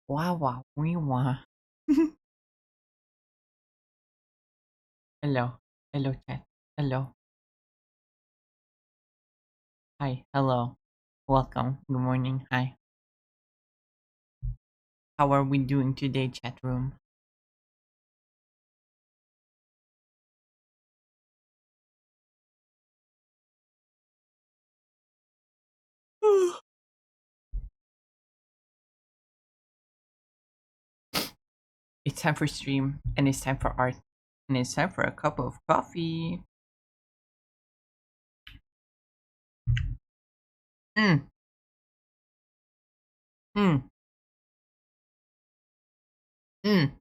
Wow, wow, wee, wah. Hello. Hello, chat. Hello. Hi. Hello. Welcome. Good morning. Hi. How are we doing today, chat room? It's time for stream, and it's time for art, and it's time for a cup of coffee. Mm, mm, mm,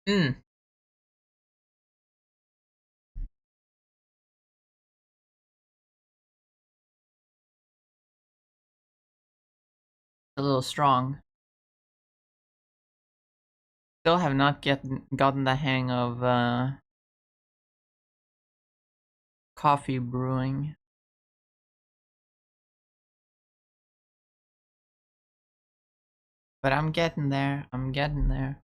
mm. A little strong. Still have not gotten the hang of coffee brewing, but I'm getting there. I'm getting there.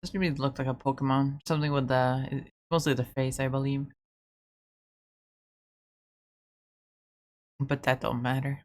This maybe looked like a Pokemon. Something with mostly the face, I believe. But that don't matter.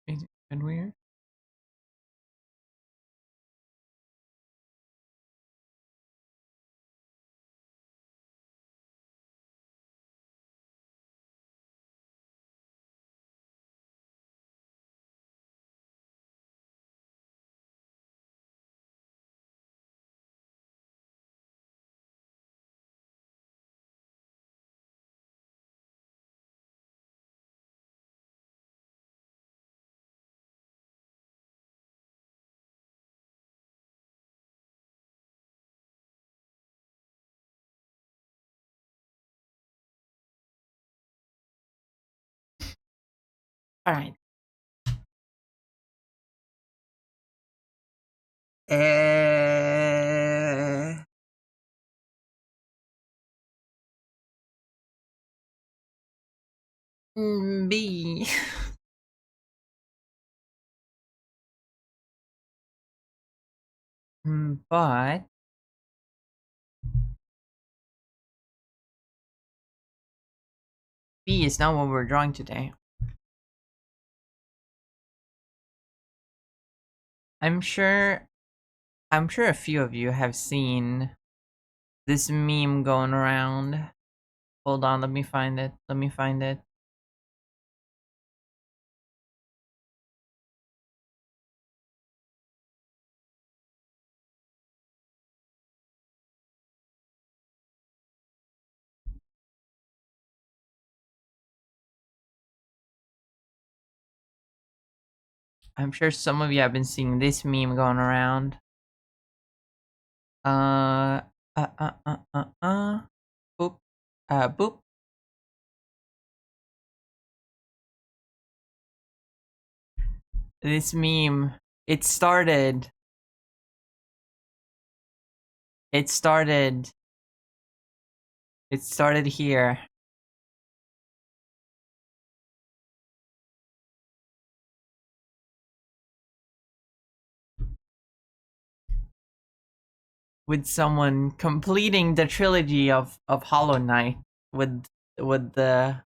Is it been weird? All right. Uh, B. But B is not what we're drawing today. I'm sure. I'm sure a few of you have seen this meme going around. Hold on, let me find it. Let me find it. I'm sure some of you have been seeing this meme going around. Uh, uh, uh, uh, boop, boop. This meme. It started. It started. It started here. with someone completing the trilogy of Hollow Knight with with the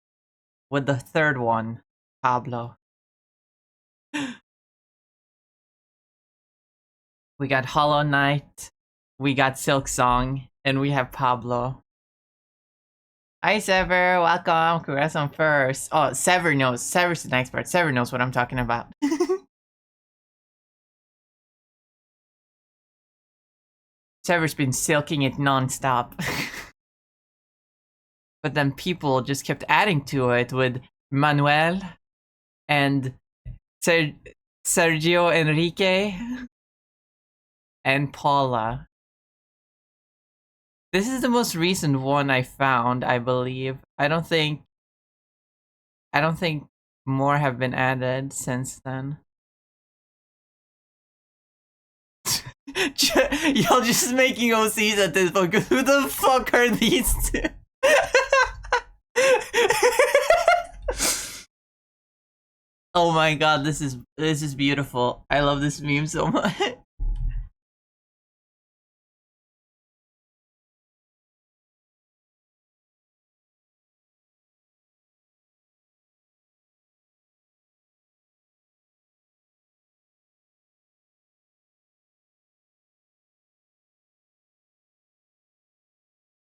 with the third one, Pablo. We got Hollow Knight, we got Silk Song, and we have Pablo. Hi Sever, welcome. Congrats on first. Oh, Sever knows. Sever's an expert. Sever knows what I'm talking about. Sever's been silking it non-stop. But then people just kept adding to it with Manuel and Sergio Enrique and Paula. This is the most recent one I found, I believe. I don't think more have been added since then. Y'all just making OCs at this point. Who the fuck are these two? Oh my god, this is beautiful. I love this meme so much.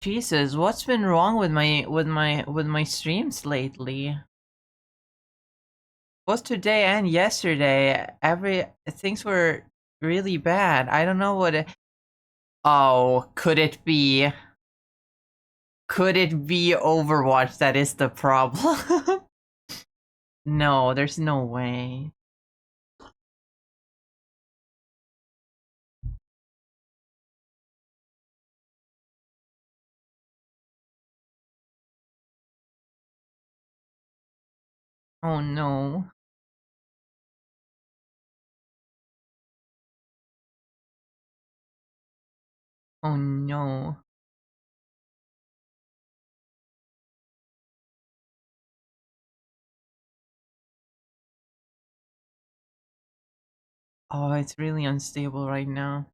Jesus, what's been wrong with my streams lately? Both today and yesterday, things were really bad. I don't know what it. Oh, could it be? Could it be Overwatch that is the problem? No, there's no way. Oh no. Oh no. Oh, it's really unstable right now.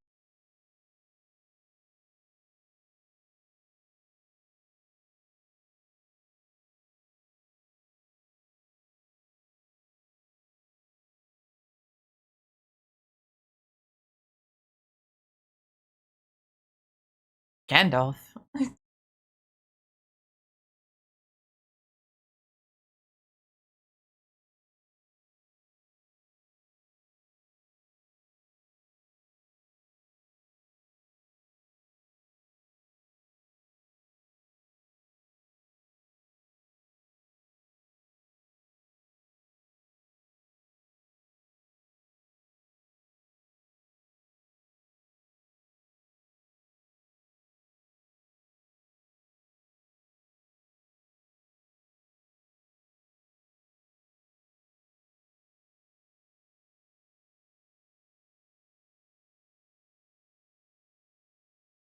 Gandalf.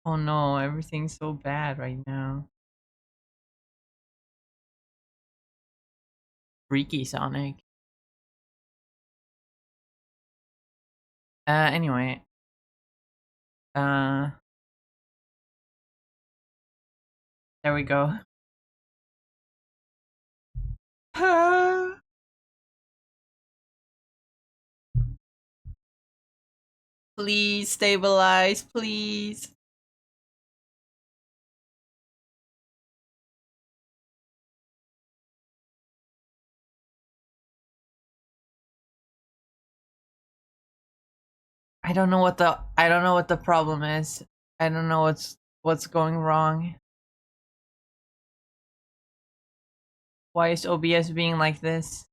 Oh no, everything's so bad right now. Freaky Sonic. Anyway. Uh, there we go. Please stabilize, please. I don't know what the problem is. I don't know what's going wrong. Why is OBS being like this?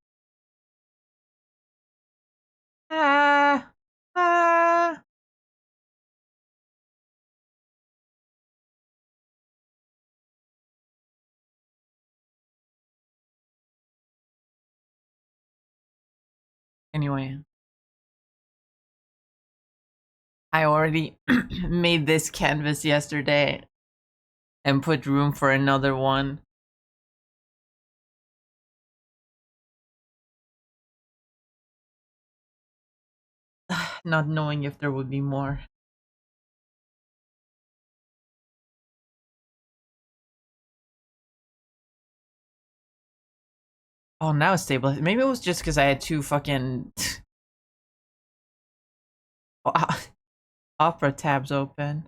Ah, ah. Anyway, I already made this canvas yesterday and put room for another one. Not knowing if there would be more. Oh, now it's stable. Maybe it was just because I had two fucking Opera tabs open.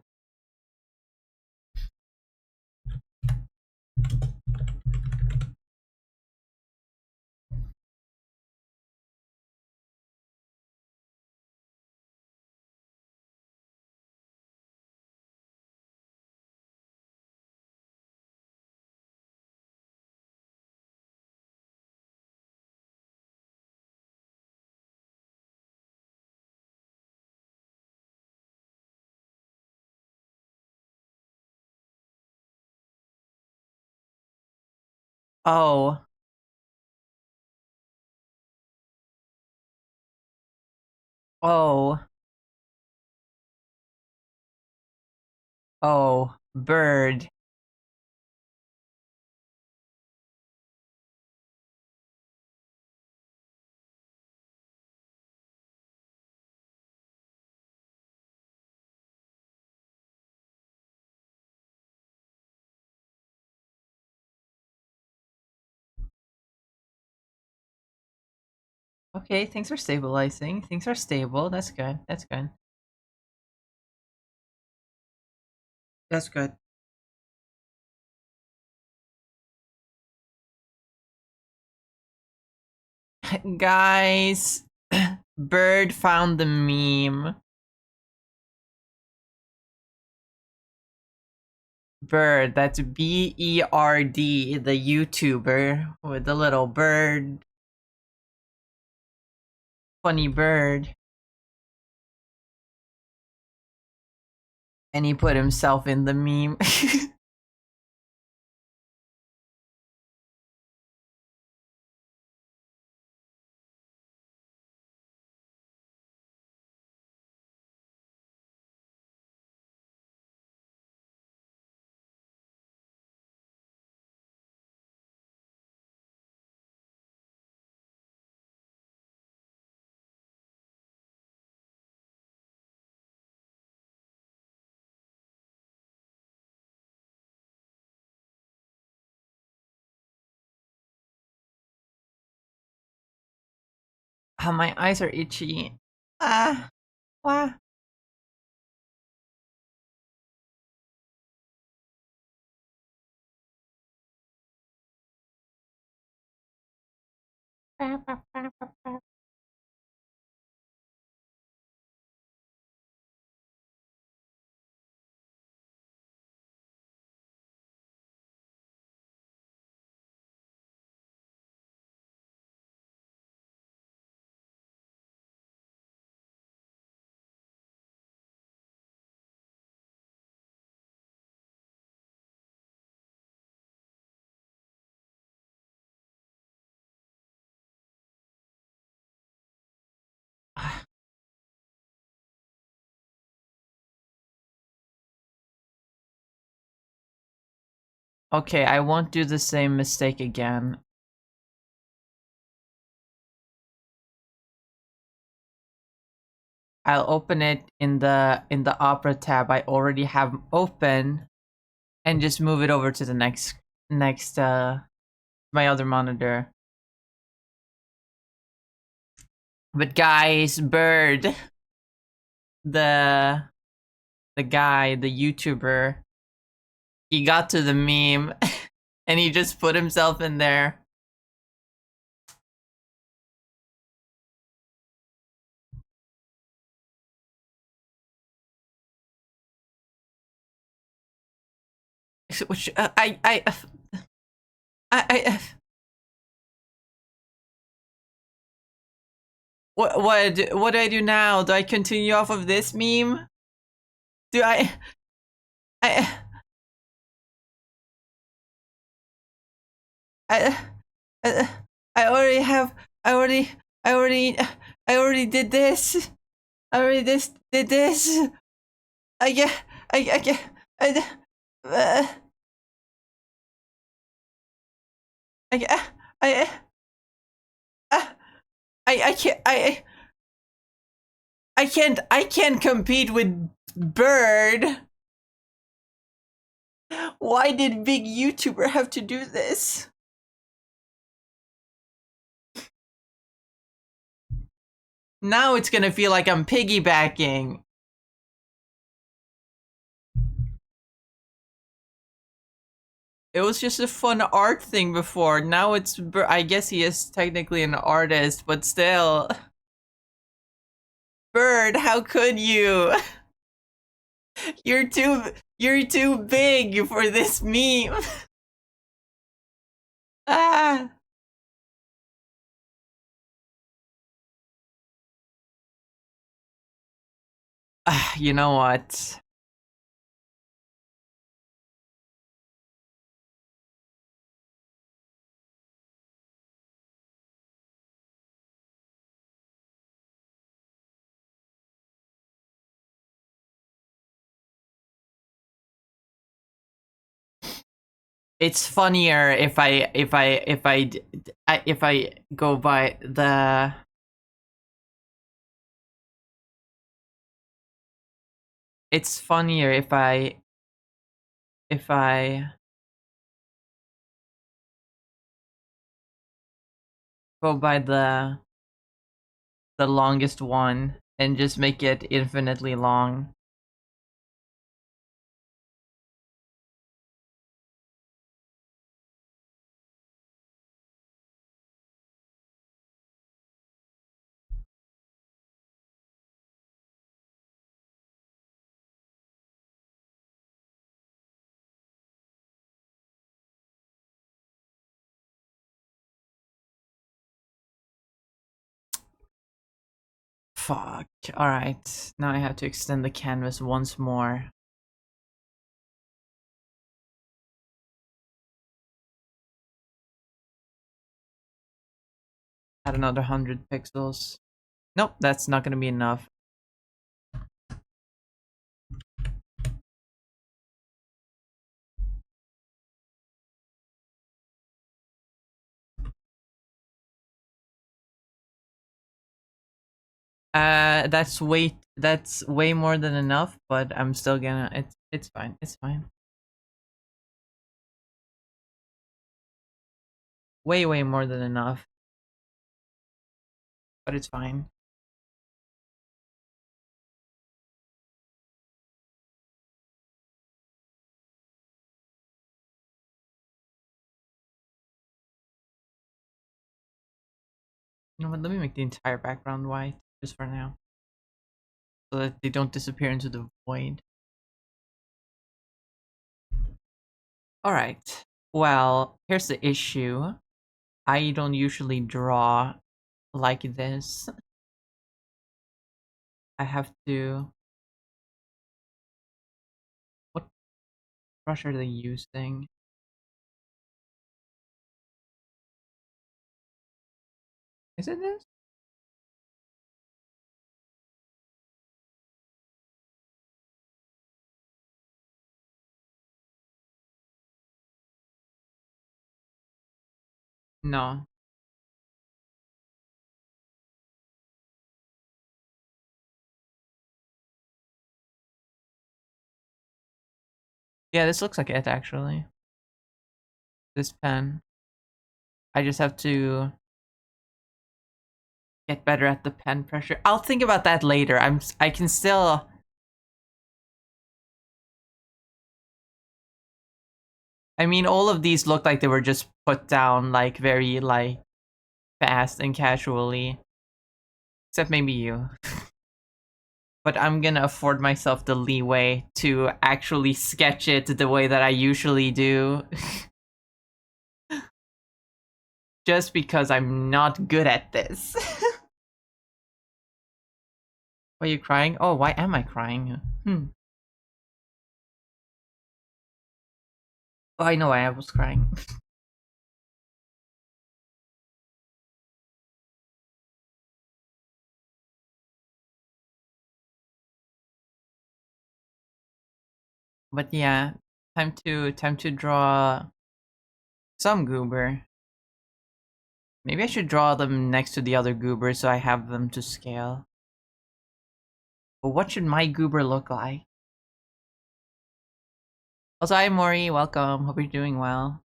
Oh. Oh. Oh. Bird. Okay, things are stabilizing. Things are stable. That's good. That's good. That's good. Guys, Bird found the meme. Bird, that's B-E-R-D, the YouTuber with the little bird. Funny bird. And he put himself in the meme. My eyes are itchy. Ah, wah. Okay, I won't do the same mistake again. I'll open it in the Opera tab I already have open and just move it over to the next my other monitor. But guys, Bird, the guy, the YouTuber, he got to the meme and he just put himself in there. Which what do I do now? Do I continue off of this meme? Do I I I, I already have I already did this. I already did this. I get I get I uh, I I uh, I can't I can't compete with Bird. Why did big YouTuber have to do this? Now it's gonna feel like I'm piggybacking. It was just a fun art thing before. Now it's, I guess he is technically an artist, but still. Bird, how could you? You're too big for this meme. Ah. You know what? It's funnier if I go by the. It's funnier if I go by the longest one and just make it infinitely long. Fuck. Alright. Now I have to extend the canvas once more. Add another 100 pixels. Nope, that's not gonna be enough. That's way more than enough, but I'm still gonna, it's fine, it's fine. Way more than enough. But it's fine. You know what, let me make the entire background white, just for now. So that they don't disappear into the void. Alright, well, here's the issue. I don't usually draw like this. I have to... What brush are they using? Is it this? No. Yeah, this looks like it, actually. This pen. I just have to get better at the pen pressure. I'll think about that later. I can still... I mean, all of these look like they were just put down, like, very, like, fast and casually. Except maybe you. But I'm gonna afford myself the leeway to actually sketch it the way that I usually do. Just because I'm not good at this. Why are you crying? Oh, why am I crying? Oh, I know why I was crying. But yeah, time to draw some goober. Maybe I should draw them next to the other goober so I have them to scale. But what should my goober look like? Also, hi Mori, welcome. Hope you're doing well.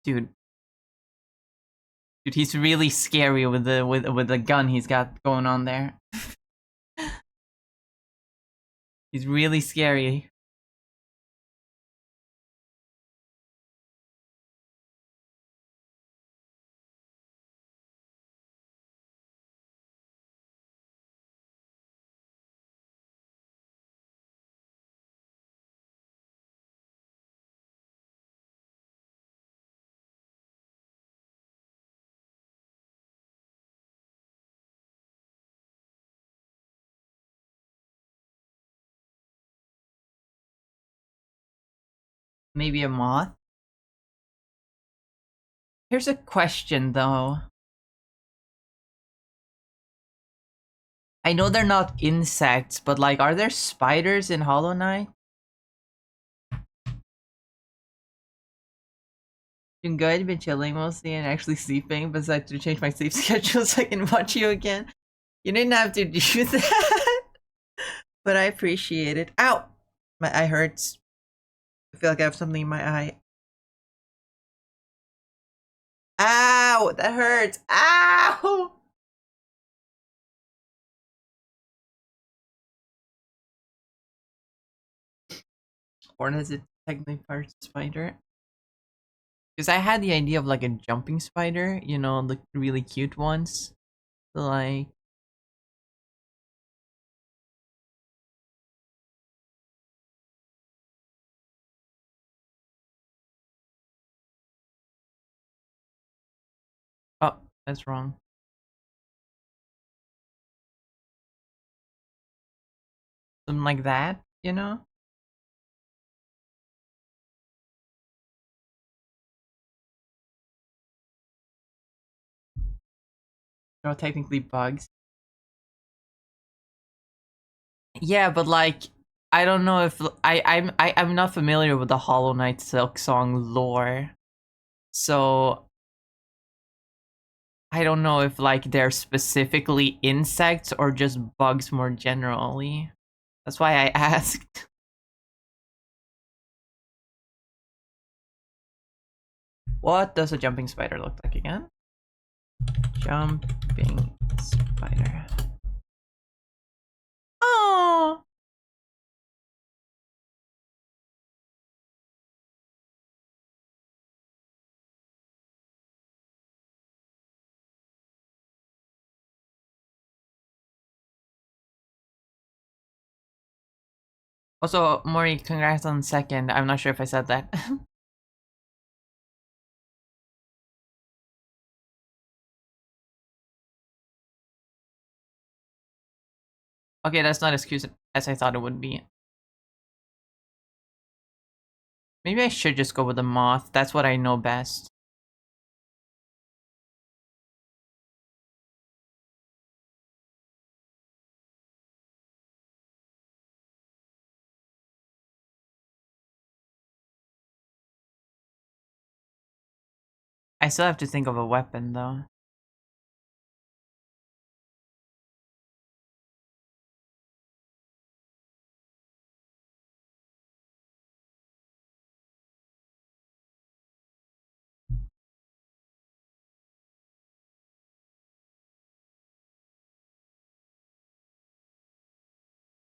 Dude, Dude, he's really scary with the gun he's got going on there. He's really scary. Maybe a moth? Here's a question though. I know they're not insects, but like, are there spiders in Hollow Knight? Doing good, been chilling mostly and actually sleeping, besides to change my sleep schedule so I can watch you again. You didn't have to do that, but I appreciate it. Ow! My eye hurts. I feel like I have something in my eye. Ow! That hurts! Ow! Or is it technically part spider? Because I had the idea of like a jumping spider, you know, the really cute ones. Like, oh, that's wrong. Something like that, you know? They're technically bugs. Yeah, but like, I don't know if I'm not familiar with the Hollow Knight Silksong lore, so I don't know if like they're specifically insects or just bugs more generally. That's why I asked. What does a jumping spider look like again? Jumping spider. Oh. Also, Mori, congrats on second. I'm not sure if I said that. Okay, that's not as cute as I thought it would be. Maybe I should just go with the moth. That's what I know best. I still have to think of a weapon, though.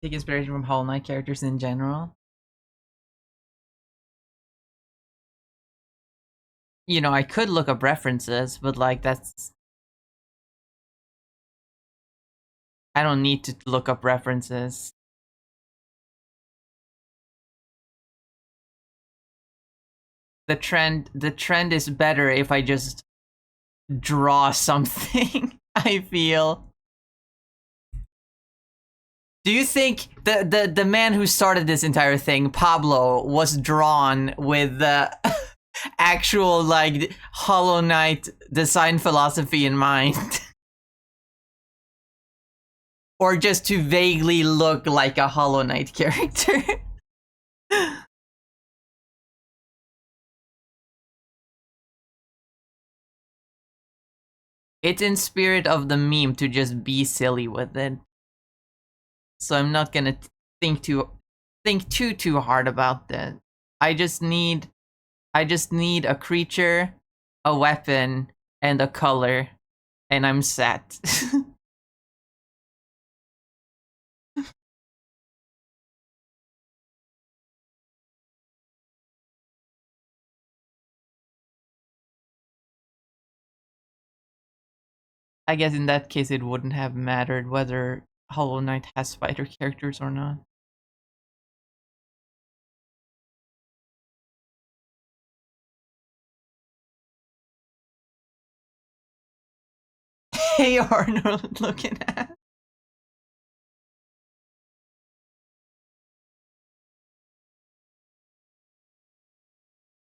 Take inspiration from Hollow Knight characters in general. You know, I could look up references, but like, that's... I don't need to look up references. The trend is better if I just draw something, I feel. Do you think the man who started this entire thing, Pablo, was drawn with the actual like Hollow Knight design philosophy in mind? Or just to vaguely look like a Hollow Knight character? It's in spirit of the meme to just be silly with it. So I'm not gonna think too hard about that. I just need a creature, a weapon, and a color, and I'm set. I guess in that case it wouldn't have mattered whether Hollow Knight has spider characters or not. Hey Arnold, looking at.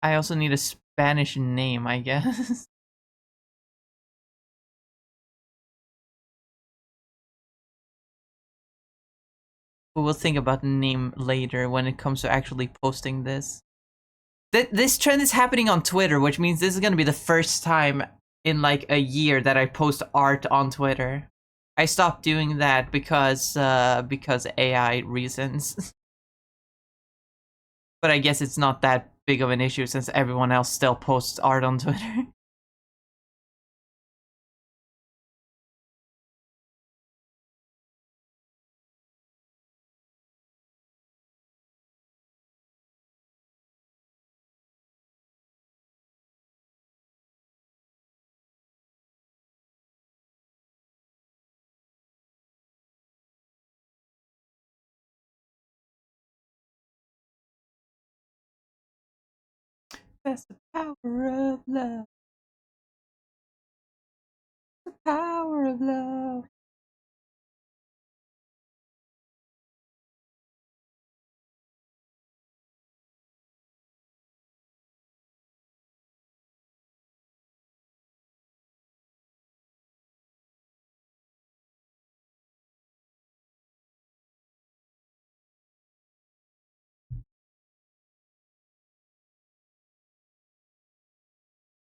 I also need a Spanish name, I guess. We will think about the name later when it comes to actually posting this. This trend is happening on Twitter, which means this is gonna be the first time in like a year that I post art on Twitter. I stopped doing that because AI reasons. But I guess it's not that big of an issue since everyone else still posts art on Twitter. That's the power of love. The power of love.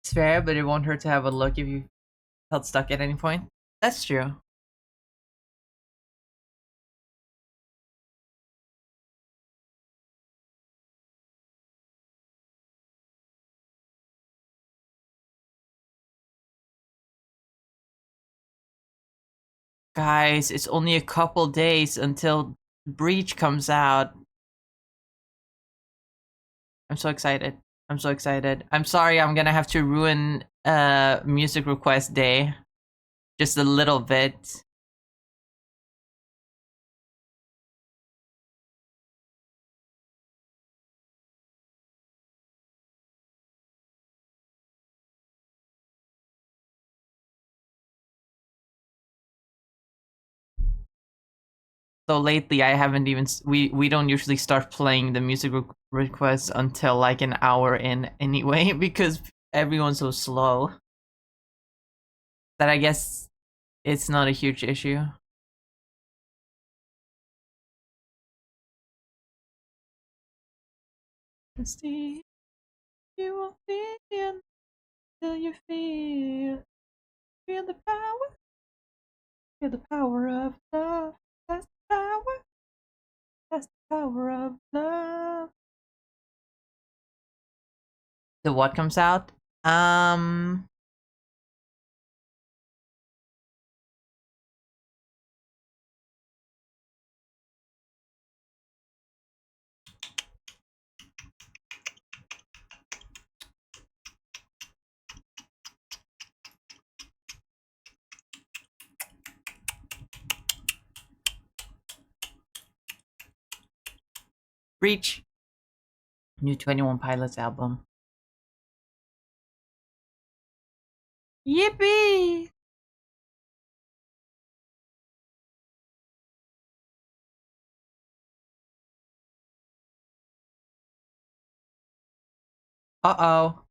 It's fair, but it won't hurt to have a look if you felt stuck at any point. That's true. Guys, it's only a couple days until Breach comes out. I'm so excited. I'm so excited. I'm sorry I'm gonna have to ruin music request day. Just a little bit. So lately I haven't even we don't usually start playing the music requests until like an hour in anyway because everyone's so slow. That I guess it's not a huge issue. See, you won't feel till you feel the power. Feel the power of love. That's the power. That's the power of love. The what comes out? Breach. New 21 Pilots album. Yippee! Uh-oh.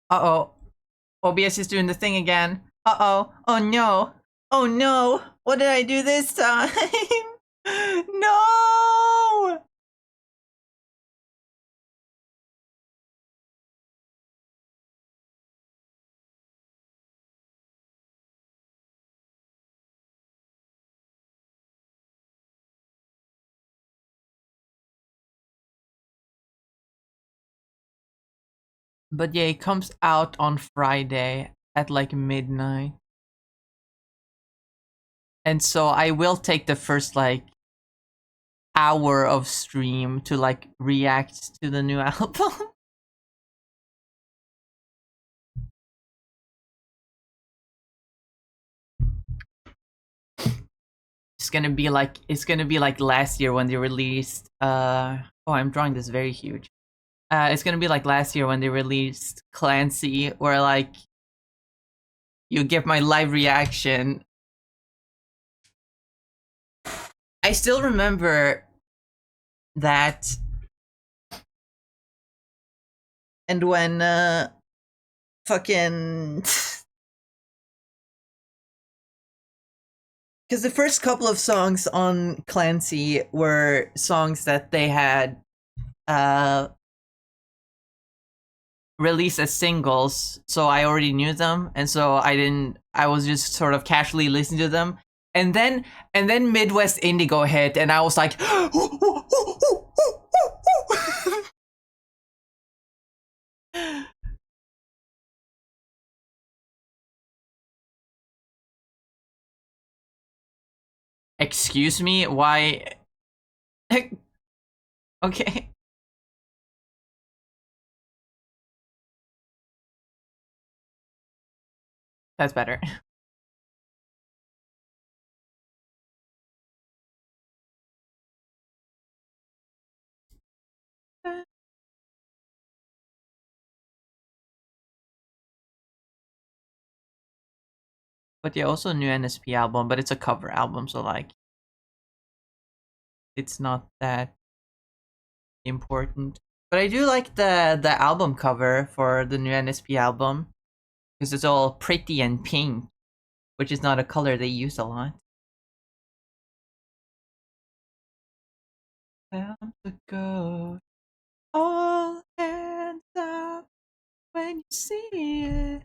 Uh-oh. OBS is doing the thing again. Uh-oh. Oh no. Oh no. What did I do this time? No! But yeah, it comes out on Friday at like midnight. And so I will take the first like hour of stream to like react to the new album. It's gonna be like last year when they released oh, I'm drawing this very huge. It's gonna be like last year when they released Clancy, where like you get my live reaction. I still remember that, and when fucking because the first couple of songs on Clancy were songs that they had uh released as singles, so I already knew them, and so I was just sort of casually listening to them. And then Midwest Indigo hit, and I was like excuse me, why? Okay. That's better. But yeah, also a new NSP album, but it's a cover album, so like it's not that important. But I do like the album cover for the new NSP album because it's all pretty and pink, which is not a color they use a lot. Time to go. All hands up when you see it.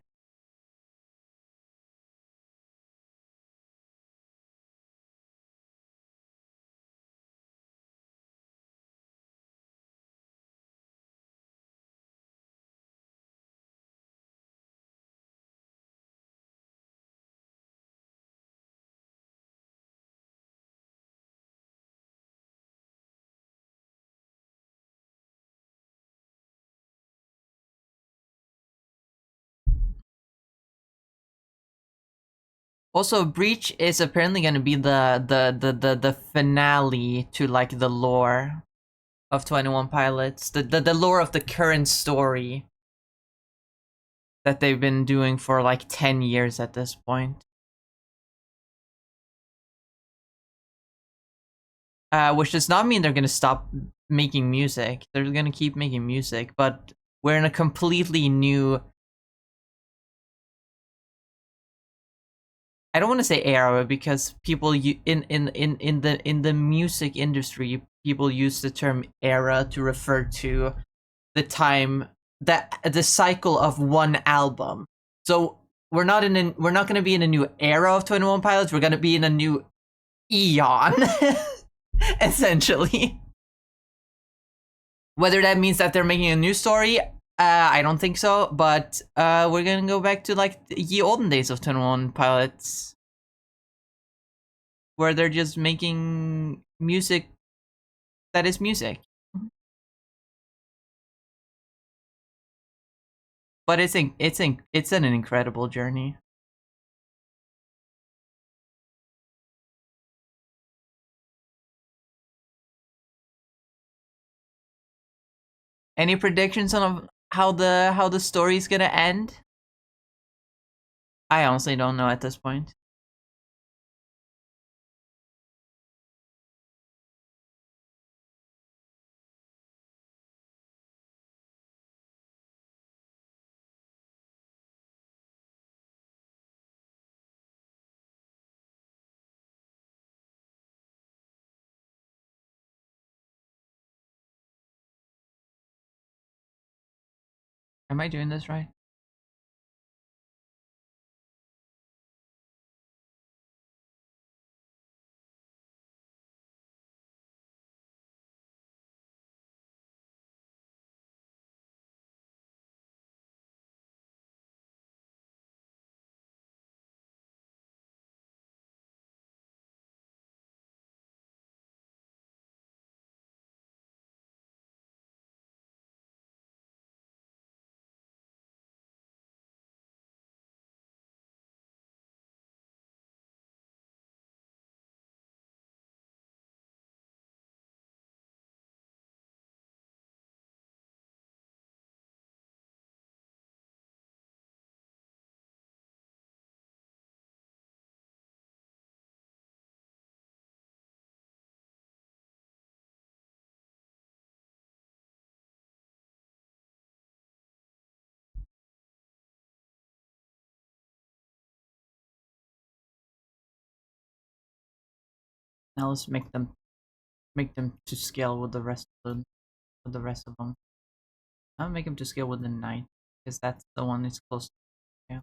Also, Breach is apparently going to be the finale to like the lore of 21 Pilots, the lore of the current story that they've been doing for like 10 years at this point. Which does not mean they're gonna stop making music. They're gonna keep making music, but we're in a completely new. I don't want to say era because people in the music industry, people use the term era to refer to the time that the cycle of one album. So we're not going to be in a new era of 21 Pilots. We're going to be in a new eon, essentially. Whether that means that they're making a new story, I don't think so. But we're gonna go back to like the olden days of 21 Pilots, where they're just making music that is music. But it's an incredible journey. Any predictions on how the story's gonna end? I honestly don't know at this point. Am I doing this right? Now let's make them to scale with the rest of them. I'll make them to scale with the knight because that's the one that's close to scale.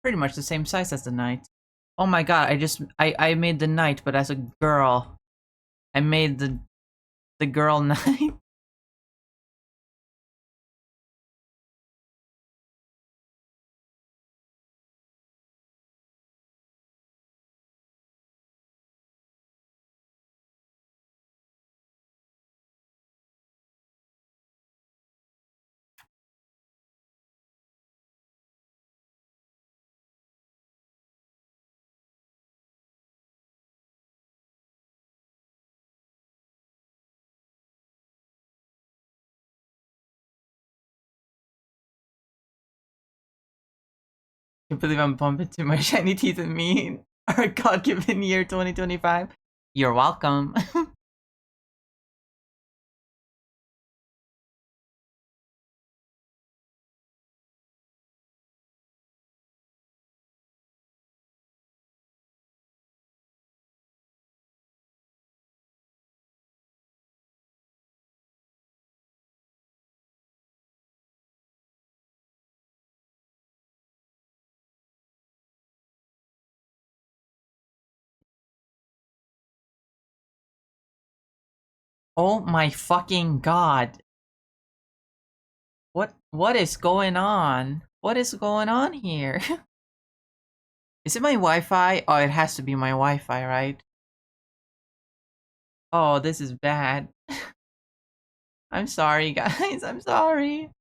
Pretty much the same size as the knight. Oh my god! I made the knight, but as a girl. I made the girl knight. Can't believe I'm bumping to my shiny teeth and me. Our God-given year 2025. You're welcome. Oh my fucking god. What is going on? What is going on here? Is it my Wi-Fi? Oh, it has to be my Wi-Fi, right? Oh, this is bad. I'm sorry, guys. I'm sorry.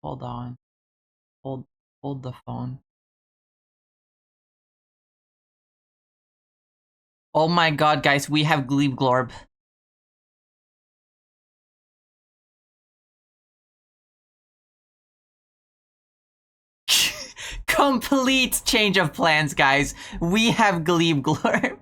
Hold on. Hold hold the phone. Oh my god, guys, we have Glebe Glorb. Complete change of plans, guys. We have Glebe Glorb.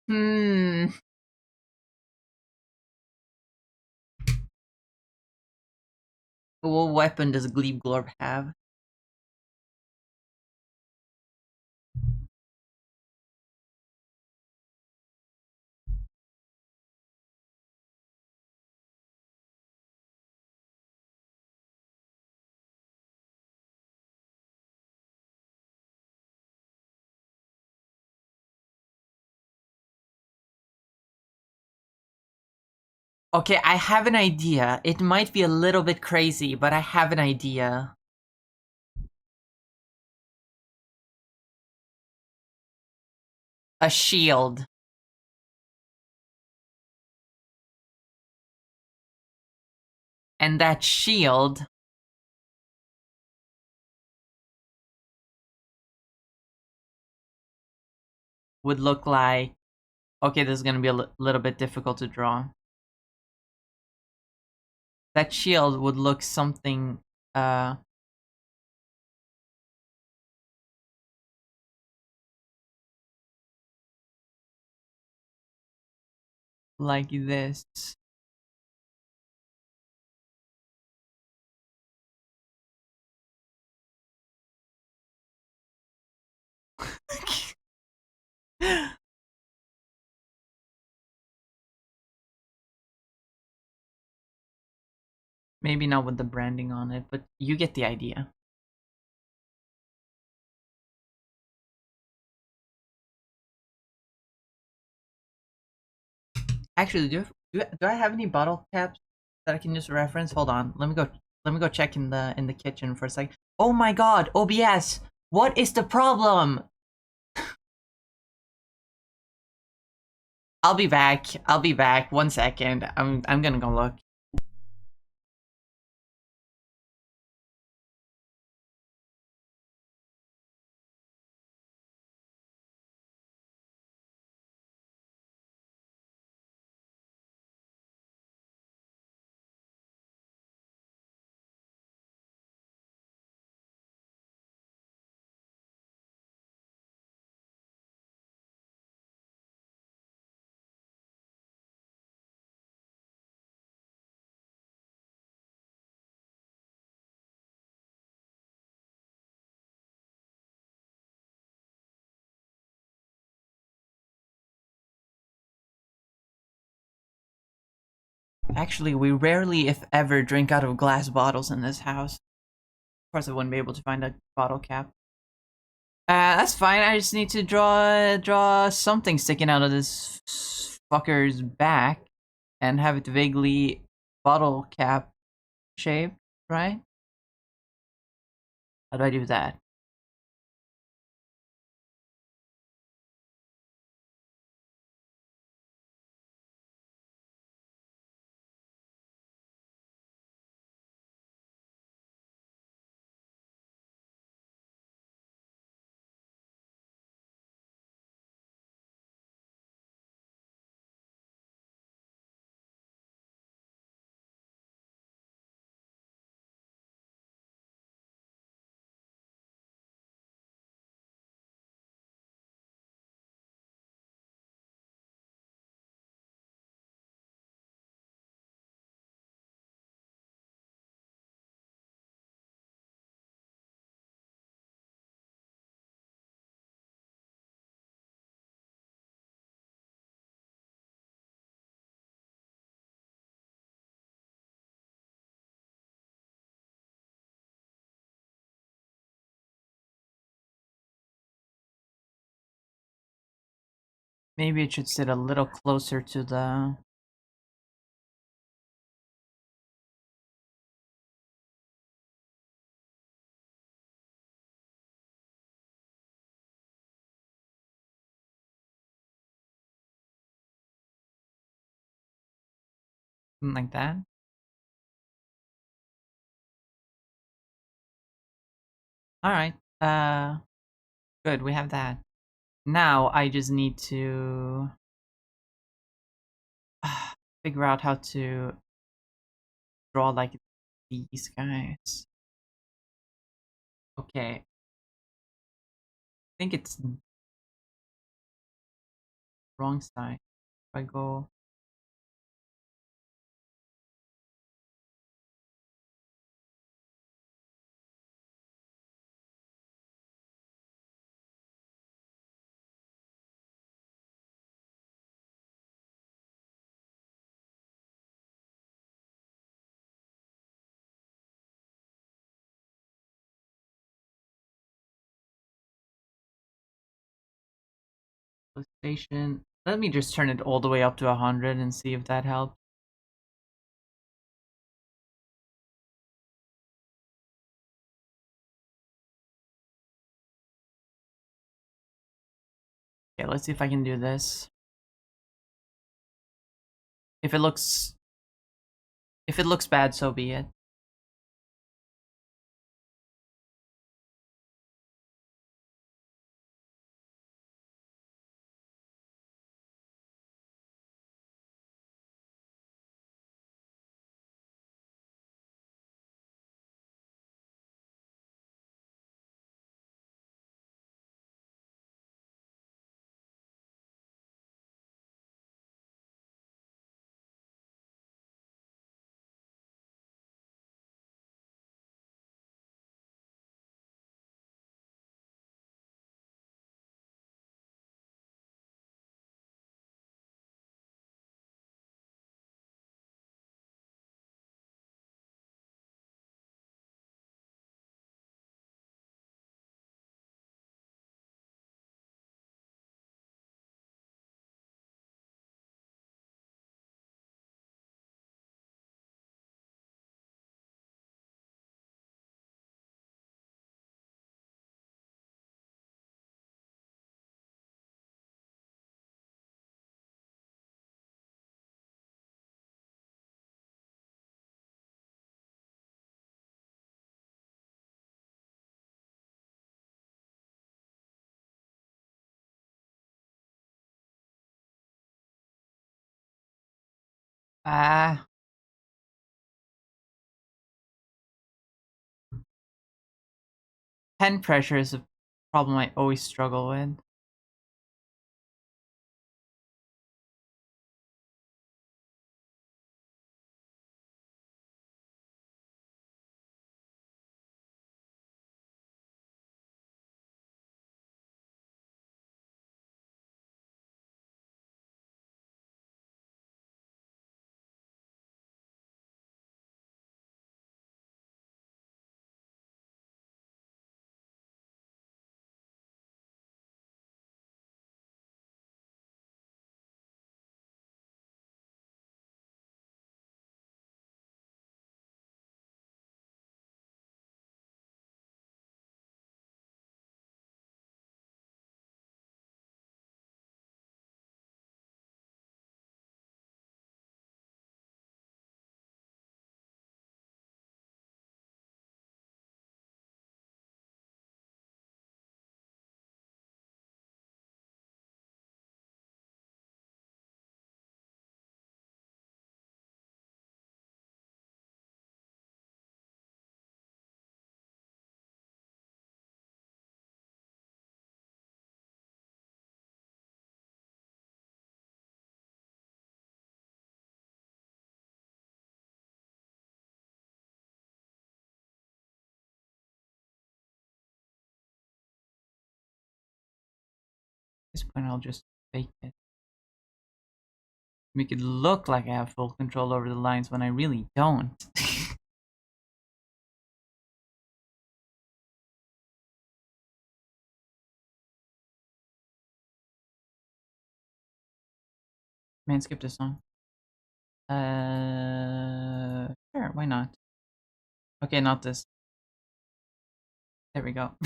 Hmm. What weapon does Glebe Glorb have? Okay, I have an idea. It might be a little bit crazy, but I have an idea. A shield. And that shield would look like... Okay, this is gonna be a little bit difficult to draw. That shield would look something, like this. Maybe not with the branding on it, but you get the idea. Actually, do I have any bottle caps that I can just reference? Hold on. Let me go check in the kitchen for a sec. Oh my god, OBS. What is the problem? I'll be back. I'll be back. 1 second. I'm gonna go look. Actually, we rarely, if ever, drink out of glass bottles in this house. Of course, I wouldn't be able to find a bottle cap. That's fine. I just need to draw something sticking out of this fucker's back, and have it vaguely bottle cap shaped, right? How do I do that? Maybe it should sit a little closer to the... something like that. Alright, good, we have that. Now, I just need to... figure out how to draw, like, these guys. Okay. I think it's wrong side. If I go... station. Let me just turn it all the way up to 100 and see if that helps. Okay, let's see if I can do this. If it looks bad, so be it. Ah. Pen pressure is a problem I always struggle with. At this point, I'll just fake it. Make it look like I have full control over the lines when I really don't. Man, skip this song. Sure, why not? Okay, not this. There we go.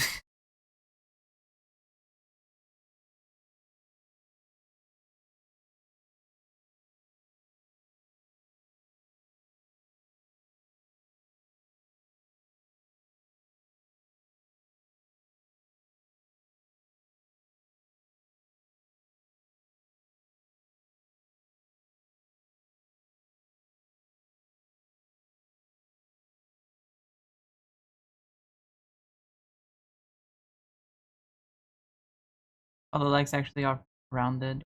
All the legs actually are rounded.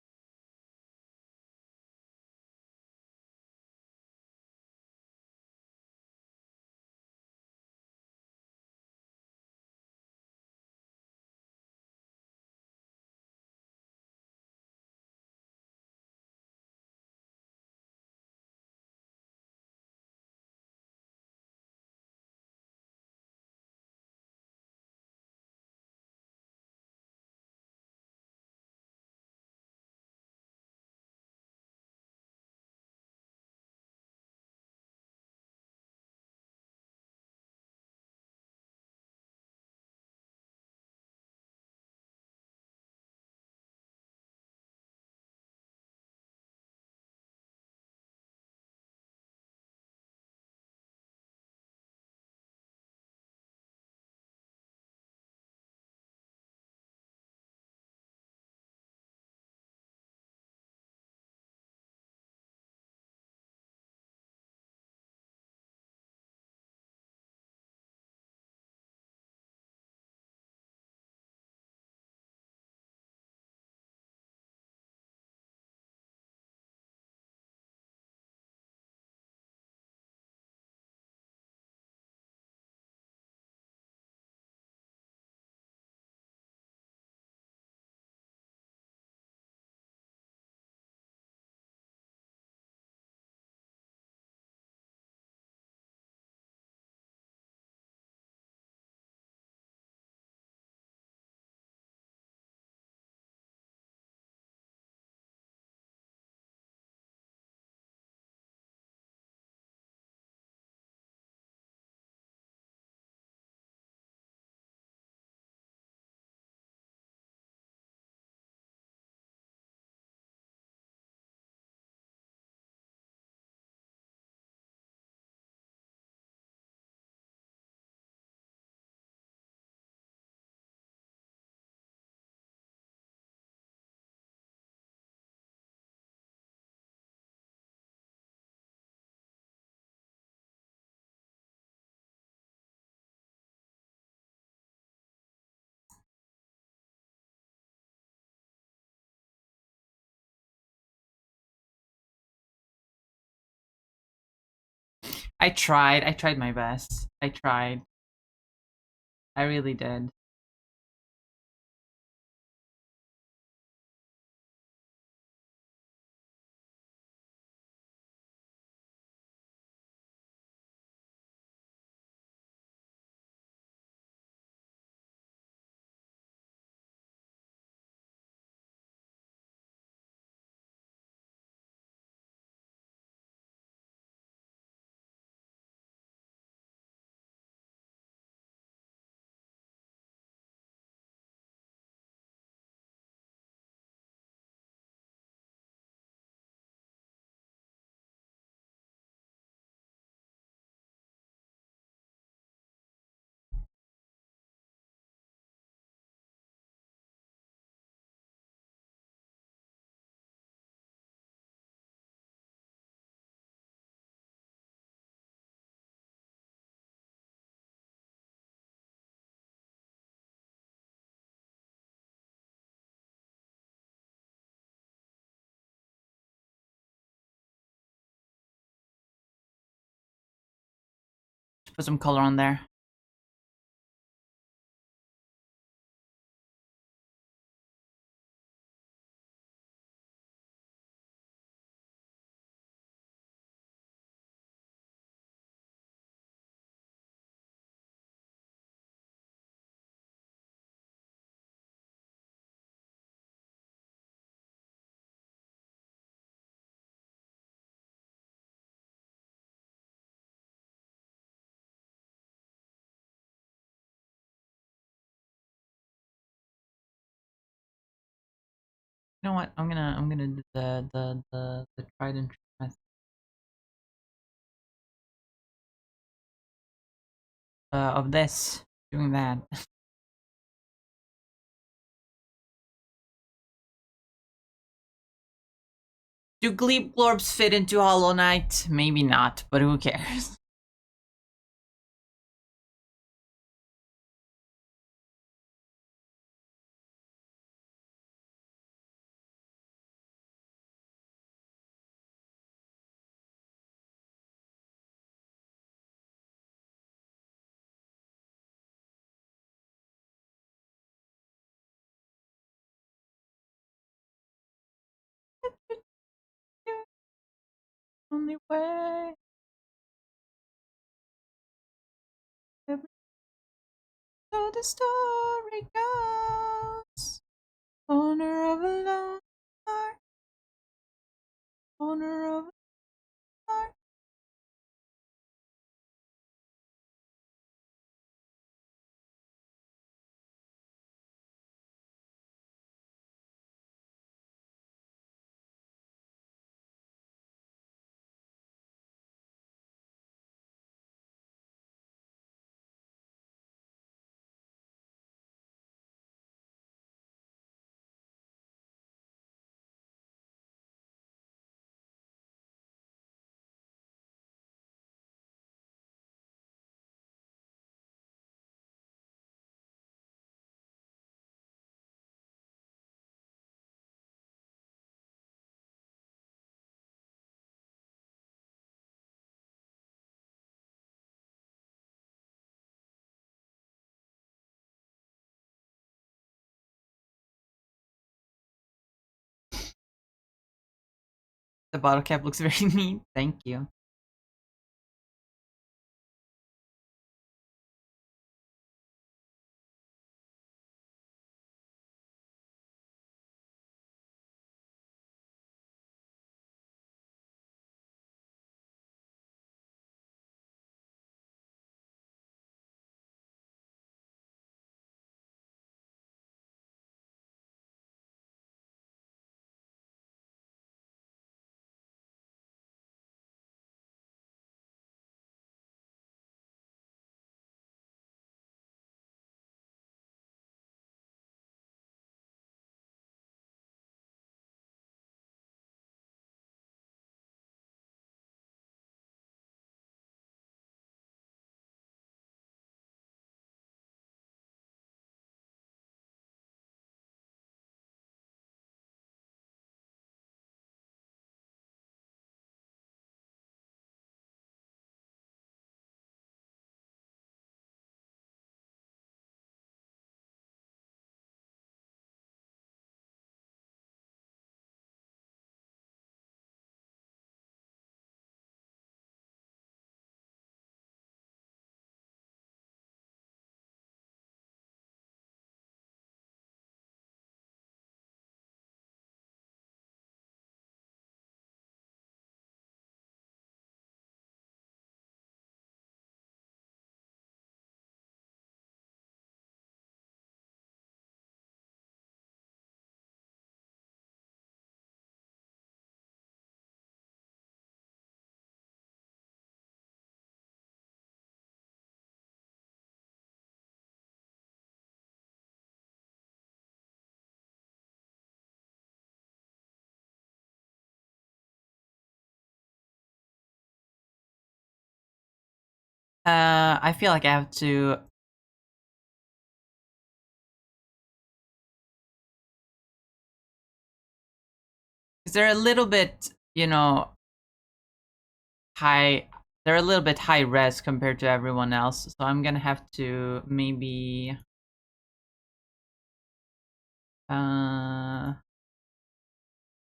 I tried. I tried my best. I tried. I really did. Put some color on there. You know what? I'm gonna do the tried and true method of this. Doing that. Do Gleep Glorbs fit into Hollow Knight? Maybe not, but who cares? Only way. So the story goes. Owner of a lone heart. Owner of a heart. The bottle cap looks very neat. Thank you. I feel like I have to. Because they're a little bit, you know, high. They're a little bit high res compared to everyone else, so I'm gonna have to maybe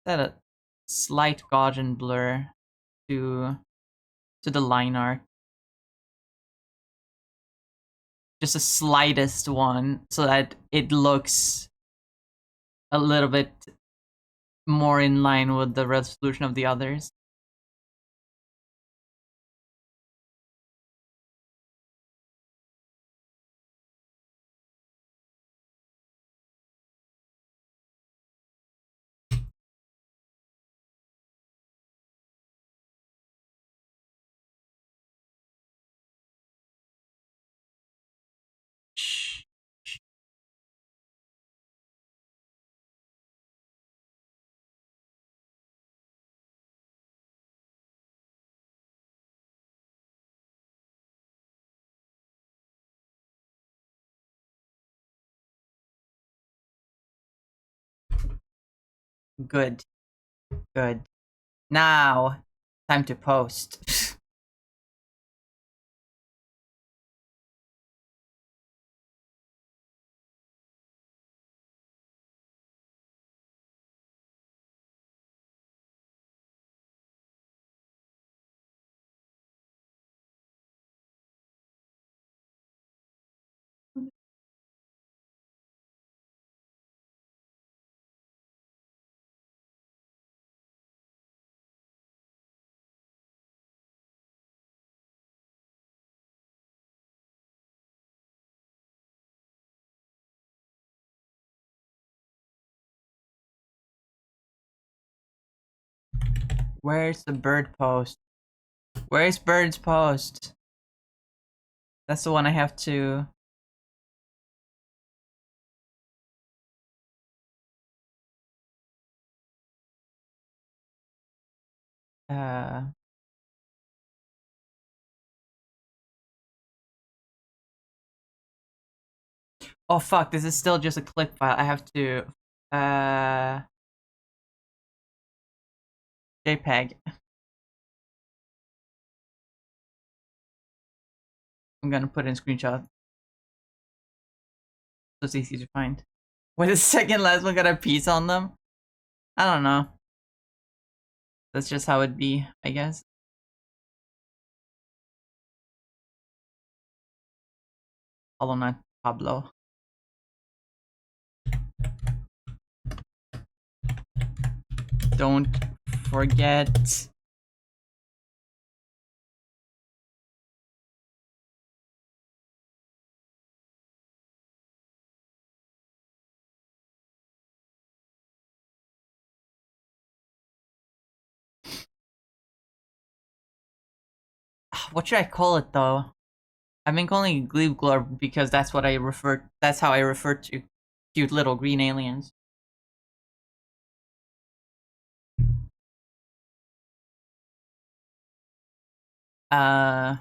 set a slight Gaussian blur to the line art. Just the slightest one, so that it looks a little bit more in line with the resolution of the others. Shh. Good. Good. Now, time to post. Where's the bird post? Where's bird's post? That's the one I have to. Uh. Oh fuck! This is still just a clip file. I have to. JPEG. I'm gonna put in screenshot. So it's easy to find. Wait, the second last one got a piece on them? I don't know. That's just how it'd be, I guess. Hollow Knight Pablo. Don't forget. What should I call it though? I've been calling it Glebe Glorb because that's what I refer. That's how I refer to cute little green aliens. Uh.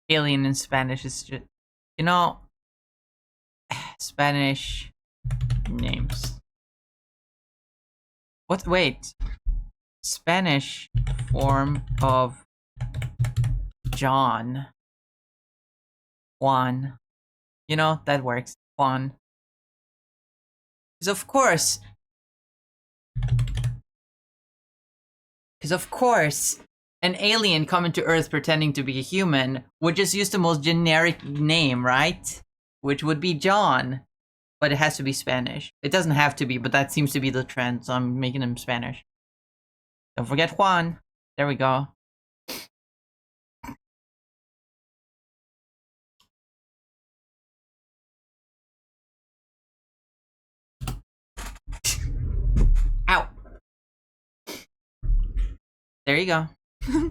Alien in Spanish is just, you know, Spanish names. What? Wait. Spanish form of John. Juan. You know, that works. Juan. Because of course, an alien coming to Earth pretending to be a human would just use the most generic name, right? Which would be John. But it has to be Spanish. It doesn't have to be, but that seems to be the trend, so I'm making him Spanish. Don't forget Juan. There we go. There you go. Yeah,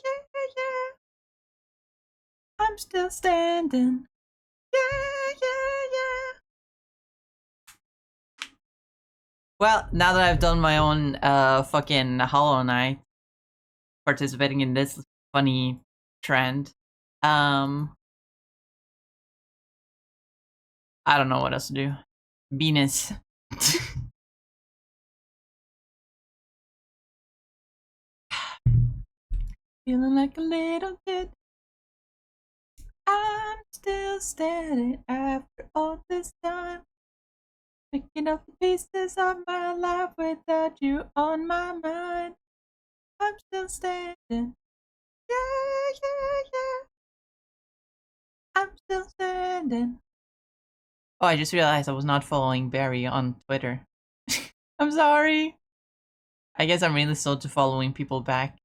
yeah, yeah. I'm still standing. Yeah, yeah, yeah. Well, now that I've done my own fucking Hollow Knight, participating in this funny trend, I don't know what else to do. Venus. Feeling like a little kid. I'm still standing after all this time. Picking up the pieces of my life without you on my mind. I'm still standing. Yeah, yeah, yeah. I'm still standing. Oh, I just realized I was not following Barry on Twitter. I'm sorry. I guess I'm really slow to following people back.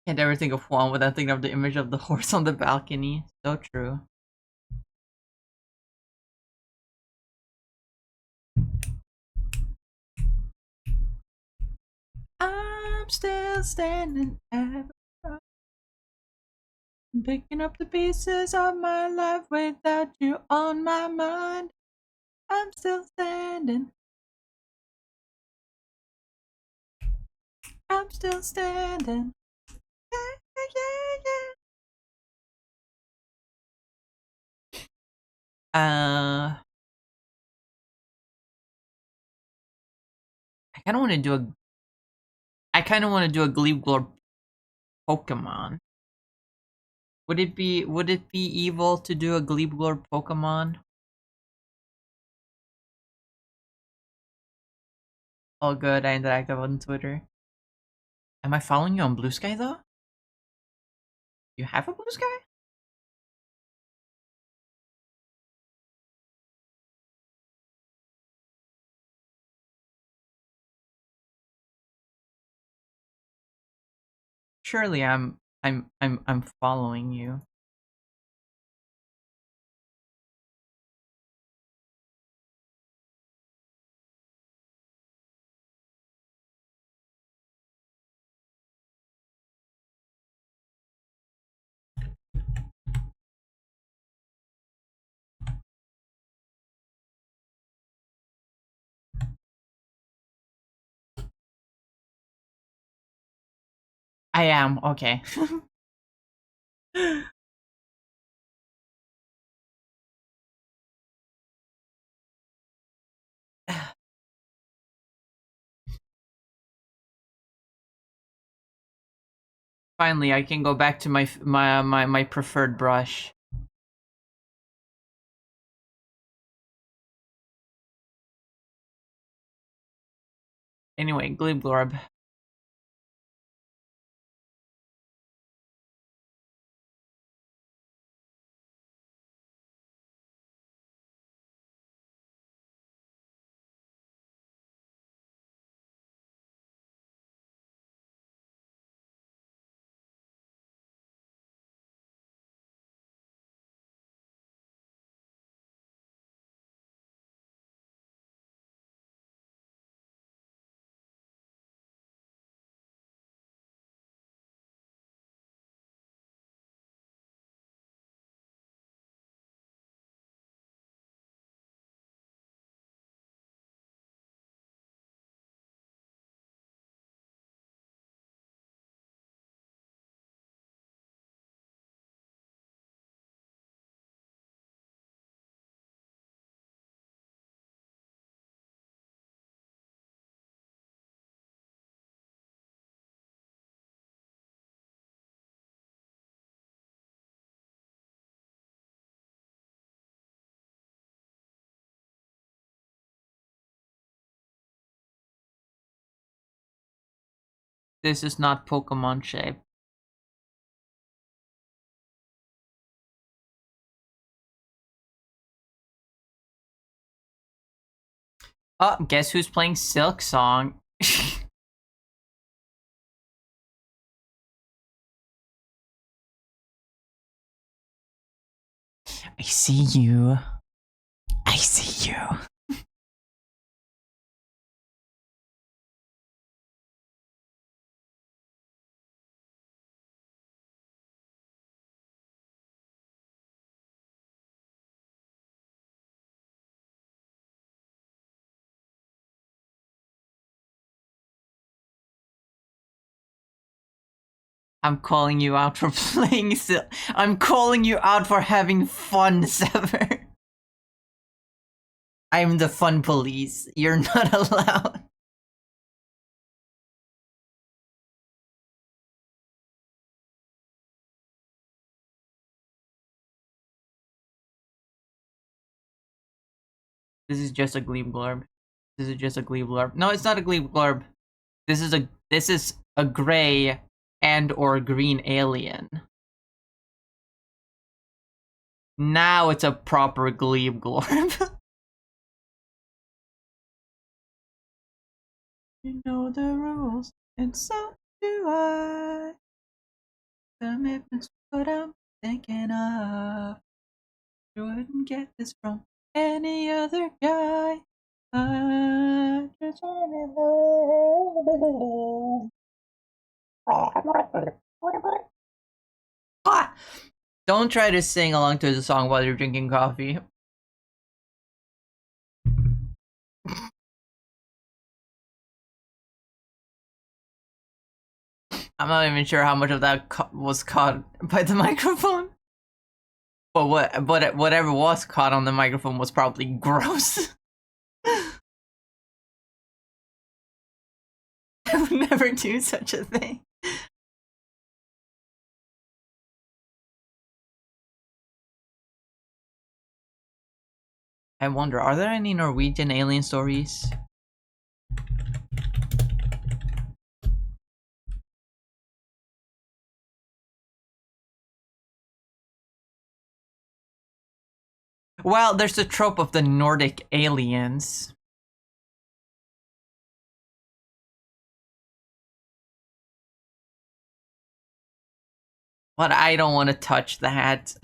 Can't ever think of Juan without thinking of the image of the horse on the balcony. So true. I'm still standing at picking up the pieces of my life without you on my mind. I'm still standing. I'm still standing. Yeah, yeah, yeah. I kind of want to do a. I kind of want to do a Gleebglor Pokemon. Would it be? Would it be evil to do a Gleebglor Pokemon? Oh, good. I interacted on Twitter. Am I following you on Blue Sky though? You have a Blue Sky? Surely I'm following you. I am, okay. Finally, I can go back to my preferred brush. Anyway, Glibglorb. This is not Pokemon shape. Oh, guess who's playing Silk Song? I see you. I see you. I'm calling you out for playing. I'm calling you out for having fun, Sever. I'm the fun police. You're not allowed. This is just a Glebe Glorb. This is just a Glebe Glorb. No, it's not a Glebe Glorb. This is a gray and or green alien. Now it's a proper Glebe Glorb. You know the rules, and so do I. Commitment's what I'm thinking of. You wouldn't get this from any other guy. I just wanna know. Ah! Don't try to sing along to the song while you're drinking coffee. I'm not even sure how much of that was caught by the microphone. But whatever was caught on the microphone was probably gross. I would never do such a thing. I wonder, are there any Norwegian alien stories? Well, there's the trope of the Nordic aliens. But I don't want to touch that.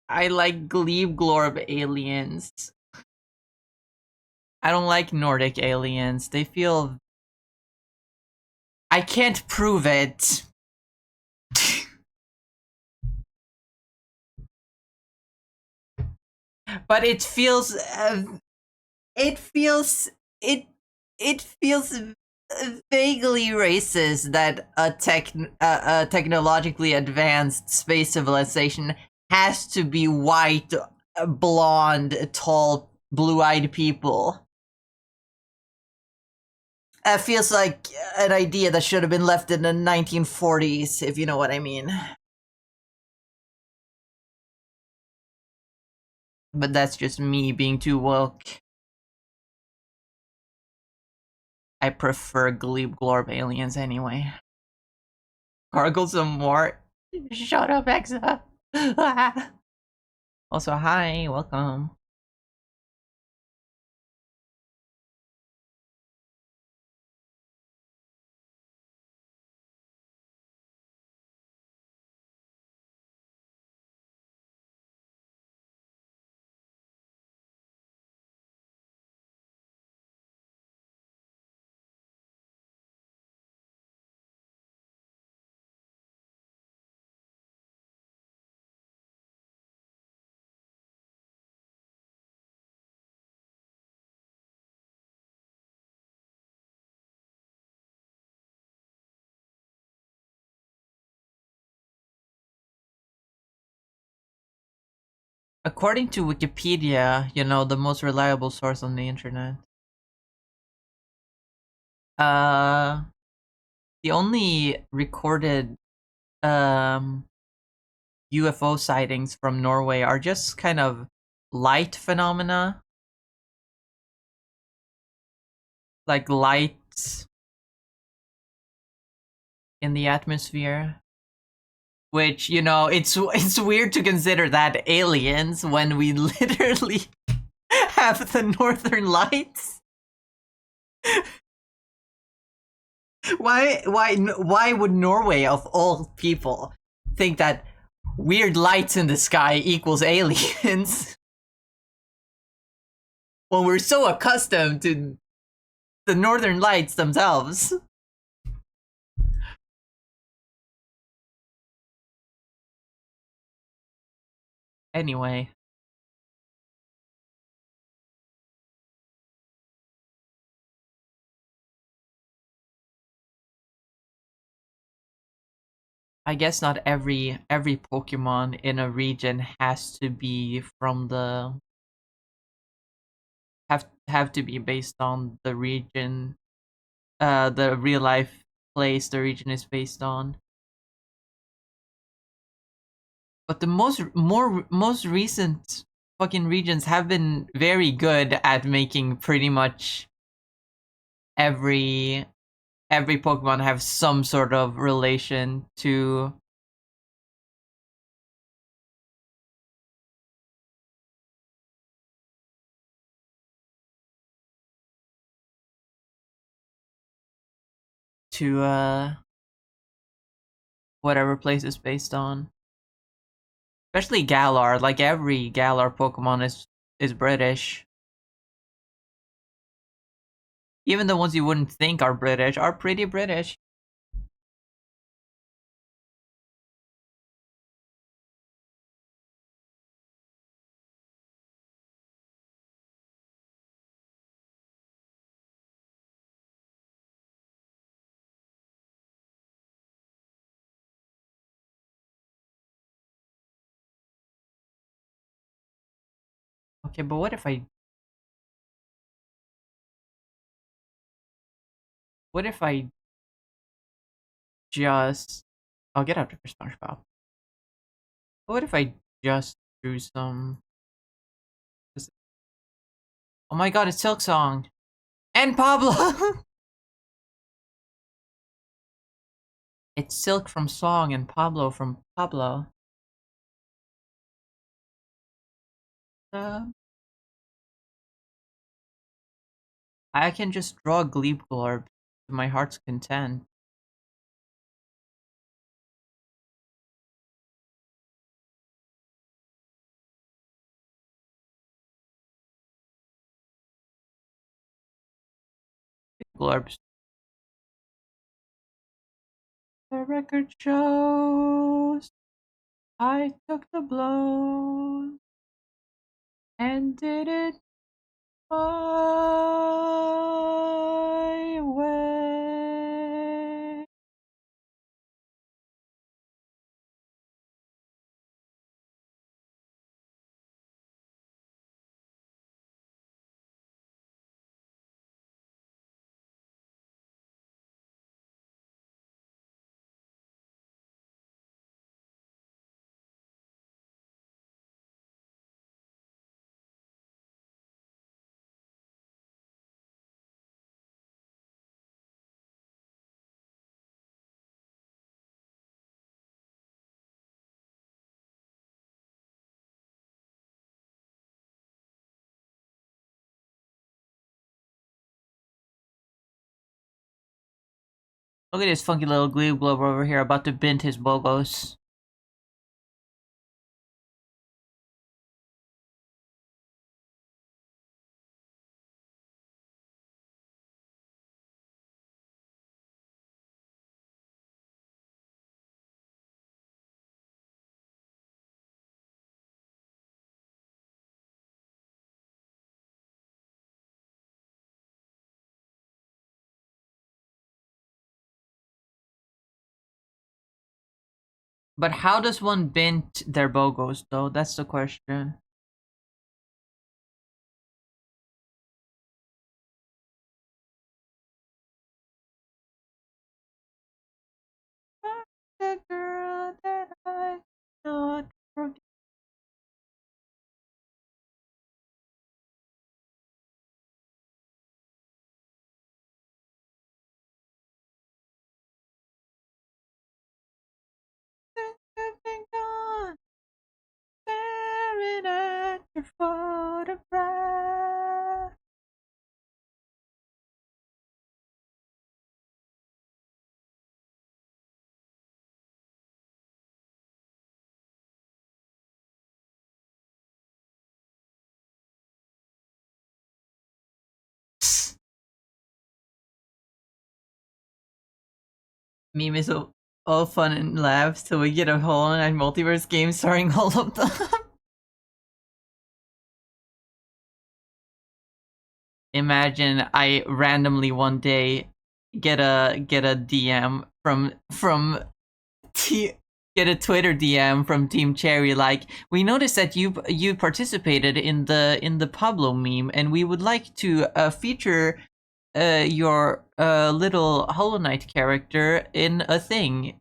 I like Glebe Glorb aliens. I don't like Nordic aliens. They feel... I can't prove it. But it feels... it feels... It feels vaguely racist that a technologically advanced space civilization has to be white, blonde, tall, blue-eyed people. It feels like an idea that should have been left in the 1940s, if you know what I mean. But that's just me being too woke. I prefer Glebe Glorb aliens anyway. Gargle some more. Shut up, Exa. Also, hi, welcome. According to Wikipedia, you know, the most reliable source on the internet, the only recorded UFO sightings from Norway are just kind of light phenomena, like lights in the atmosphere, Which, you know, it's weird to consider that aliens when we literally have the Northern Lights. Why would Norway of all people think that weird lights in the sky equals aliens when we're so accustomed to the Northern Lights themselves? Anyway, I guess not every Pokemon in a region has to be from the have to be based on the region, the real life place the region is based on. But the most recent fucking regions have been very good at making pretty much every every Pokemon have some sort of relation to whatever place it's based on. Especially Galar, like every Galar Pokemon is British. Even the ones you wouldn't think are British are pretty British. Okay, but what if I just I'll get after SpongeBob. What if I just drew some Oh my god, it's Silk Song. And Pablo! It's Silk from Song and Pablo from Pablo. Uh, I can just draw Gleepglorb to my heart's content. Gleepglorbs. The record shows I took the blow and did it my way. Look at this funky little Gleepglob over here about to bend his bogos. But how does one bend their bogos though? That's the question. The girl that I not forget. your photograph. Meme is all fun and laughs till we get a whole night multiverse game starring all of them. Imagine I randomly one day get a DM from T get a Twitter DM from Team Cherry like, we noticed that you participated in the Pablo meme and we would like to feature your little Hollow Knight character in a thing.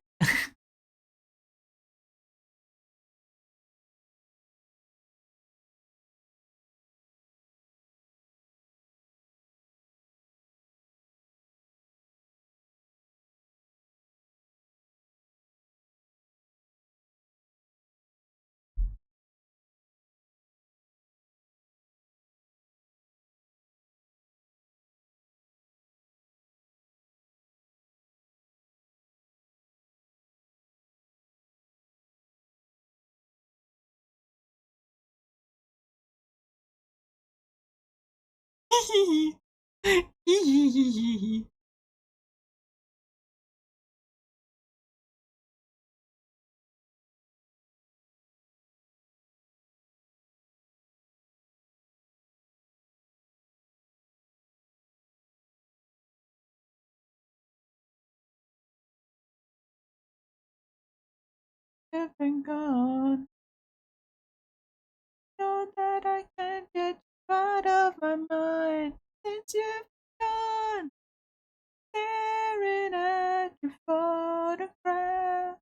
You've been gone. Know that I can't get you out of my mind since you've gone. Staring at your photograph.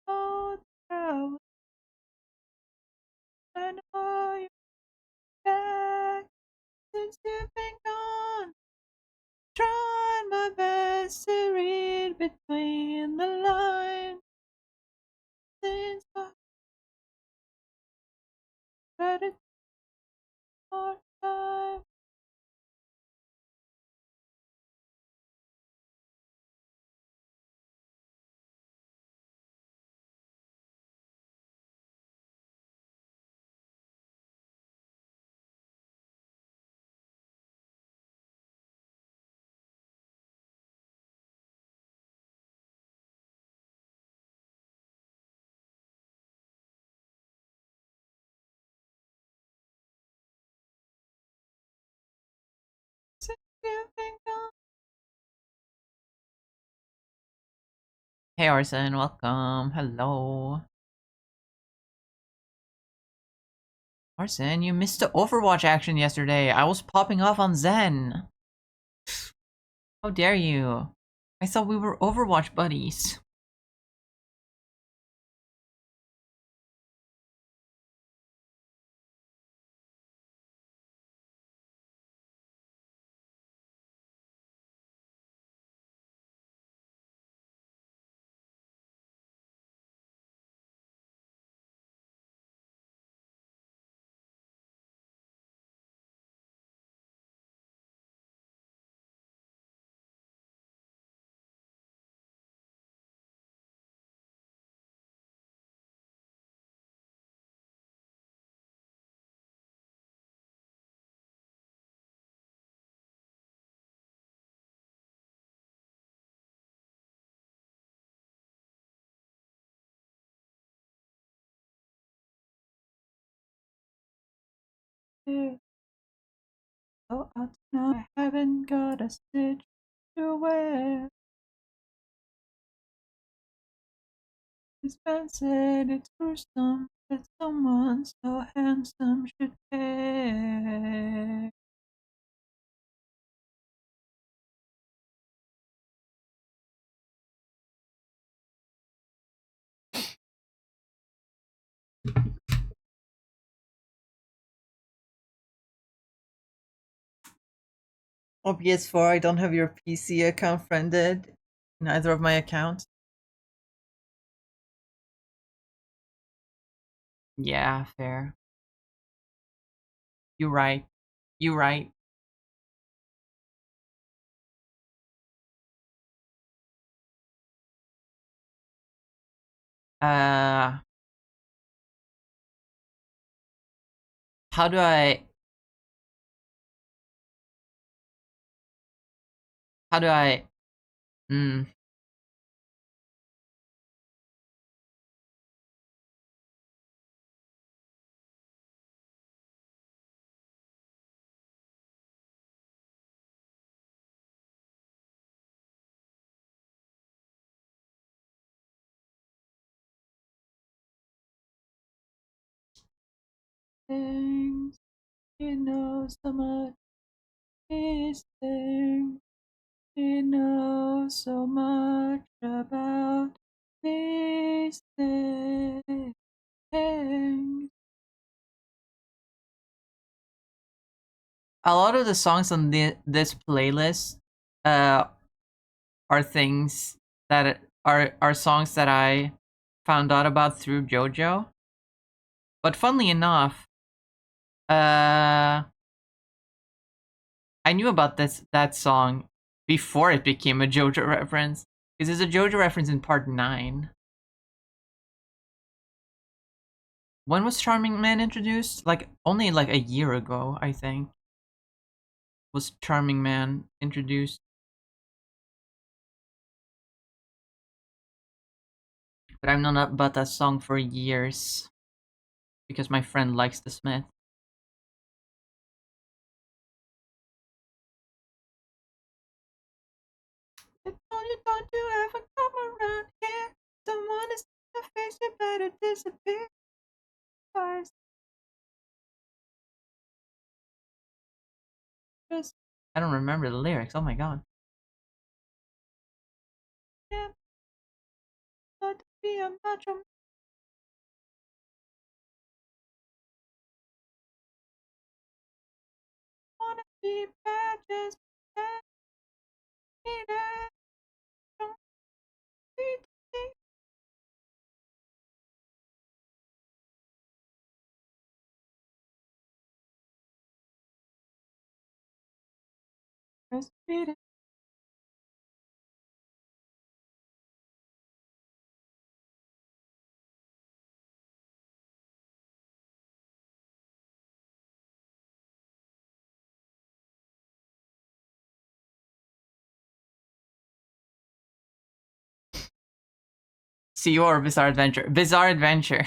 Oh, I know you're back since you've been gone. Trying my best to read between the lines since I read it more time. Since you've been gone. Hey Arson, welcome. Hello. Arson, you missed the Overwatch action yesterday. I was popping off on Zen. How dare you? I thought we were Overwatch buddies. Yeah. Oh, out now. I haven't got a stitch to wear. This man said it's gruesome that someone so handsome should care. Oh, PS4, I don't have your PC account friended. Neither of my accounts. Yeah, fair. You're right. You're right. Uh, how do I? How do I? Hmm. Things you know so much. These things you know so much about these things. A lot of the songs on this playlist uh are things that are songs that I found out about through JoJo. But funnily enough, uh I knew about that song before it became a JoJo reference. Because there's a JoJo reference in part 9. When was Charming Man introduced? Like only like a year ago, I think. Was Charming Man introduced. But I've known about that song for years. Because my friend likes the Smith. I told you don't you ever come around here. Don't wanna see your face, you better disappear. First, just I don't remember the lyrics. Oh my god. Yeah, not to be a macho. Wanna be bad, just bad. Need it. Don't be the just beat it. See your Bizarre Adventure. Bizarre Adventure.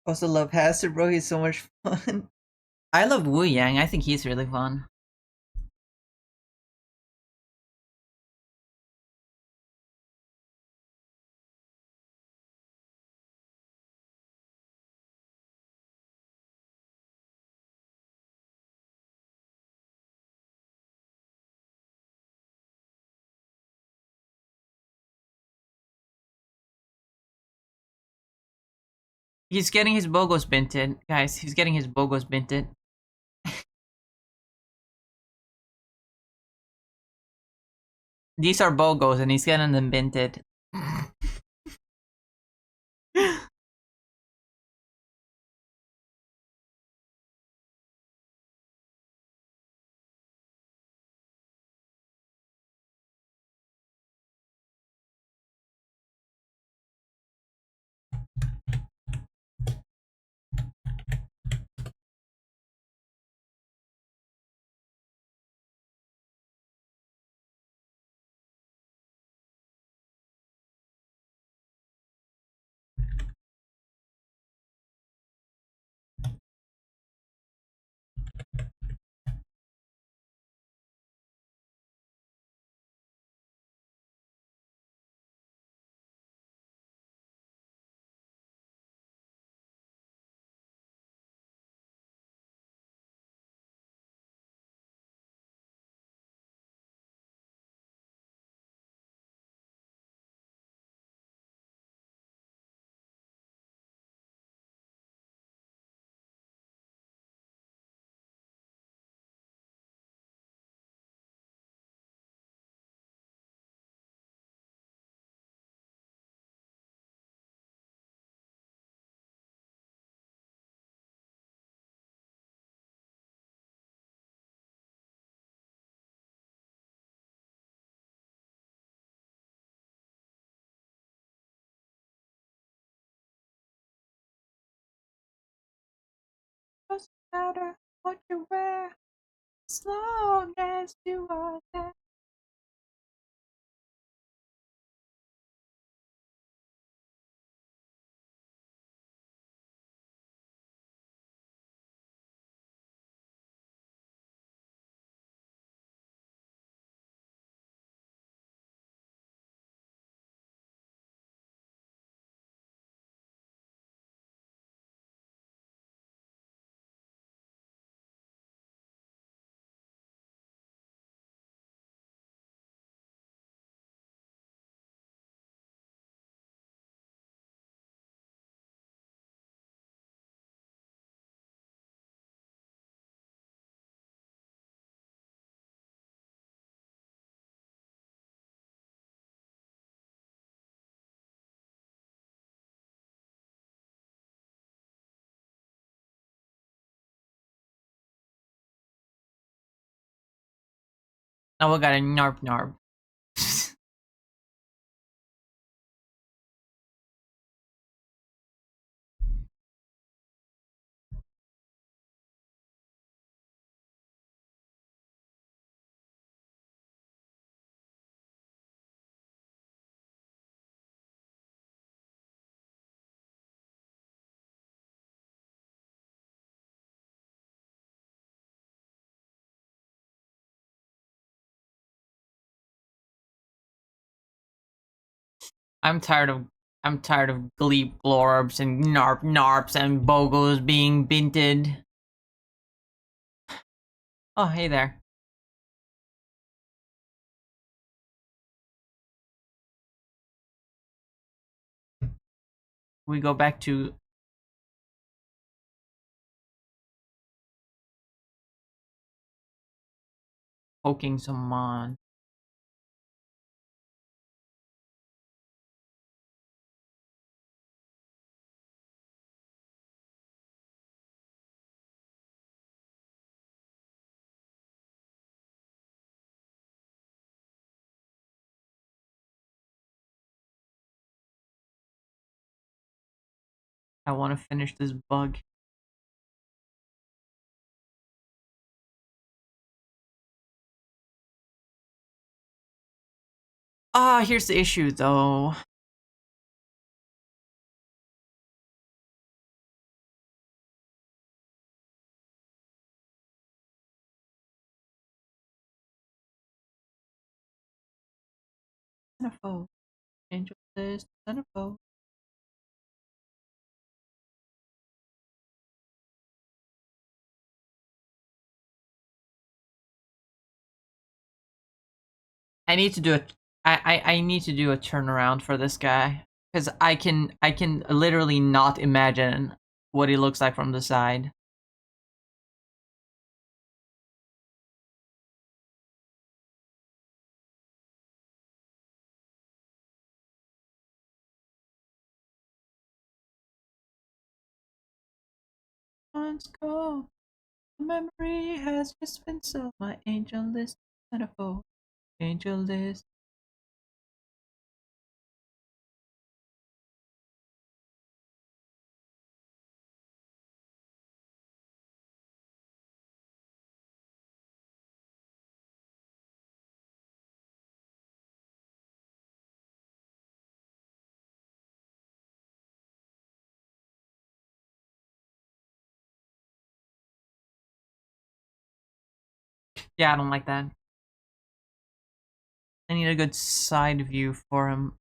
Also love Hasbro. He's so much fun. I love Wu Yang. I think he's really fun. He's getting his bogos binted, guys. He's getting his bogos binted. These are Bogos, and he's getting them minted. Doesn't matter what you wear, as long as you are there. Now we got a narp narp. I'm tired of Gleep Glorbs and Narp Narps and Bogos being binted. Oh, hey there. We go back to poking someone. I want to finish this bug. Ah, here's the issue though. Centerfold. Angel list. Centerfold. I need to do it. I need to do a turnaround for this guy because I can literally not imagine what he looks like from the side. once called. The memory has just been sold. My angel list centerfold. Angel list. Yeah, I don't like that. I need a good side view for him.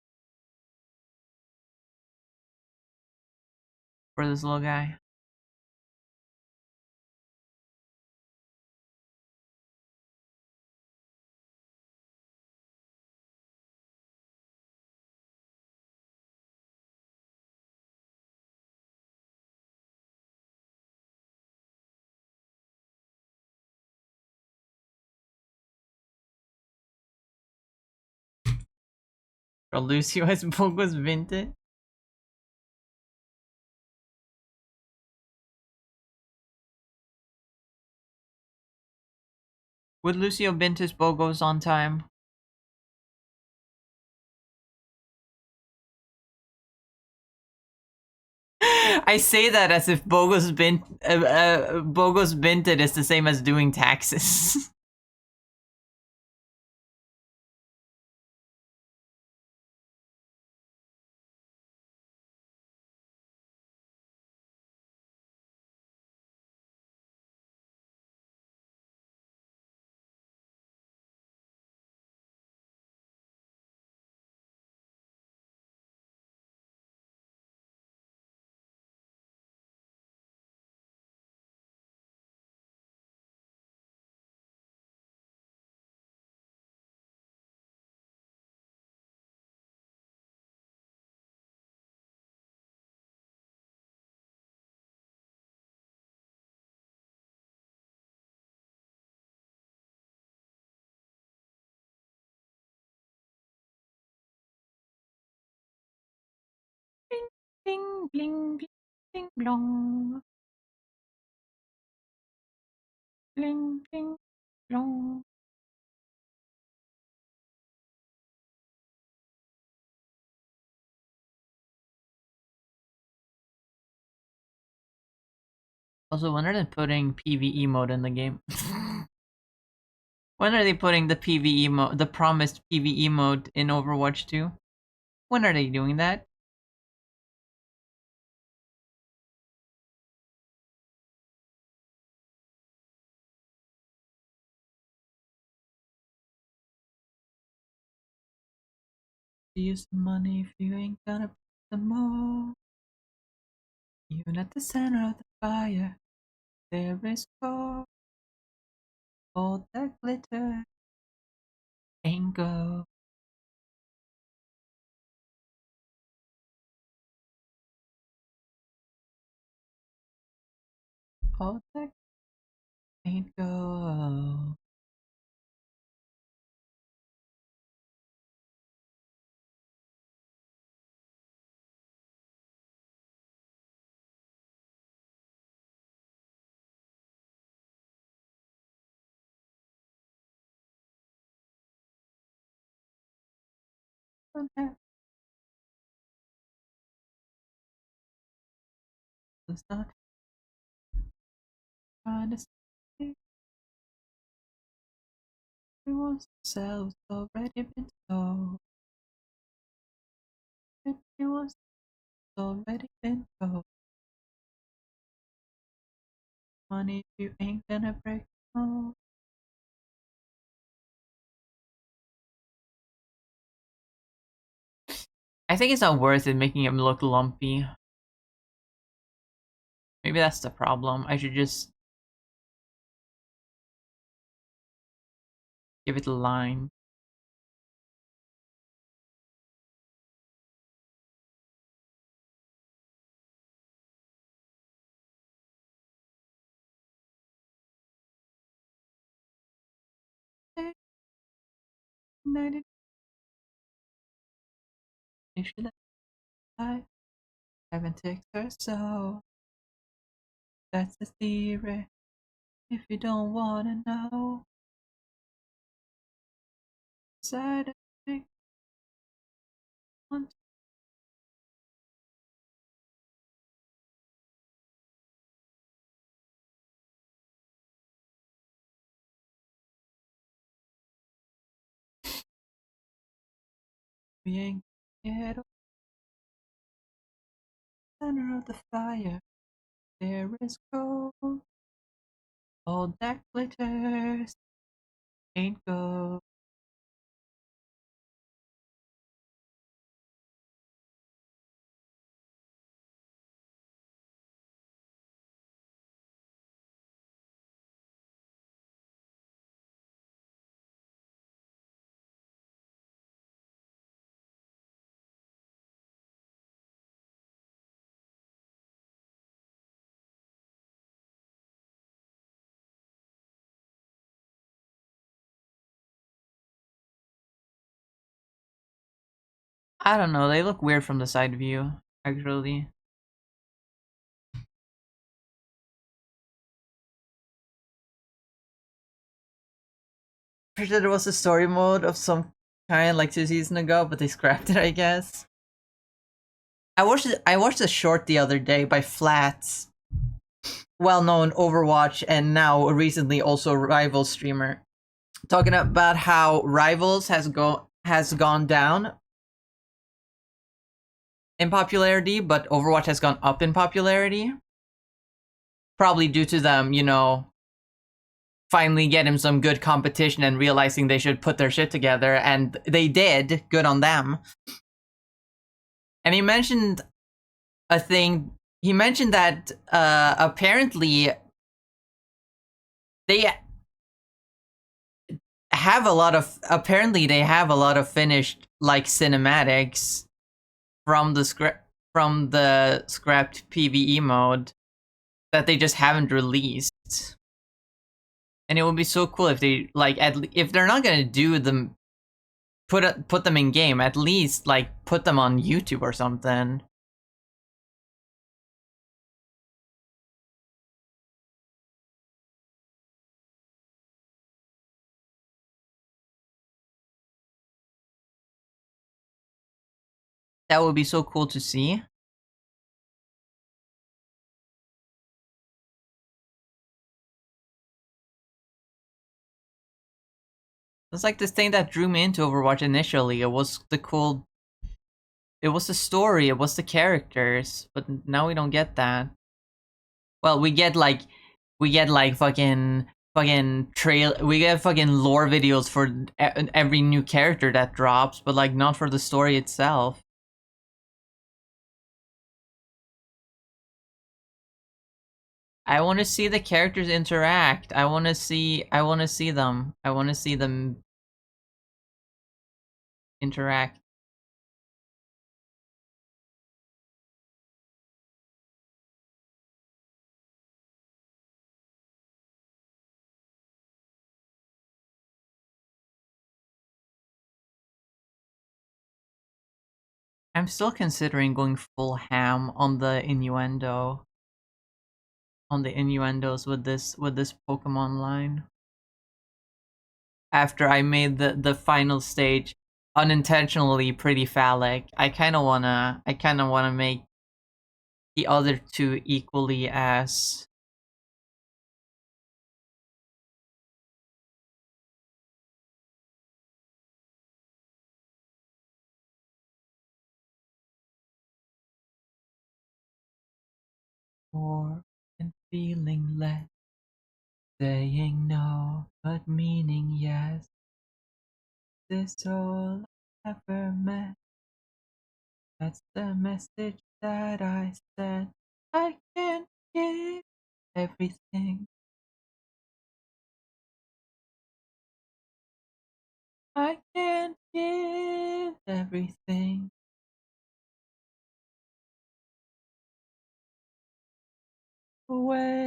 For this little guy. Or Lucio as Bogo's Vinted. Would Lucio Vintage Bogos on time? I say that as if Bogos Vinted is the same as doing taxes. Bling, bling, bling, bling, blong. Bling, bling, blong. Also, when are they putting PvE mode in the game? When are they putting the PvE mode, the promised PvE mode in Overwatch 2? When are they doing that? Use the money if you ain't gonna put the more. Even at the center of the fire, there is gold. All that glitter ain't gold. All that ain't gold. It's not trying to say it wants to sell, it's already been sold. If it was already been sold. Money if you ain't gonna break the mold. I think it's not worth it making him look lumpy. Maybe that's the problem. I should just give it a line. Hey, 90 should I 7 ticks or so. That's the theory. If you don't wanna know, side effect one. We ain't get up center of the fire. There is gold. All that glitters ain't gold. I don't know, they look weird from the side view, actually. Pretty sure there was a story mode of some kind like 2 seasons ago, but they scrapped it, I guess. I watched a short the other day by Flats, well-known Overwatch and now recently also Rivals streamer, talking about how Rivals has gone down in popularity, but Overwatch has gone up in popularity. Probably due to them, finally getting some good competition and realizing they should put their shit together, and they did. Good on them. And he mentioned a thing. He mentioned that apparently they have a lot of finished like cinematics from the scrapped PvE mode that they just haven't released. And it would be so cool if they if they're not gonna do them, put them in game, at least like put them on YouTube or something. That would be so cool to see. It's like this thing that drew me into Overwatch initially. It was the story, it was the characters, but now we don't get that. Well, we get fucking trail. We get fucking lore videos for every new character that drops, but like not for the story itself. I want to see the characters interact. I want to see them. I want to see them interact. I'm still considering going full ham on the innuendos with this Pokemon line. After I made the final stage unintentionally pretty phallic, I kind of wanna make the other two equally as more and feeling less, saying no but meaning yes. This all I ever meant. That's the message that I sent. I can't give everything. I can't give everything away.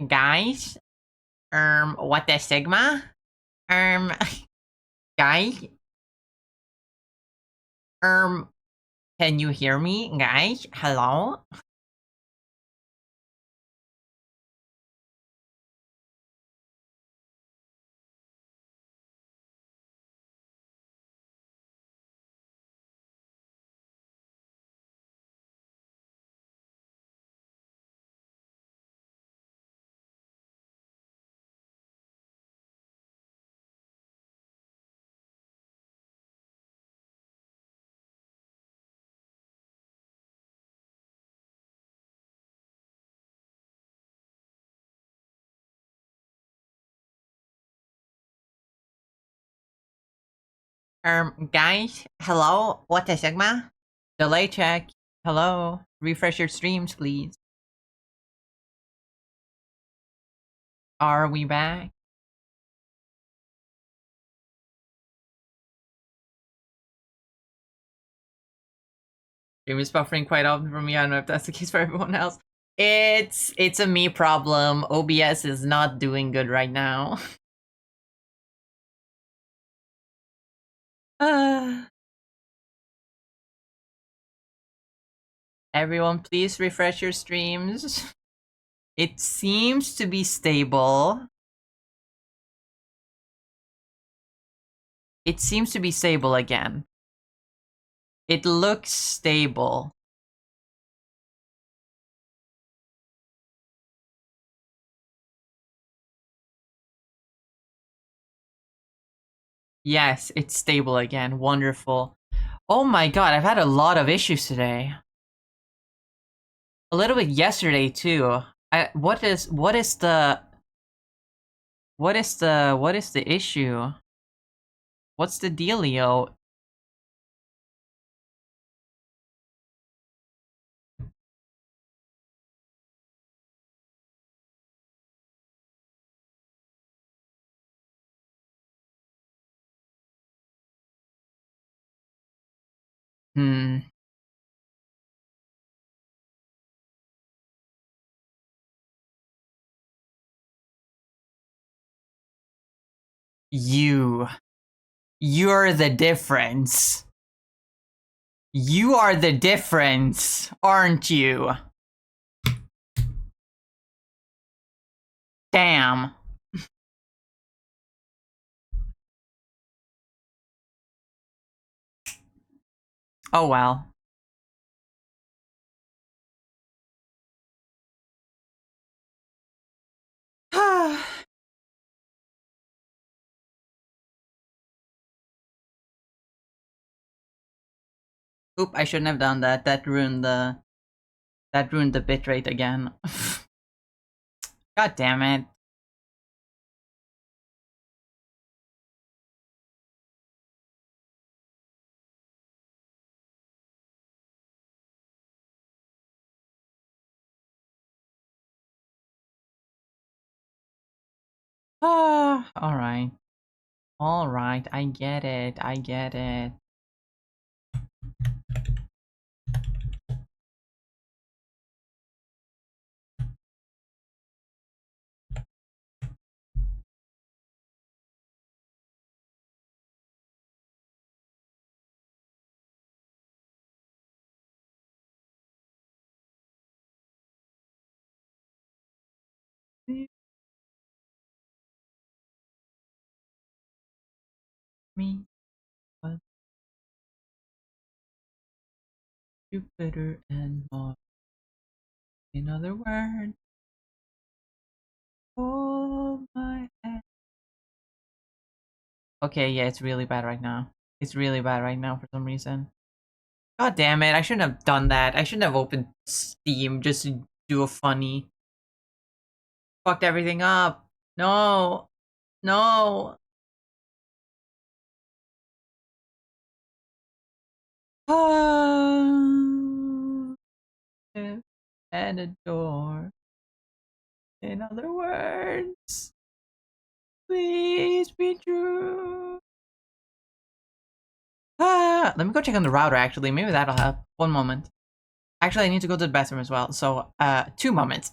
Guys? What the Sigma? Guys? Can you hear me, guys? Hello? Guys? Hello? What the Sigma? Delay check. Hello? Refresh your streams, please. Are we back? Stream is buffering quite often for me. I don't know if that's the case for everyone else. It's a me problem. OBS is not doing good right now. Everyone, please refresh your streams. It seems to be stable. It seems to be stable again. It looks stable. Yes, it's stable again. Wonderful. Oh my god, I've had a lot of issues today. A little bit yesterday too. What is the issue? What's the dealio? Hmm. You're the difference. You are the difference, aren't you? Damn. Oh well. Oop, I shouldn't have done that. That ruined the bitrate again. God damn it. Alright. Alright, I get it. I get it. Me, but Jupiter and Mars. In other words, hold my hand. Okay, yeah, it's really bad right now. It's really bad right now for some reason. God damn it, I shouldn't have done that. I shouldn't have opened Steam just to do a funny. Fucked everything up. No. No. And a door. In other words, please be true. Let me go check on the router actually. Maybe that'll help. One moment. Actually, I need to go to the bathroom as well. So, 2 moments.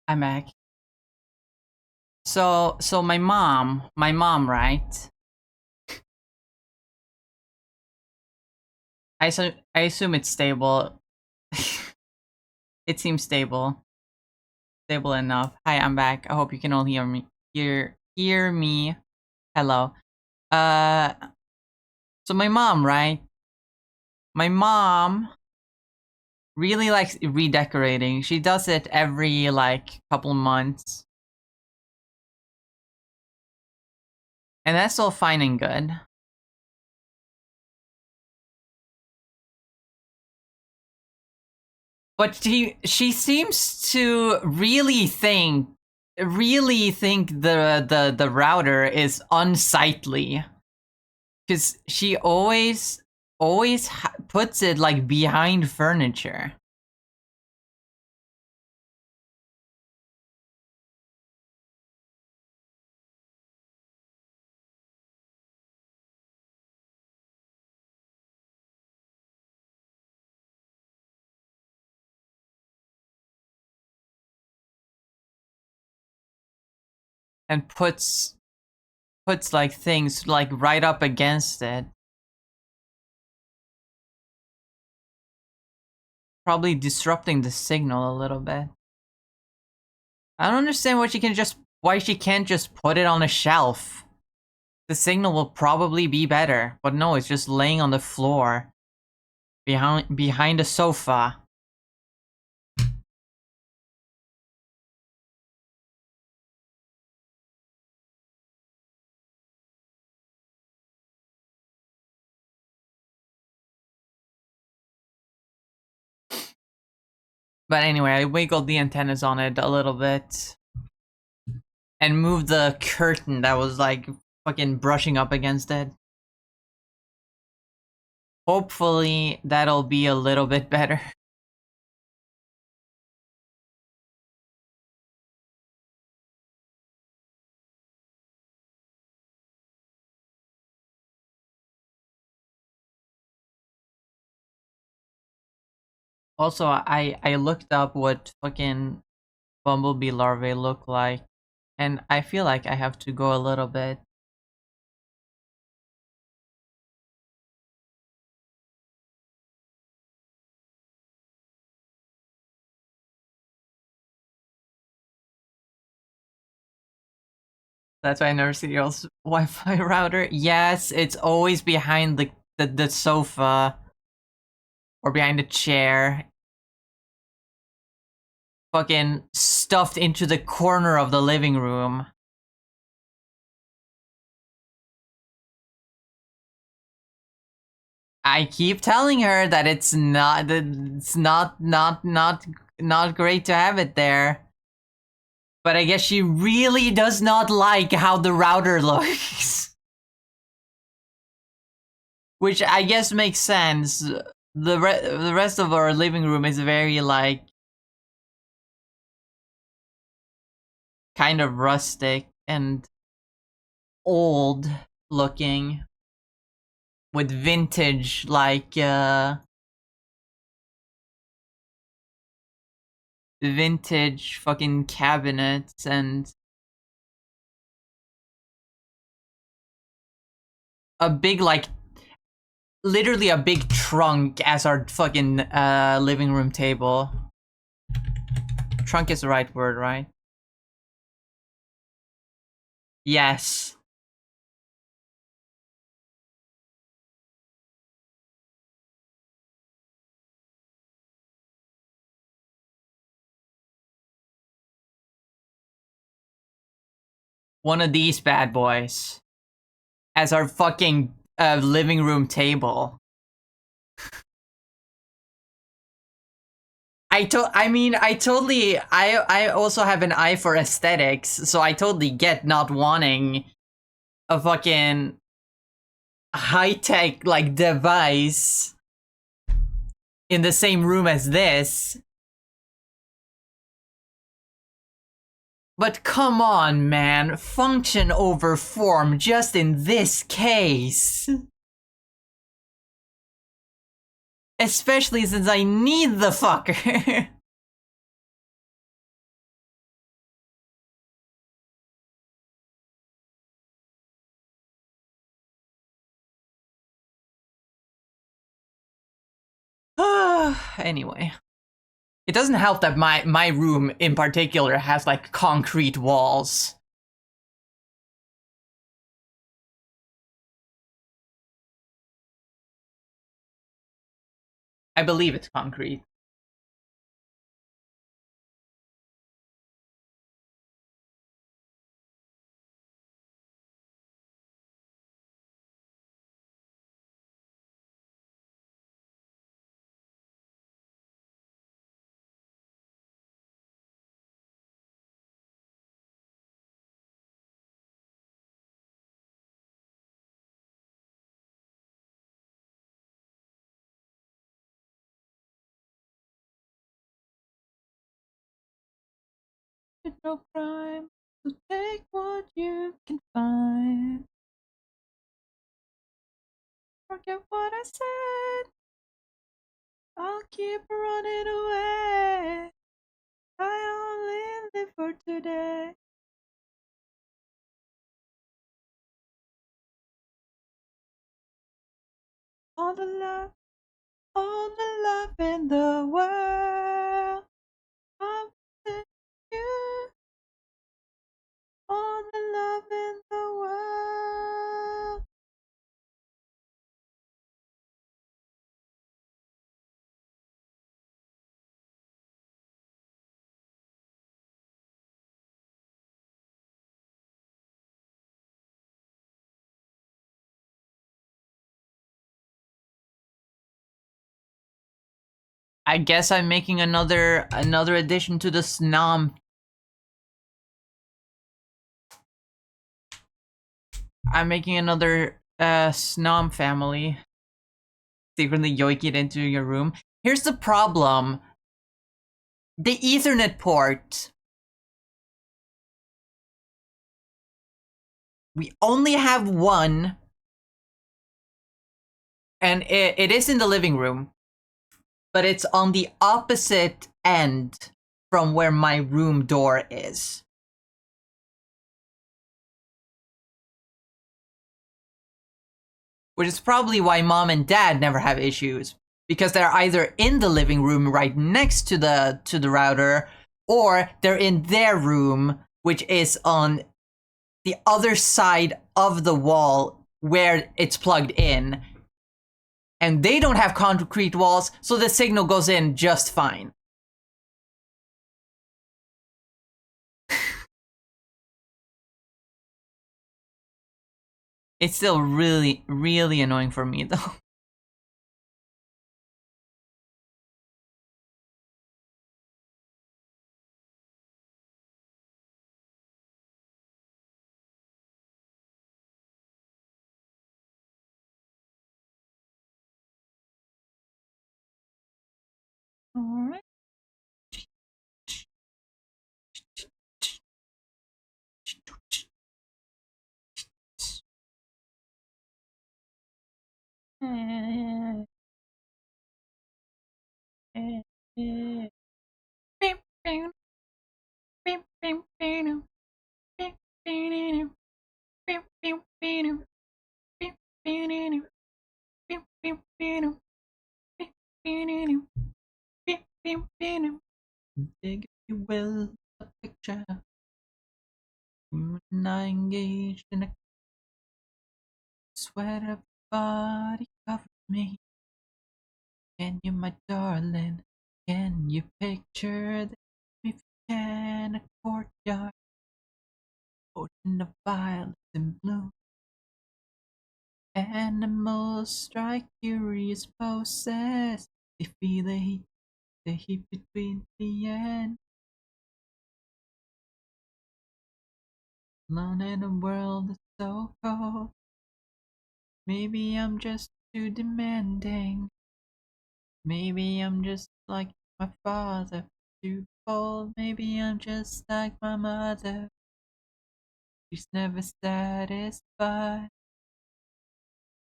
I'm back. So my mom, right? I assume it's stable. It seems stable. Stable enough. Hi, I'm back. I hope you can all hear me. Hear me. Hello. Uh, so my mom, right? My mom really likes redecorating. She does it every like couple months. And that's all fine and good. But she seems to really think the router is unsightly, because she always puts it like behind furniture. And puts like things like right up against it. Probably disrupting the signal a little bit. I don't understand why she can't just put it on a shelf. The signal will probably be better. But no, it's just laying on the floor. Behind a sofa. But anyway, I wiggled the antennas on it a little bit. And moved the curtain that was like fucking brushing up against it. Hopefully that'll be a little bit better. Also, I looked up what fucking bumblebee larvae look like, and I feel like I have to go a little bit. That's why I never see your Wi-Fi router. Yes, it's always behind the sofa or behind a chair. Fucking stuffed into the corner of the living room. I keep telling her that it's not great to have it there. But I guess she really does not like how the router looks. Which I guess makes sense. The rest of our living room is very like kind of rustic and old looking with vintage like vintage fucking cabinets and a big like literally a big trunk as our fucking living room table. Trunk is the right word, right? Yes. One of these bad boys as our fucking living room table. I also have an eye for aesthetics, so I totally get not wanting a fucking high-tech like device in the same room as this. But come on, man, function over form just in this case. Especially since I need the fucker. Anyway. It doesn't help that my room in particular has like concrete walls. I believe it's concrete. It's no crime to take what you can find. Forget what I said. I'll keep running away. I only live for today. All the love in the world. I'm with you. All the love in the world. I guess I'm making another addition to the Snom. I'm making another Snom family. Secretly yoink it into your room. Here's the problem. The Ethernet port. We only have one. And it is in the living room. But it's on the opposite end from where my room door is. Which is probably why mom and dad never have issues. Because they're either in the living room right next to the router, or they're in their room, which is on the other side of the wall where it's plugged in. And they don't have concrete walls, so the signal goes in just fine. It's still really, really annoying for me, though. Alright. Dig, if you will, a picture. You and I engaged in a sweat of body covered me. Can you, my darling? Can you picture this? If you can, a courtyard, ocean of violets and blue. Animals strike curious poses. They feel the heat between the end. Alone in a world that's so cold. Maybe I'm just too demanding. Maybe I'm just like my father, too bold. Maybe I'm just like my mother. She's never satisfied.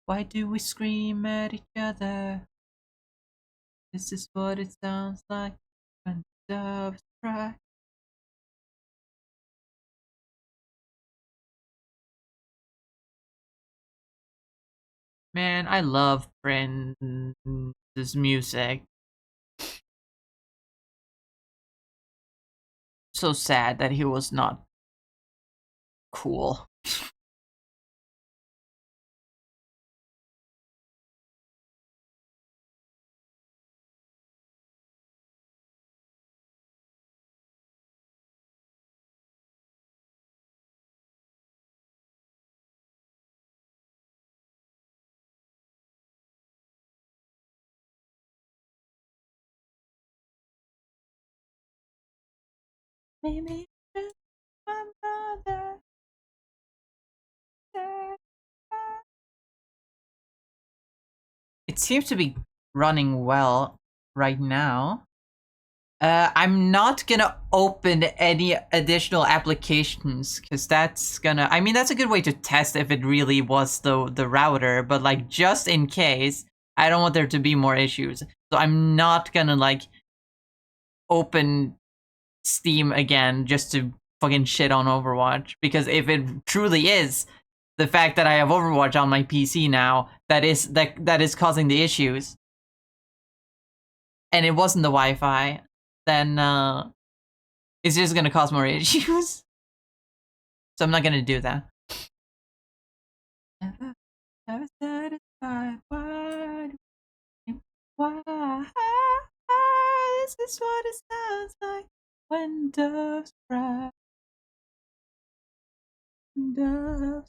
Why do we scream at each other? This is what it sounds like when doves cry. Man, I love Prince's music. so sad that he was not cool. Maybe it's my mother. It seems to be running well right now. I'm not gonna open any additional applications because that's gonna. I mean, that's a good way to test if it really was the router. But like, just in case, I don't want there to be more issues. So I'm not gonna like open Steam again just to fucking shit on Overwatch, because if it truly is the fact that I have Overwatch on my PC now that is causing the issues, and it wasn't the Wi-Fi, then it's just gonna cause more issues. So I'm not gonna do that. Never satisfied. Why? This is what it sounds like when doves cry. Doves.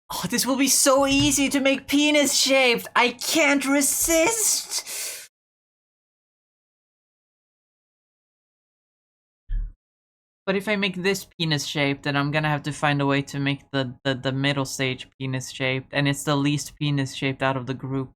Oh, this will be so easy to make penis shaped. I can't resist. But if I make this penis shaped, then I'm gonna have to find a way to make the middle stage penis shaped, and it's the least penis shaped out of the group.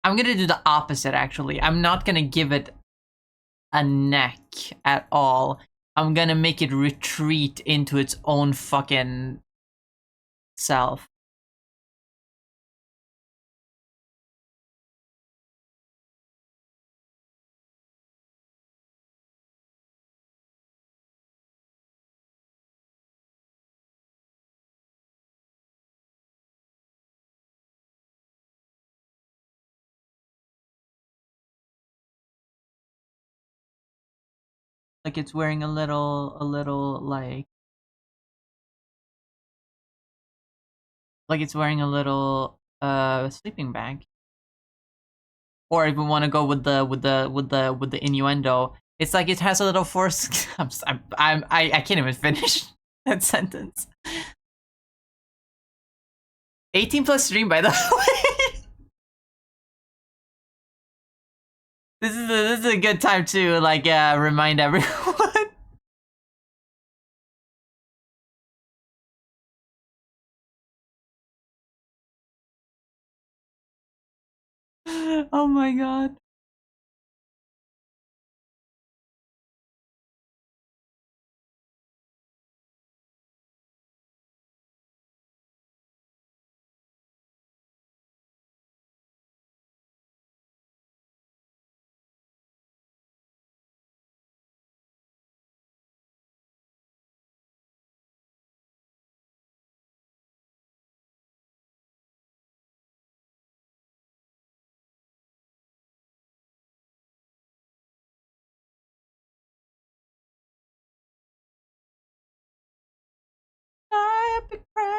I'm gonna do the opposite, actually. I'm not gonna give it a neck at all. I'm gonna make it retreat into its own fucking self. Like it's wearing a little like it's wearing a little sleeping bag. Or if we want to go with the innuendo, it's like it has a little force. I can't even finish that sentence. 18 plus stream, by the way. This is a good time to like remind everyone. Oh my god.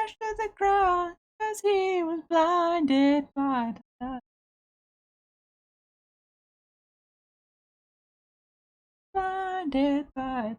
crashed to the ground because he was blinded by the light. Blinded by.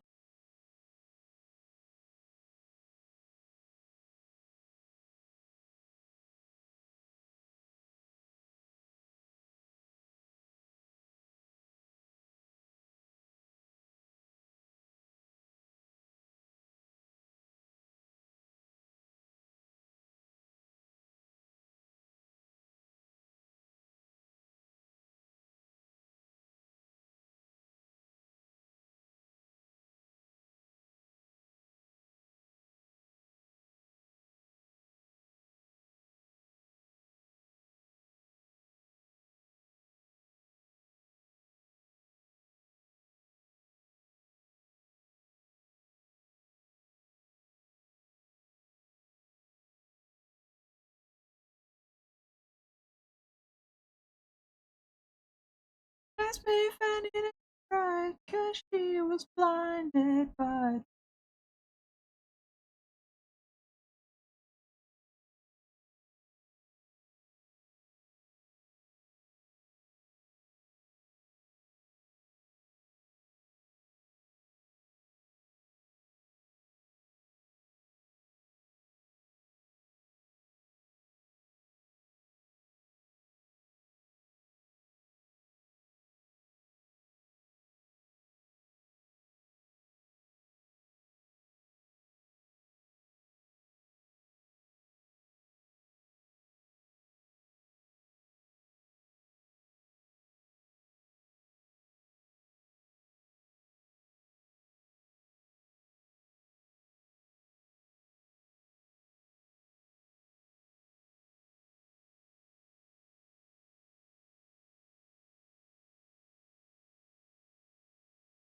Asked me if I needed a ride, cause she was blinded by.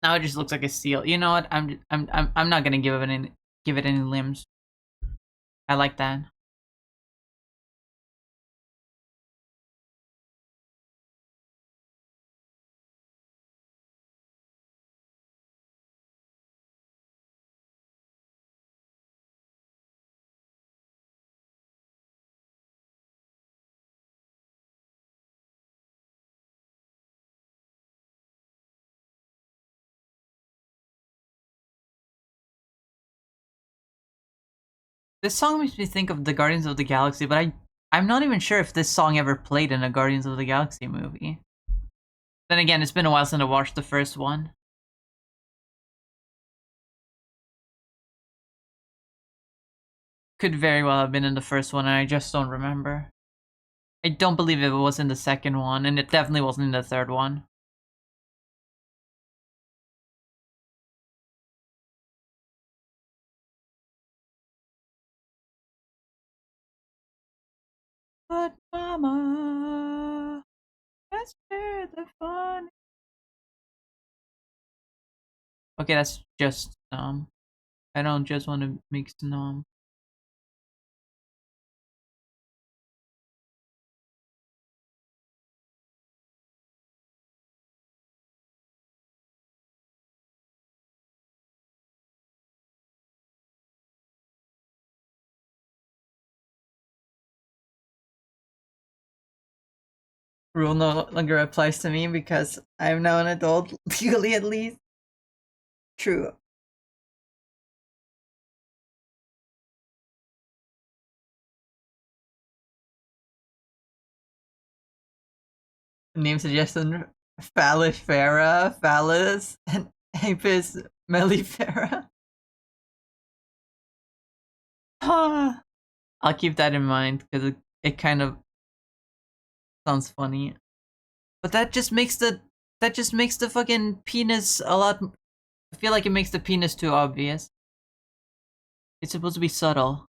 Now it just looks like a seal. You know what? I'm not gonna give it any limbs. I like that. This song makes me think of the Guardians of the Galaxy, but I'm not even sure if this song ever played in a Guardians of the Galaxy movie. Then again, it's been a while since I watched the first one. Could very well have been in the first one, and I just don't remember. I don't believe it was in the second one, and it definitely wasn't in the third one. But mama, that's where the fun. Okay, that's just I don't just want to mix Rule no longer applies to me because I'm now an adult, legally at least. True. Name suggestion: Phallifera, Phallus, and Apis mellifera. I'll keep that in mind because it kind of sounds funny. But that just makes the fucking penis a lot. I feel like it makes the penis too obvious. It's supposed to be subtle.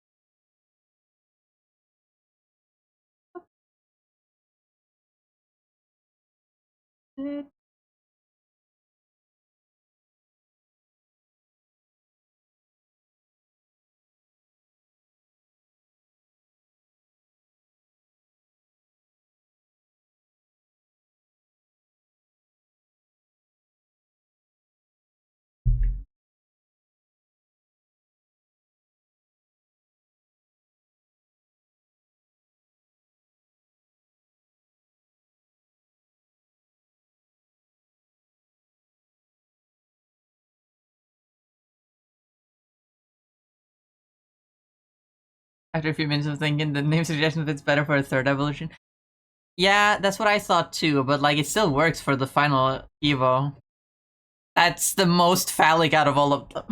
After a few minutes of thinking, the name suggestion fits better for a third evolution. Yeah, that's what I thought too, but like it still works for the final Evo. That's the most phallic out of all of them.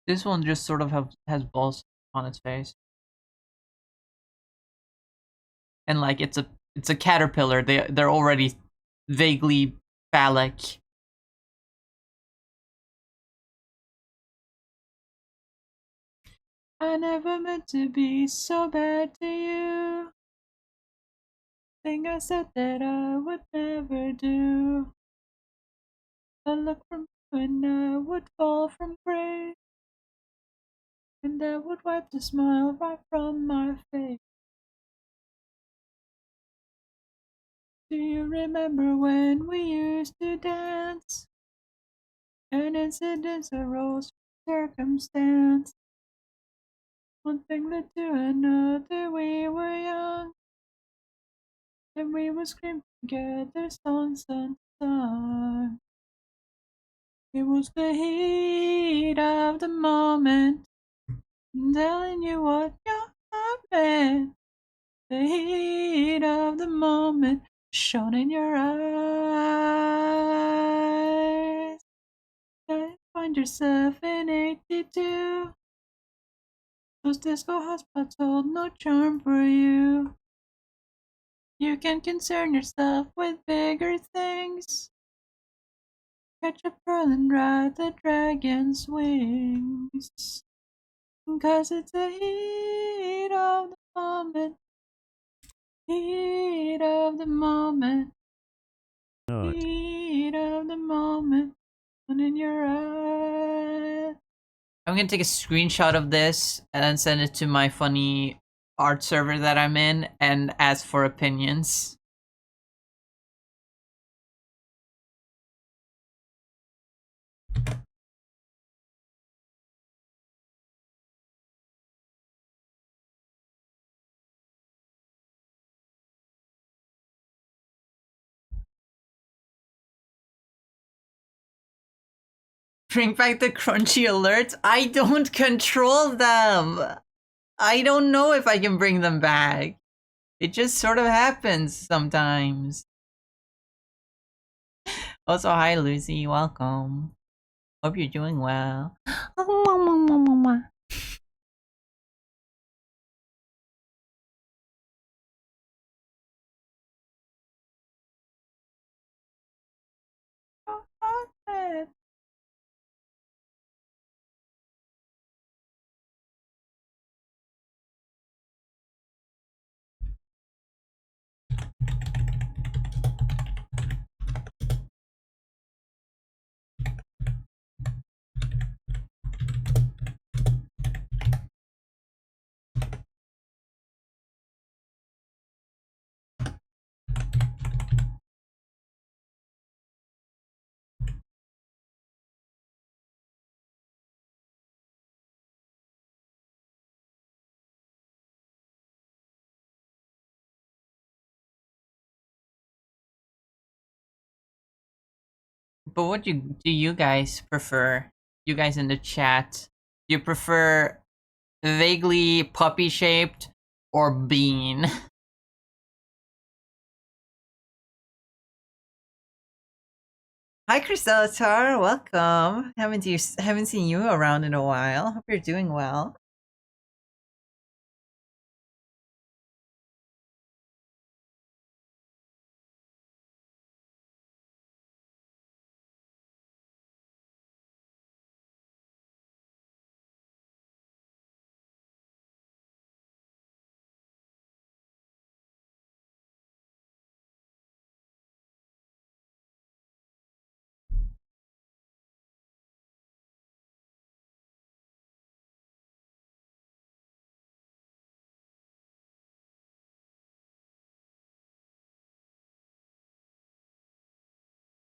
This one just sort of has balls on its face. And like it's a caterpillar. They're already vaguely phallic. I never meant to be so bad to you. Thing I said that I would never do. A look from you and I would fall from grace. And I would wipe the smile right from my face. Do you remember when we used to dance? An incident arose from circumstance. One thing led to another, we were young. And we would scream together, songs unsung. It was the heat of the moment, I'm telling you what your heart meant. The heat of the moment shone in your eyes. You find yourself in 82. Those disco hotspots hold no charm for you. You can concern yourself with bigger things. Catch a pearl and ride the dragon's wings. 'Cause it's the heat of the moment. Heat of the moment. Heat of the moment. One in your eyes. I'm gonna take a screenshot of this and then send it to my funny art server that I'm in and ask for opinions. Bring back the crunchy alerts? I don't control them! I don't know if I can bring them back. It just sort of happens sometimes. Also, hi Lucy, welcome. Hope you're doing well. But what do you guys prefer? You guys in the chat, do you prefer vaguely puppy shaped or bean? Hi Christella Tar, welcome. Haven't seen you around in a while. Hope you're doing well.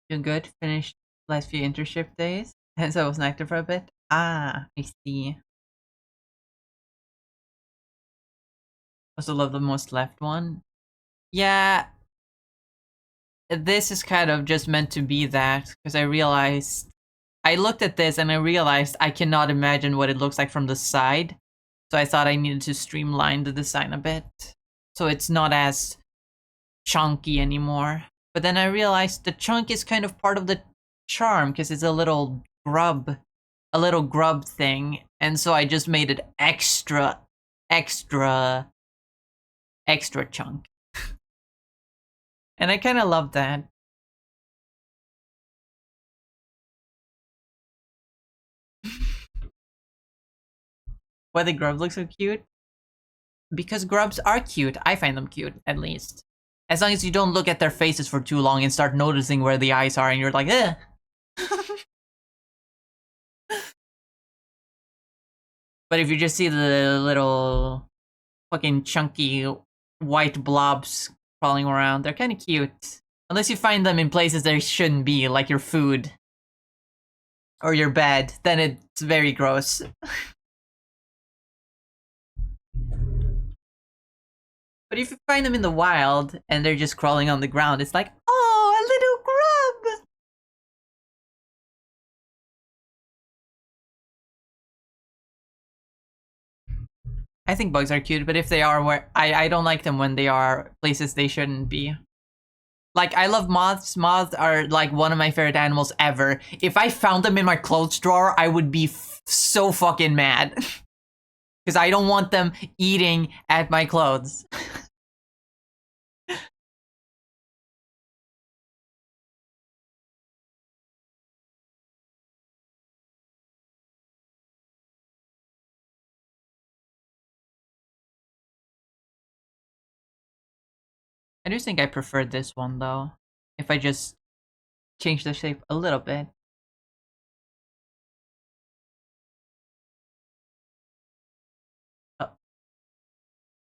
Doing good. Finished last few internship days, hence I wasn't active for a bit. Ah, I see. Also love the most left one. Yeah, this is kind of just meant to be that, because I looked at this and I realized I cannot imagine what it looks like from the side. So I thought I needed to streamline the design a bit. So it's not as chunky anymore. But then I realized the chunk is kind of part of the charm because it's a little grub thing. And so I just made it extra chunk. And I kind of love that. Why the grub looks so cute? Because grubs are cute. I find them cute, at least. As long as you don't look at their faces for too long and start noticing where the eyes are and you're like, eh. But if you just see the little fucking chunky white blobs crawling around, they're kind of cute. Unless you find them in places they shouldn't be, like your food. Or your bed, then it's very gross. But if you find them in the wild and they're just crawling on the ground, it's like, oh, a little grub! I think bugs are cute, but if they are where I don't like them when they are places they shouldn't be. Like, I love moths. Moths are like one of my favorite animals ever. If I found them in my clothes drawer, I would be so fucking mad. Because I don't want them eating at my clothes. I do think I prefer this one though. If I just change the shape a little bit. Oh,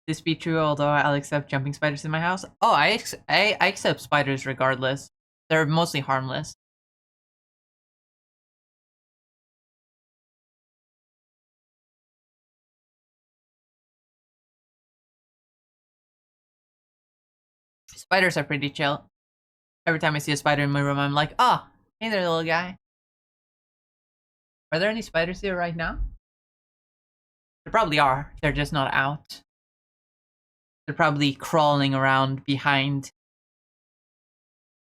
this be true, although I'll accept jumping spiders in my house. Oh, I accept spiders regardless. They're mostly harmless. Spiders are pretty chill. Every time I see a spider in my room, I'm like, oh, hey there, little guy. Are there any spiders here right now? There probably are. They're just not out. They're probably crawling around behind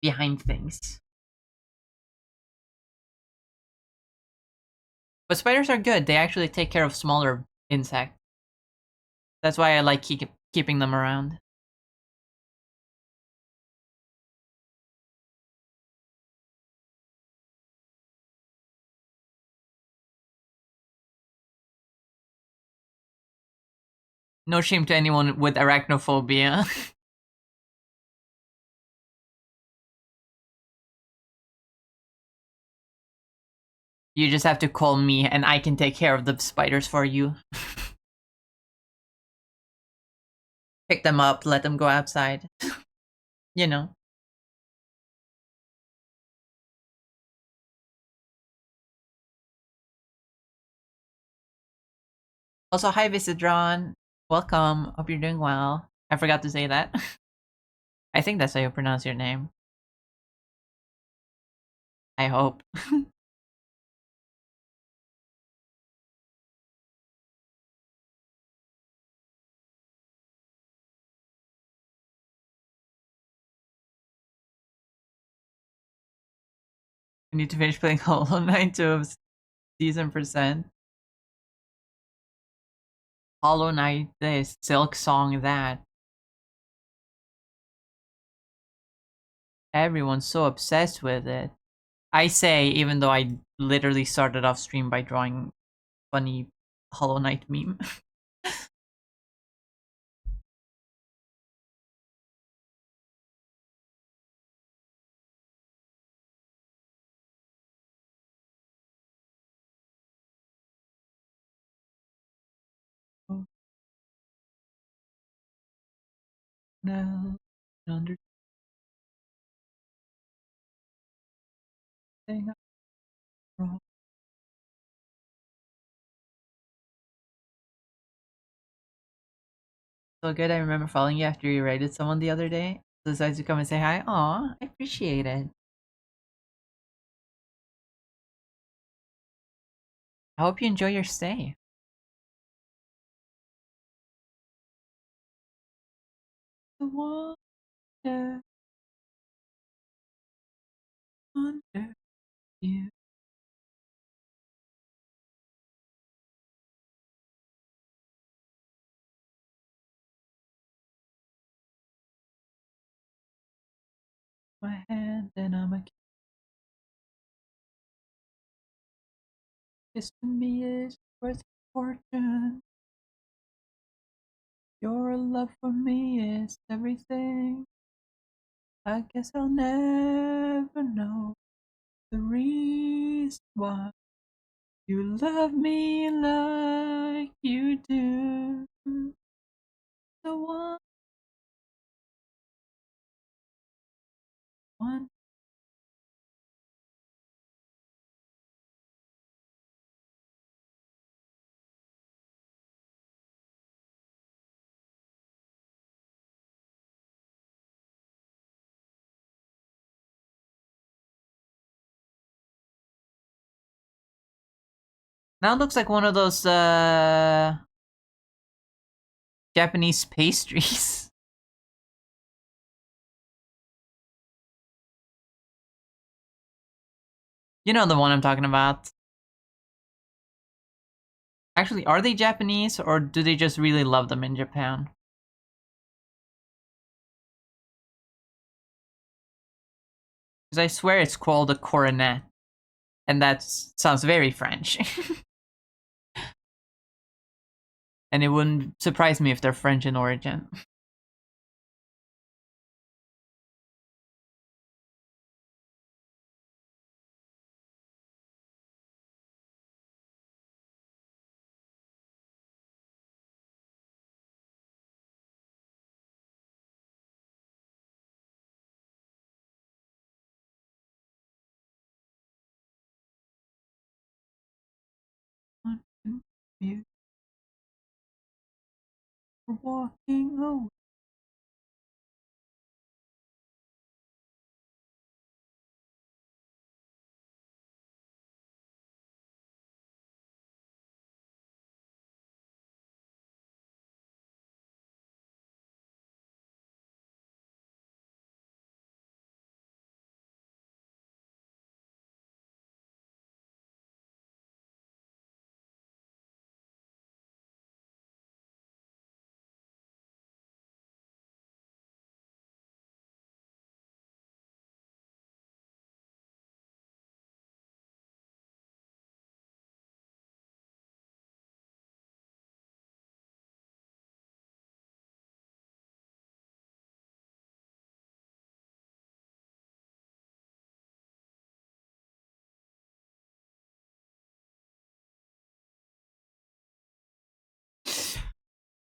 things. But spiders are good. They actually take care of smaller insects. That's why I like keeping them around. No shame to anyone with arachnophobia. You just have to call me and I can take care of the spiders for you. Pick them up, let them go outside. You know. Also, hi Visidron. Welcome. Hope you're doing well. I forgot to say that. I think that's how you pronounce your name. I hope. I need to finish playing Hollow Knight to a decent percent. Hollow Knight this, Silk Song that. Everyone's so obsessed with it. I say, even though I literally started off stream by drawing funny Hollow Knight meme. No, understanding. Wrong. so good. I remember following you after you raided someone the other day. So decided to come and say hi. Aw, I appreciate it. I hope you enjoy your stay. The wonder under you. My hand and I'm a kiss to me is worth a fortune. Your love for me is everything. I guess I'll never know the reason why you love me like you do. The one. Now it looks like one of those Japanese pastries. You know the one I'm talking about. Actually, are they Japanese or do they just really love them in Japan? Because I swear it's called a coronet. And that sounds very French. And it wouldn't surprise me if they're French in origin. You were walking away.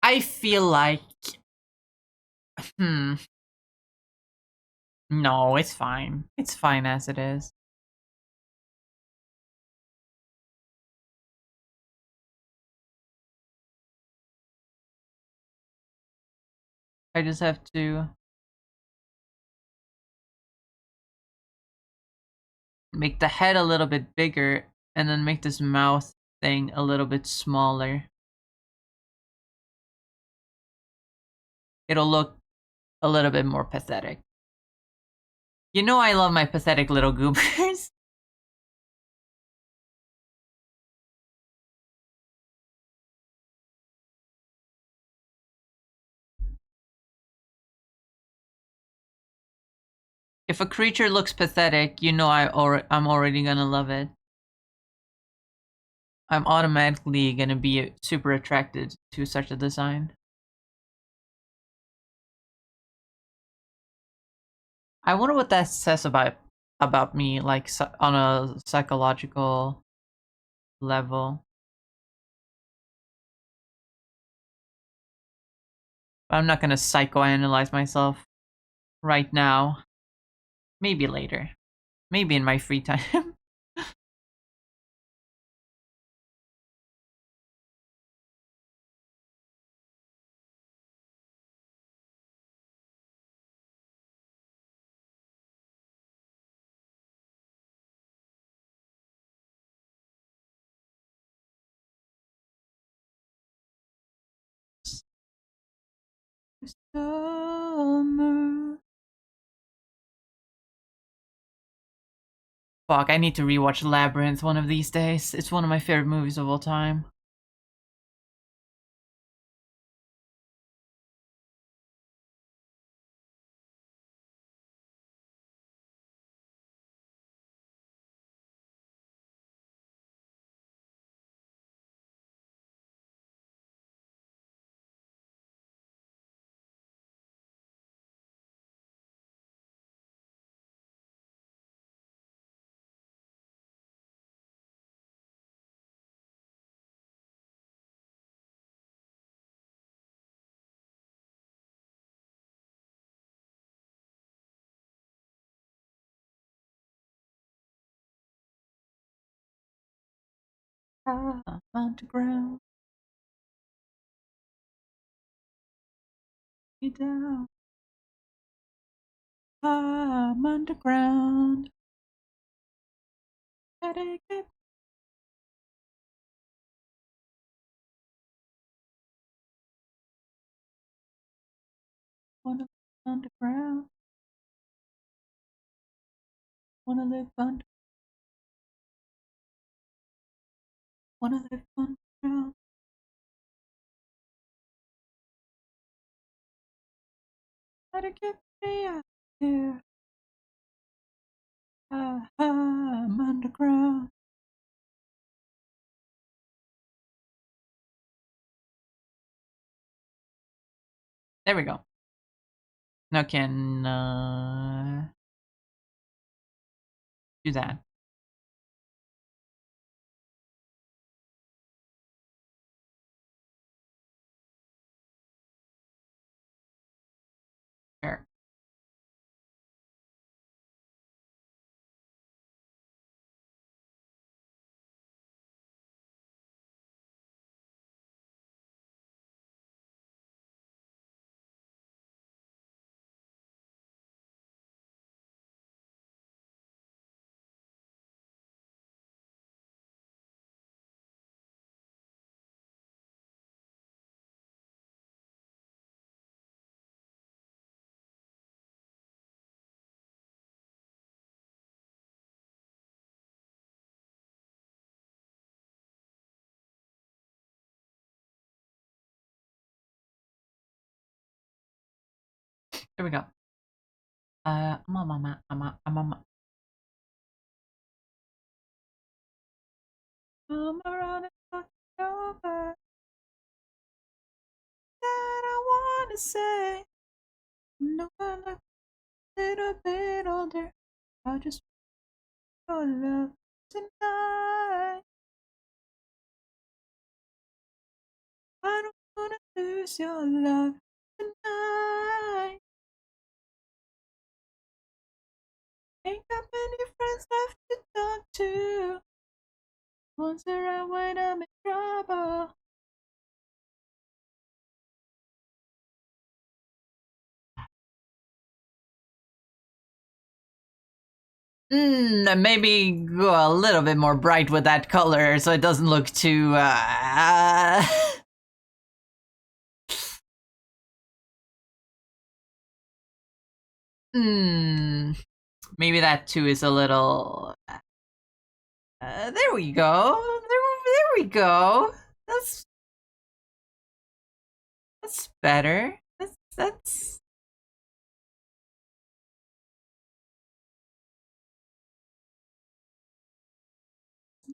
I feel like... Hmm. No, it's fine. It's fine as it is. I just have to make the head a little bit bigger and then make this mouth thing a little bit smaller. It'll look a little bit more pathetic. You know I love my pathetic little goobers. If a creature looks pathetic, you know I'm already gonna love it. I'm automatically gonna be super attracted to such a design. I wonder what that says about me, like on a psychological level. I'm not gonna psychoanalyze myself right now. Maybe later. Maybe in my free time. summer. Fuck, I need to rewatch Labyrinth one of these days. It's one of my favorite movies of all time. I'm underground, me down. I'm underground. Gotta get wanna underground. Wanna live under. Wanna live underground. Gotta get me out here. I'm underground. There we go. Now can do that. Sure. There we go. Mama. Come around and talk it over. That I wanna say. No, I look a little bit older. I just want your love tonight. I don't wanna lose your love tonight. Ain't got many friends left to talk to. Once around when I'm in trouble. Maybe go a little bit more bright with that color so it doesn't look too, maybe that too is a little... there we go. There we go. That's better. That's...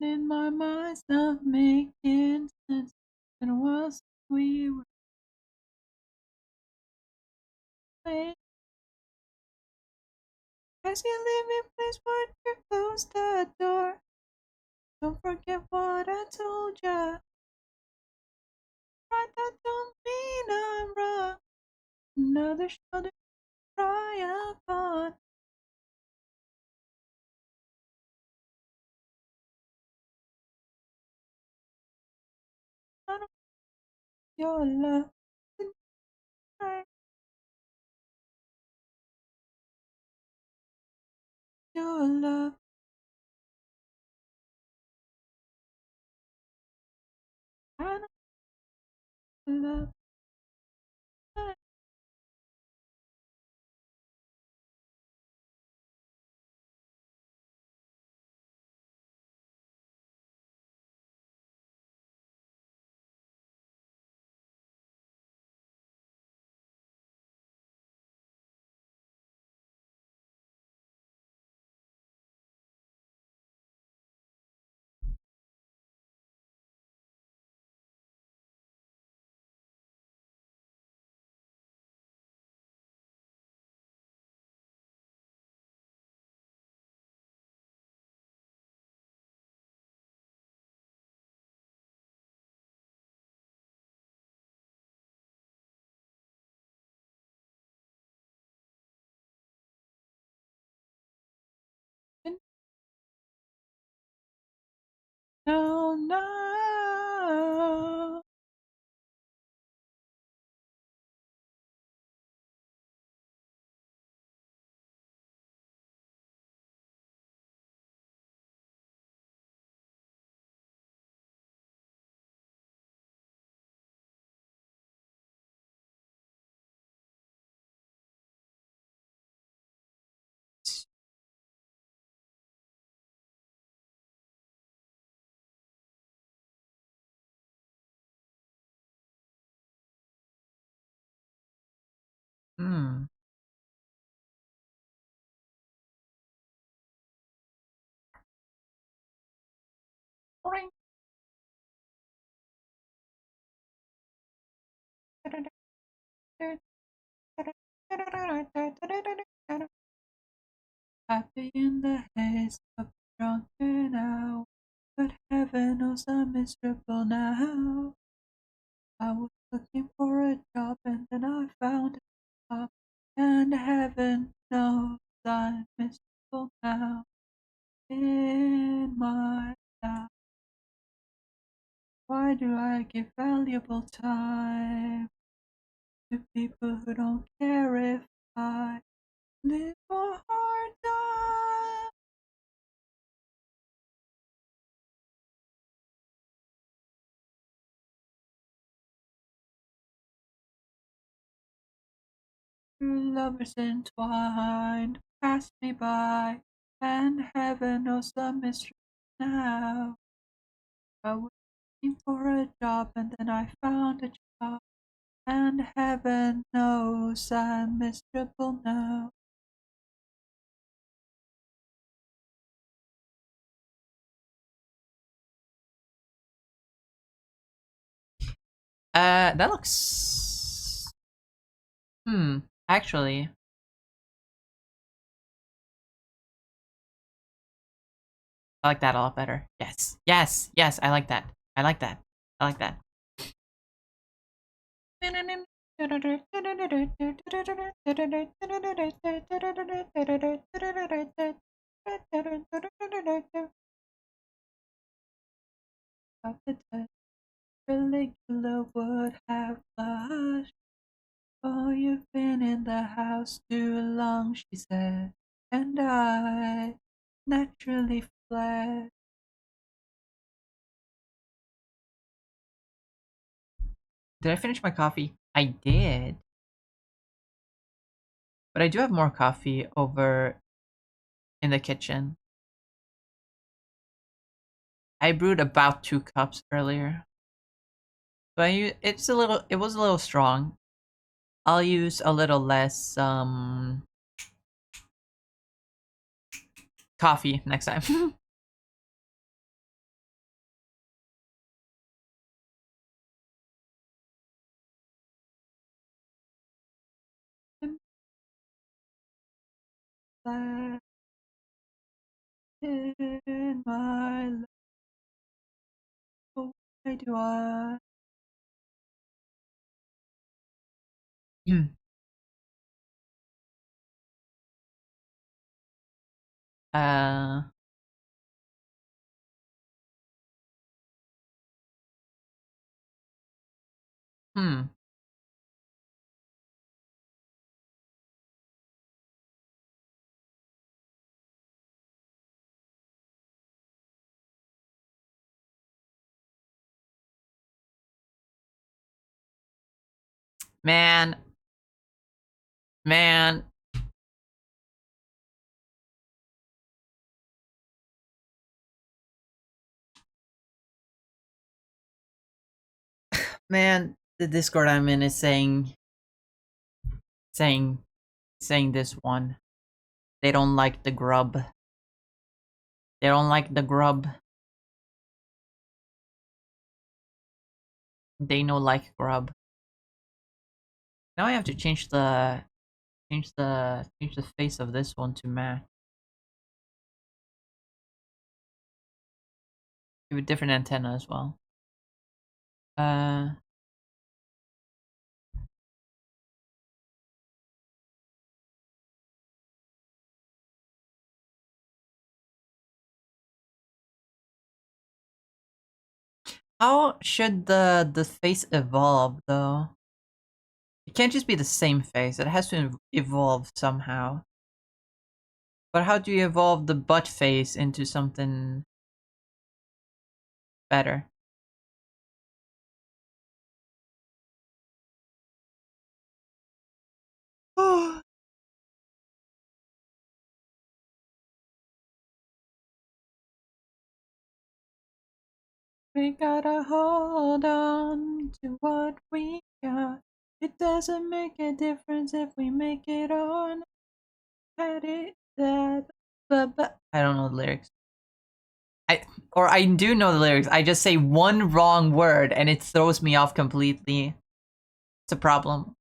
In my mind's not making sense. And whilst we were playing, as you leave me, please would you close the door? Don't forget what I told ya. Right, that don't mean I'm wrong. Another shoulder to cry upon. I don't want your love tonight. Your love. I don't want your love tonight. now. Hmm. Happy in the haze of drunken hour, but heaven knows I'm miserable now. I was looking for a job and then I found a job, and heaven knows I'm miserable now. In my life, why do I give valuable time to people who don't care if I live or die? Two lovers entwined passed me by, and heaven knows I'm miserable now. I was looking for a job and then I found a job, and heaven knows I'm miserable now. That looks. Hmm. Actually, I like that a lot better. Yes. Yes. Yes. I like that. I like that. I like that. Caligula would have blushed. Oh, you've been in the house too long, she said, and I naturally fled. Did I finish my coffee? I did. But I do have more coffee over in the kitchen. I brewed about 2 cups earlier. But it was a little strong. I'll use a little less coffee next time. In my life, why do I? uh, hmm. Man, man, man. The Discord I'm in is saying, saying this one. They don't like the grub. They don't like the grub. They no like grub. Now I have to change the face of this one to match. Give a different antenna as well. Uh, How should the face evolve though? It can't just be the same face. It has to evolve somehow. But how do you evolve the butt face into something better? We gotta hold on to what we got. It doesn't make a difference if we make it on. Had it that, but I don't know the lyrics. I do know the lyrics. I just say one wrong word and it throws me off completely. It's a problem.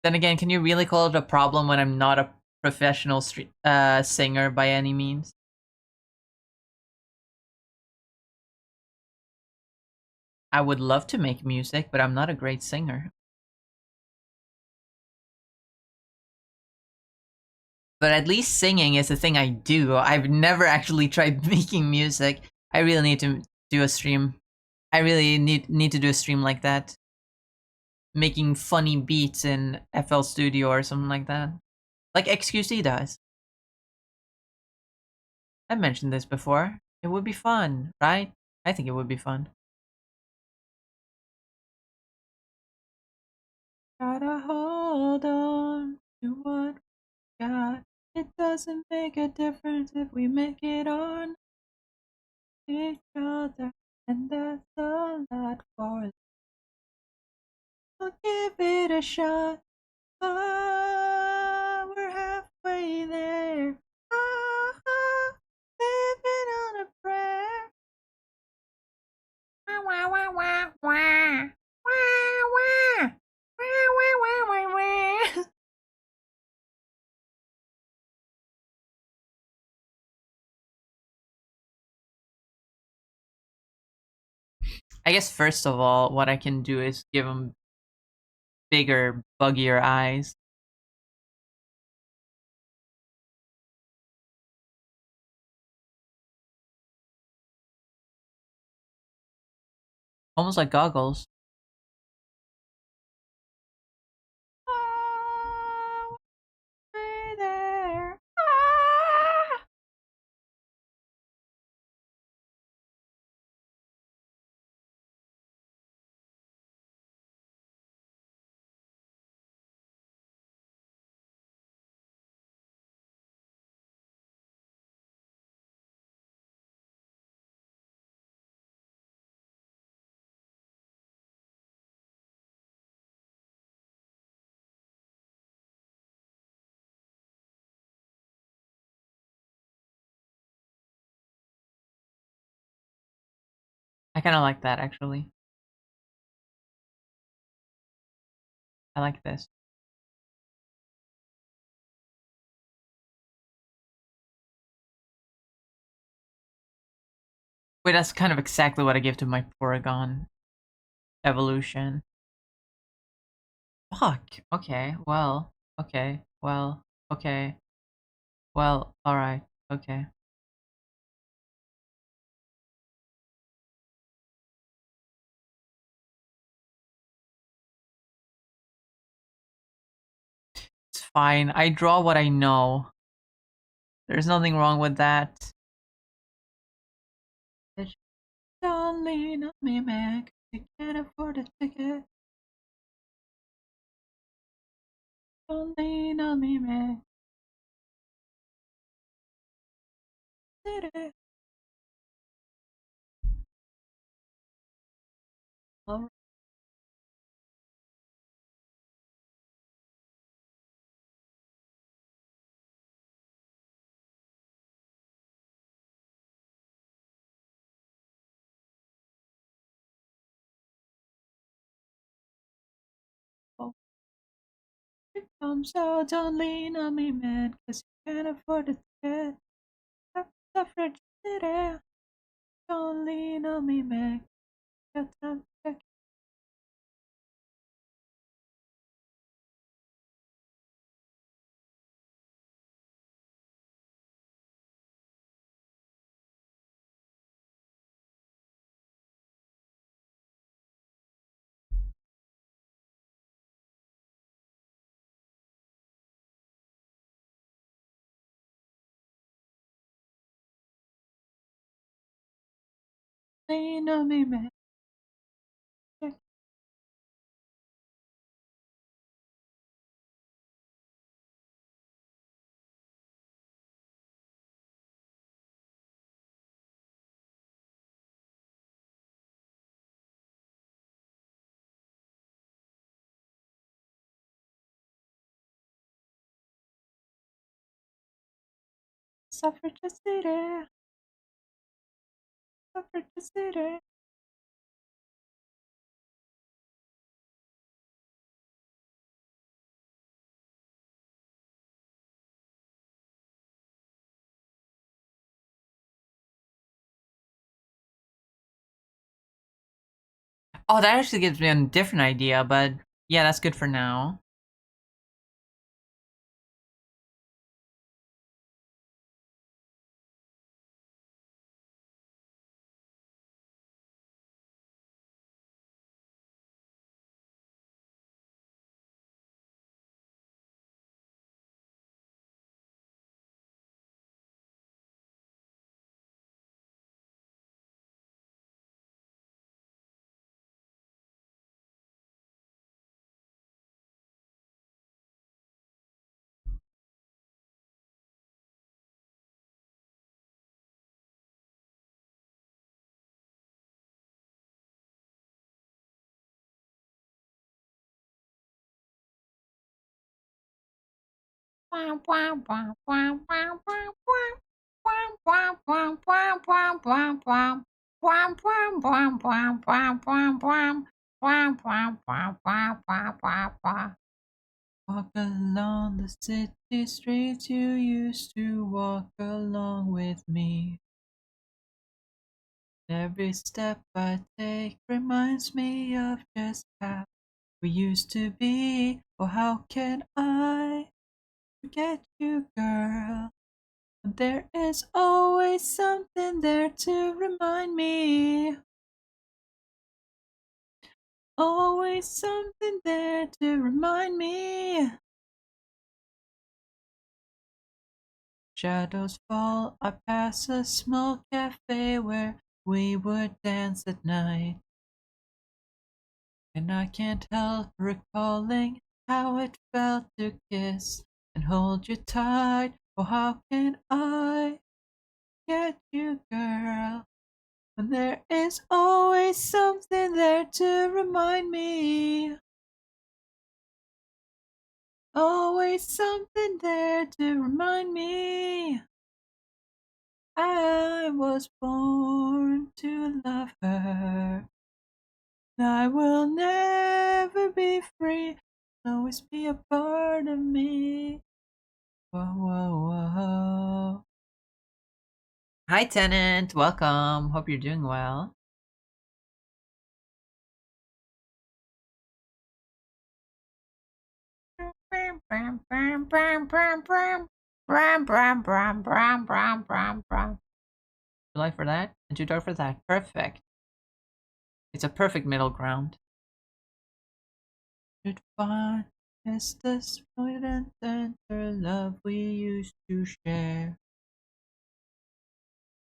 Then again, can you really call it a problem when I'm not a professional singer by any means? I would love to make music, but I'm not a great singer. But at least singing is a thing I do. I've never actually tried making music. I really need to do a stream. I really need to do a stream like that. Making funny beats in FL Studio or something like that. Like XQC does. I mentioned this before. It would be fun, right? I think it would be fun. Gotta hold on to what we got. It doesn't make a difference if we make it on each other, and that's a lot for us. We'll give it a shot. Oh, we're halfway there. Oh, living on a prayer. Wah, wah, wah, wah, wah. Wah, wah. Wah, wah, wah, wah, wah. I guess first of all, what I can do is give him bigger, buggier eyes. Almost like goggles. Oh, way there. Ah! I kind of like that actually. I like this. Wait, that's kind of exactly what I give to my Porygon evolution. Fuck. Okay. Well. Okay. Well. Okay. Well. All right. Okay. It's fine. I draw what I know. There's nothing wrong with that. Don't lean on me, man, 'cause you can't afford a ticket. Don't lean on me, man. City. All right. Here comes out, don't lean on me, man, 'cause you can't afford a ticket. Suffrage city. Don't lean on me, man. Got time to check Lean on me, man. Suffrage city. Suffrage city. Oh, that actually gives me a different idea, but yeah, that's good for now. Walk along the city streets you used to walk along with me. Every step I take reminds me of just how we used to be. Oh, how can I forget you, girl? There is always something there to remind me. Always something there to remind me. Shadows fall, I pass a small cafe where we would dance at night. And I can't help recalling how it felt to kiss and hold you tight. Oh, how can I get you, girl? When there is always something there to remind me. Always something there to remind me. I was born to love her. I will never be free. Always be a part of me. Whoa, whoa, whoa. Hi, Tenant. Welcome. Hope you're doing well. You like for that? And you dark for that? Perfect. It's a perfect middle ground. Goodbye. Is the sweet and tender love we used to share?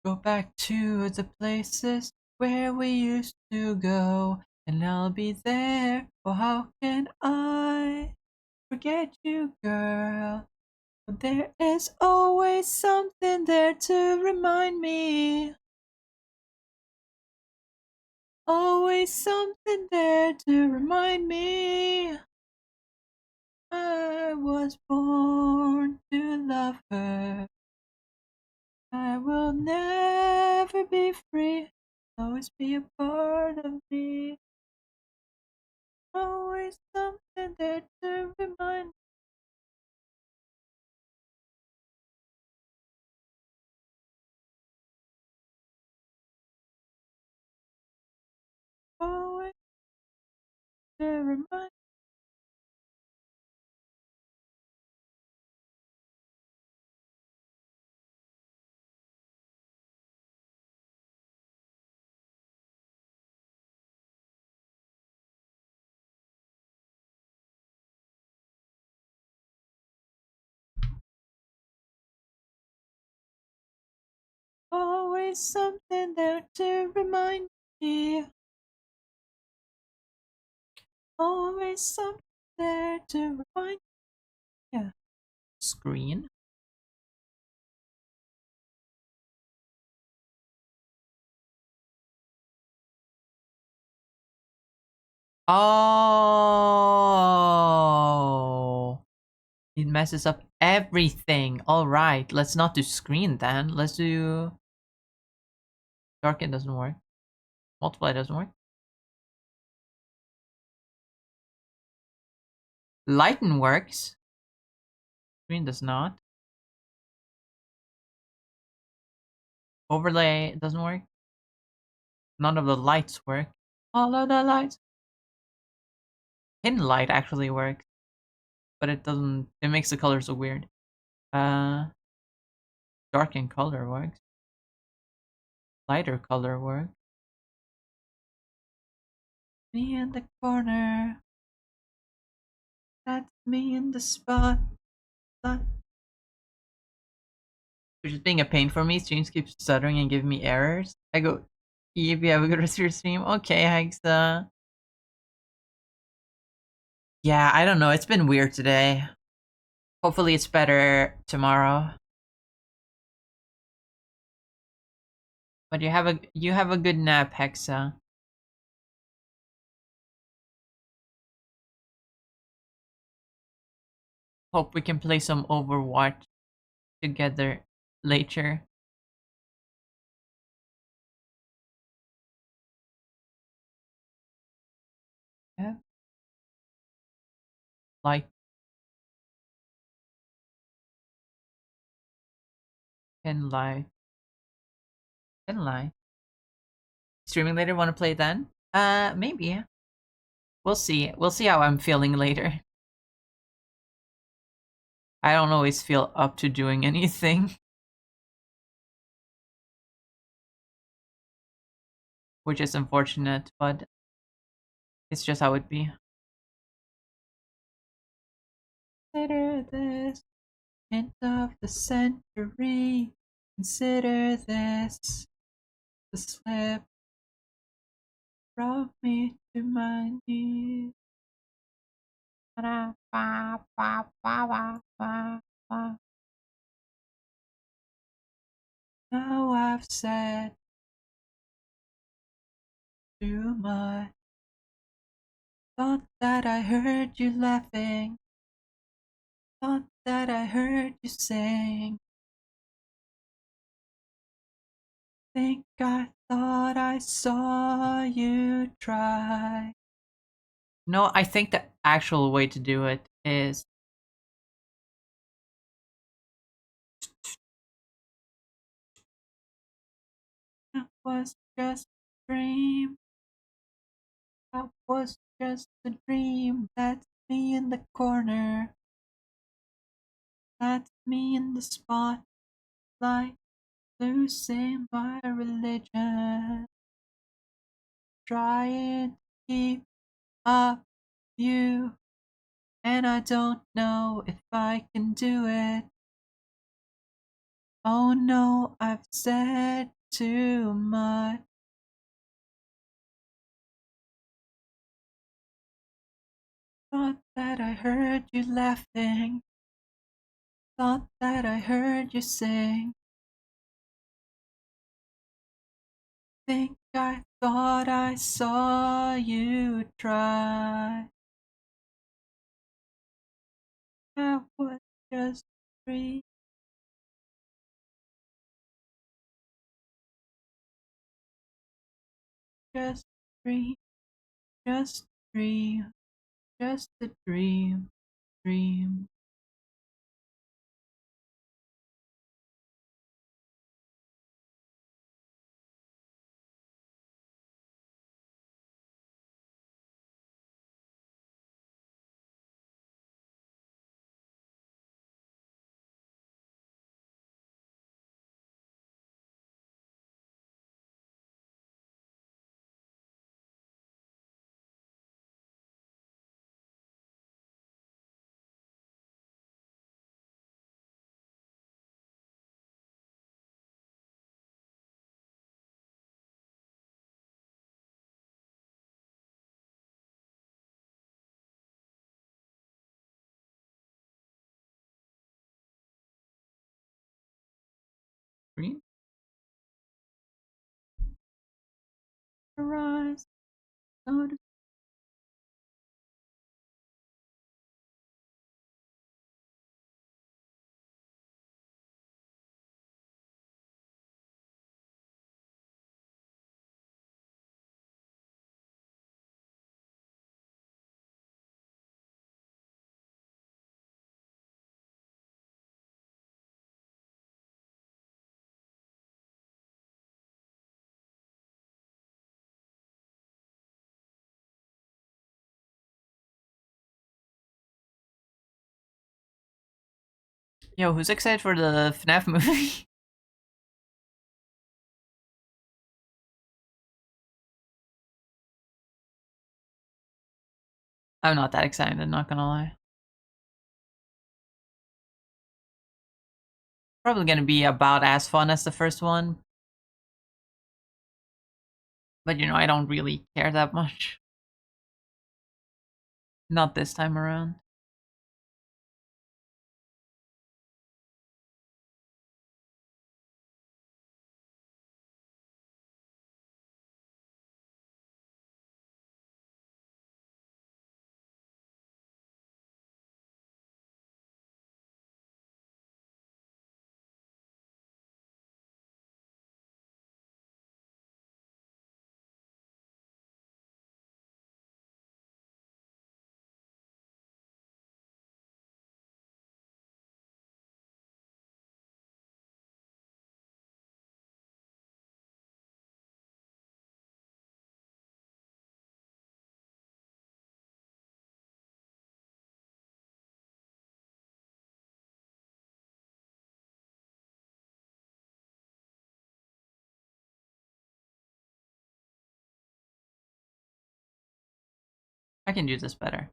Go back to the places where we used to go, and I'll be there. Oh, how can I forget you, girl? But there is always something there to remind me. Always something there to remind me. I was born to love her. I will never be free. Always be a part of me. Always something there to remind me. Always to remind. Always something there to remind Yeah. Always something there to remind. Yeah. Screen. Oh. It messes up everything. Alright, let's not do screen then. Let's do... Darken doesn't work. Multiply doesn't work. Lighten works. Screen does not. Overlay doesn't work. None of the lights work. All of the lights. Hidden light actually works. But it doesn't... It makes the color so weird. Darken color works. Lighter color works. Me in the corner. That's me in the spot. Which is being a pain for me. Streams keep stuttering and giving me errors. I go, Eve, you have a good rest of your stream? Okay, Hexa. Yeah, I don't know. It's been weird today. Hopefully it's better tomorrow. But you have a good nap, Hexa. Hope we can play some Overwatch together later. Yeah. Like can lie. Can lie. Streaming later, wanna play then? Maybe. We'll see. We'll see how I'm feeling later. I don't always feel up to doing anything. Which is unfortunate, but it's just how it be. Consider this hint of the century. Consider this the slip brought me to my knees. Now I've said too much. Thought that I heard you laughing. Thought that I heard you sing. Think I thought I saw you try. No, I think the actual way to do it is that was just a dream. That was just a dream. That's me in the corner. That's me in the spotlight. Losing my religion. Trying to keep up you. And I don't know if I can do it. Oh no, I've said too much. Thought that I heard you laughing. Thought that I heard you sing. Think I thought I saw you try. That was just a dream. Just a dream. Just a dream. Just a dream. Dream. Green. Rise. Go to Yo, who's excited for the FNAF movie? I'm not that excited, not gonna lie. Probably gonna be about as fun as the first one. But you know, I don't really care that much. Not this time around. I can do this better.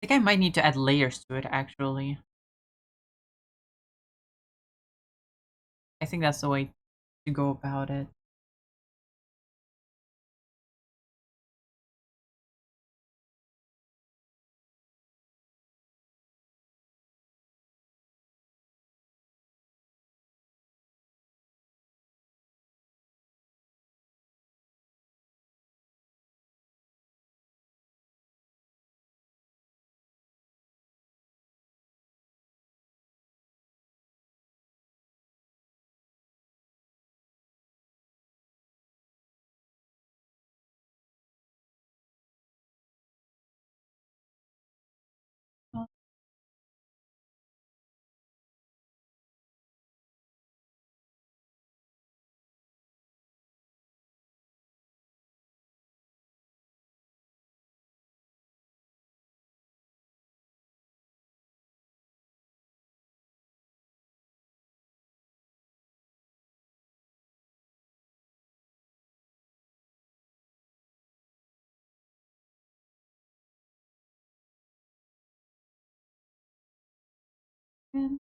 I think I might need to add layers to it, actually. I think that's the way to go about it. And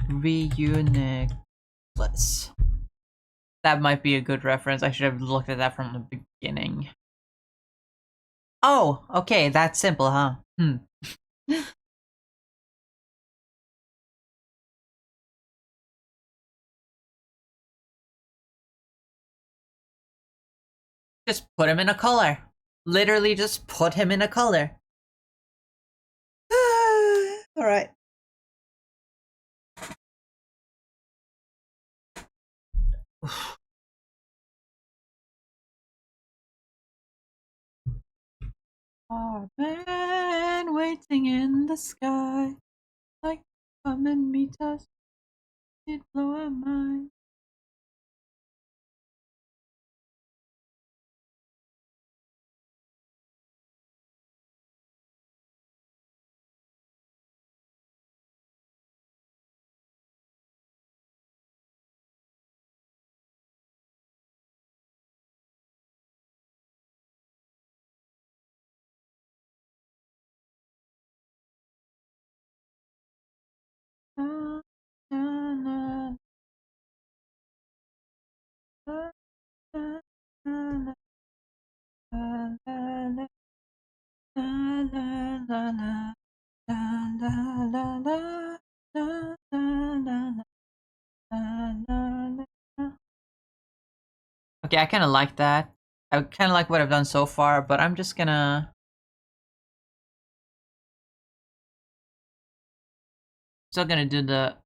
Reuniculus. That might be a good reference. I should have looked at that from the beginning. Oh, okay, that's simple, huh? Just put him in a color. Literally just put him in a color. Alright. Our man waiting in the sky, like come and meet us, it blow our mind. La, la, la, la, la, la, la, la, la, la, la, la, la. La la la la la la la la la. Okay, I kind of like that. I kind of like what I've done so far, but I'm just gonna still gonna do the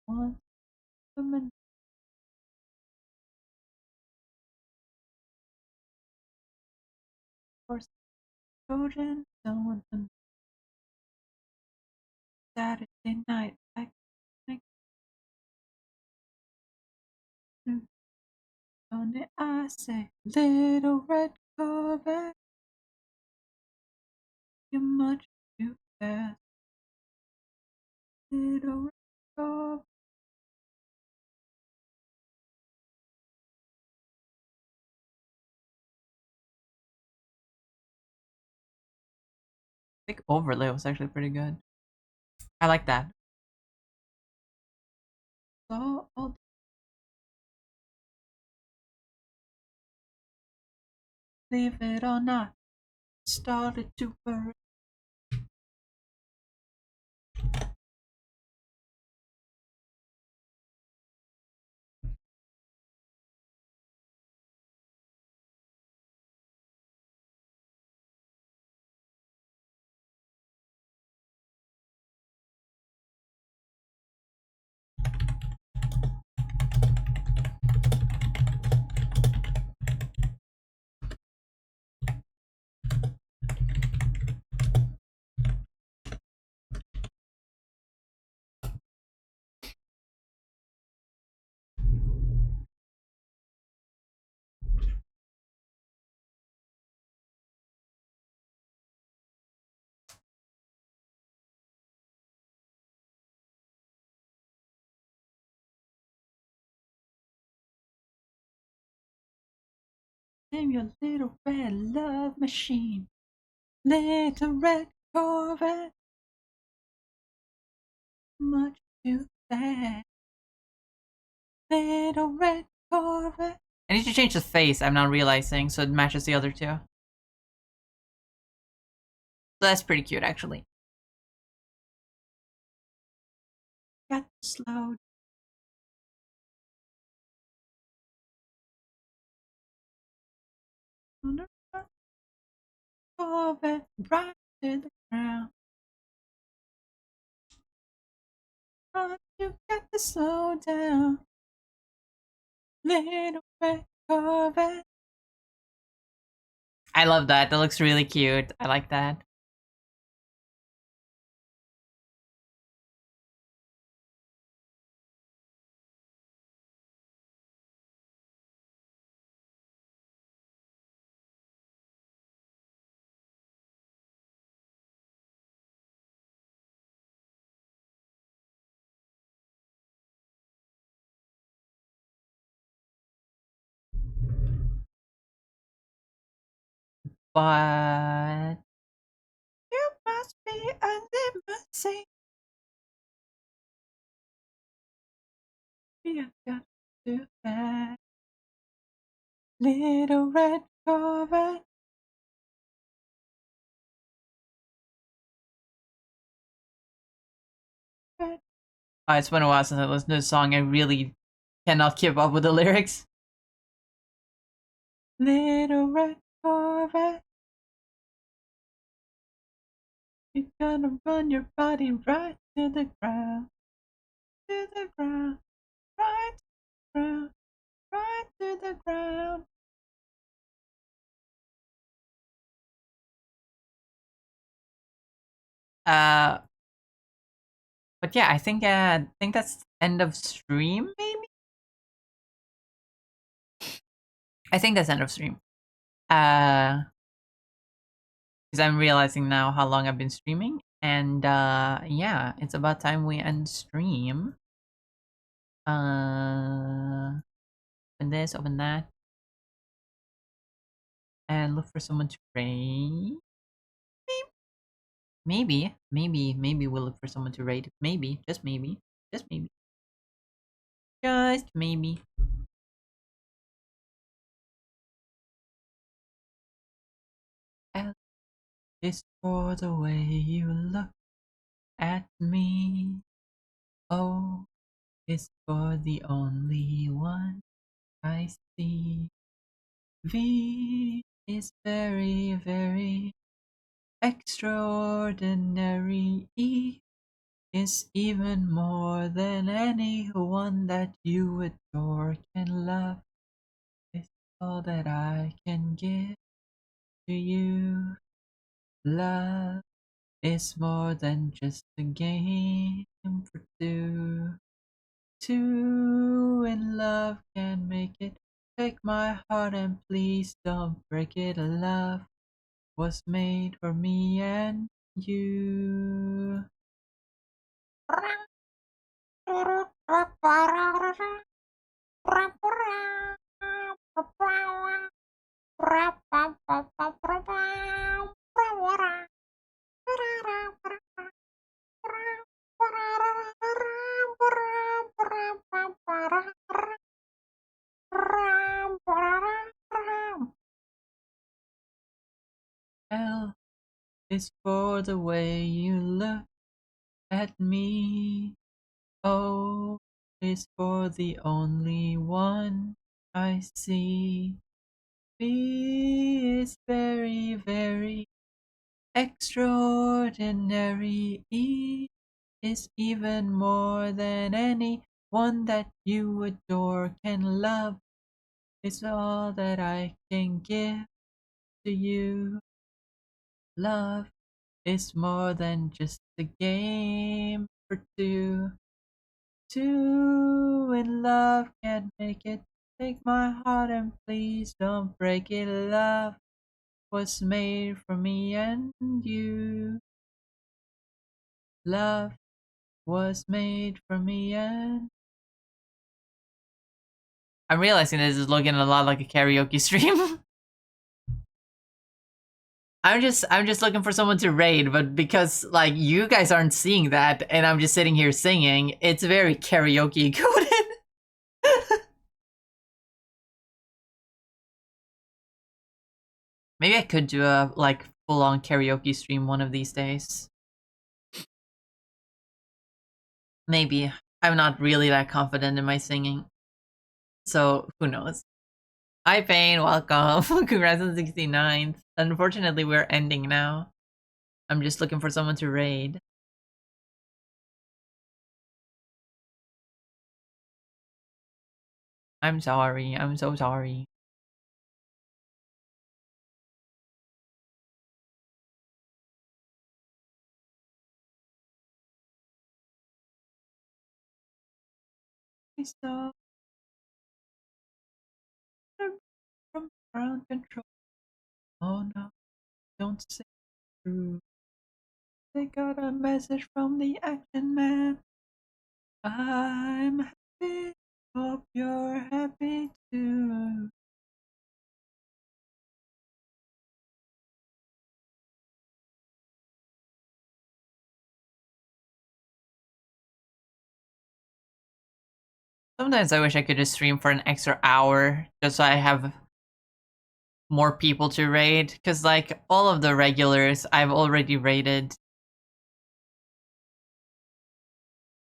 one woman for Trojan. Don't want them Saturday night. I think on it. I say, little red Corvette, you're much too fast. Little red Corvette. I think overlay was actually pretty good. I like that. So leave it or not, started to worry. I'm your little red love machine. Little red Corvette. Much too fast. Little red Corvette. I need to change the face, I'm not realizing, so it matches the other two. So that's pretty cute, actually. Got slow. Corvette right to the ground. Oh, you got to slow down. Little red Corvette. I love that. That looks really cute. I like that. But you must be a limousine. You got to do that. Little red Corvette. It's been a while since I listened to this song. I really cannot keep up with the lyrics. Little red Corvette. You're gonna run your body right to the ground. To the ground. Right to the ground. Right to the ground. But yeah, I think that's end of stream, maybe? I think that's end of stream. Because I'm realizing now how long I've been streaming. And yeah, it's about time we end stream. Open this, open that. And look for someone to raid. Maybe we'll look for someone to raid. Maybe, just maybe. Just maybe. Just maybe. L is for the way you look at me. O is for the only one I see. V is very, very extraordinary. E is even more than anyone that you adore can love. It's all that I can give to you. Love is more than just a game for two. Two in love can make it. Take my heart and please don't break it. Love was made for me and you. L is for the way you look at me. O is for the only one I see. B is very, very extraordinary. E is even more than anyone that you adore can love. It's all that I can give to you. Love is more than just a game for two. Two in love can't make it. Take my heart and please don't break it. Love was made for me and you. Love was made for me and... I'm realizing this is looking a lot like a karaoke stream. I'm just looking for someone to raid, but because like you guys aren't seeing that and I'm just sitting here singing, it's very karaoke coded. Maybe I could do a like full-on karaoke stream one of these days. Maybe. I'm not really that confident in my singing. So, who knows? Hi, Payne. Welcome. Congrats on 69th. Unfortunately, we're ending now. I'm just looking for someone to raid. I'm sorry. I'm so sorry. I saw from ground control. Oh no, don't say true. They got a message from the action man. I'm happy. Hope you're happy too. Sometimes I wish I could just stream for an extra hour just so I have more people to raid. Because, like, all of the regulars I've already raided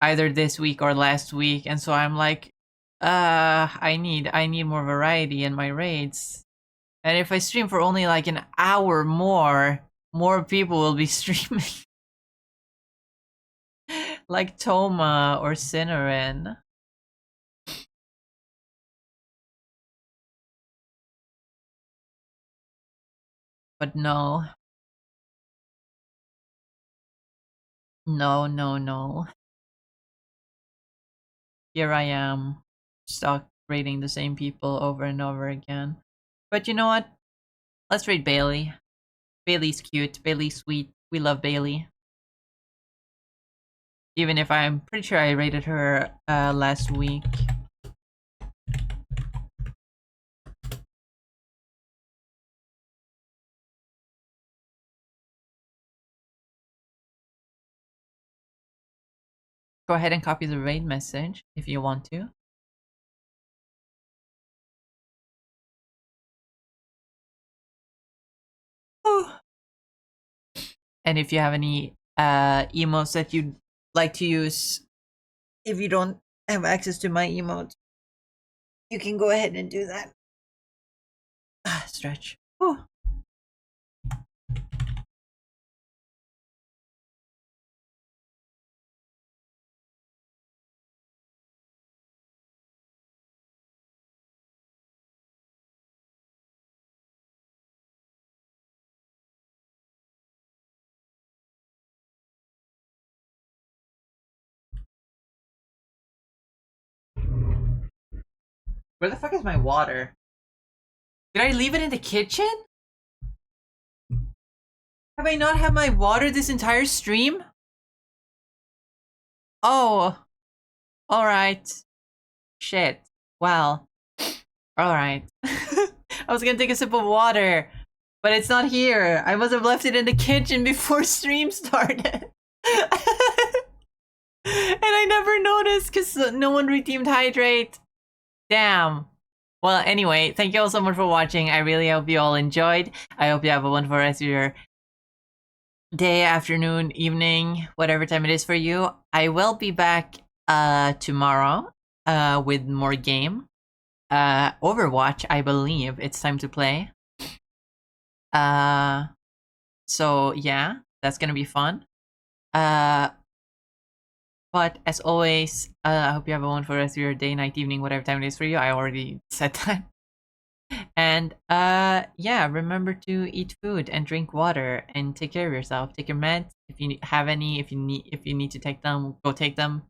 either this week or last week. And so I'm like, I need more variety in my raids. And if I stream for only like an hour more people will be streaming. Like Toma or Cinneren. But no. No, no, no. Here I am, stuck raiding the same people over and over again. But you know what? Let's raid Bailey. Bailey's cute. Bailey's sweet. We love Bailey. Even if I'm pretty sure I rated her last week. Go ahead and copy the raid message if you want to. And if you have any emotes that you'd like to use, if you don't have access to my emote, you can go ahead and do that. Stretch. Whew. Where the fuck is my water? Did I leave it in the kitchen? Have I not had my water this entire stream? Oh. Alright. Shit. Well. Alright. I was gonna take a sip of water, but it's not here. I must have left it in the kitchen before stream started. And I never noticed because no one redeemed hydrate. Damn. Well, anyway, thank you all so much for watching. I really hope you all enjoyed. I hope you have a wonderful rest of your day, afternoon, evening, whatever time it is for you. I will be back tomorrow with more game. Overwatch, I believe it's time to play. So yeah, that's gonna be fun. But as always, I hope you have a wonderful rest of your day, night, evening, whatever time it is for you. I already said that. And yeah, remember to eat food and drink water and take care of yourself. Take your meds if you have any. If you need to take them, go take them.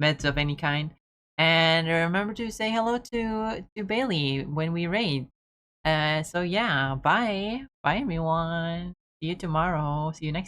Meds of any kind. And remember to say hello to Bailey when we raid. So yeah, bye everyone. See you tomorrow. See you next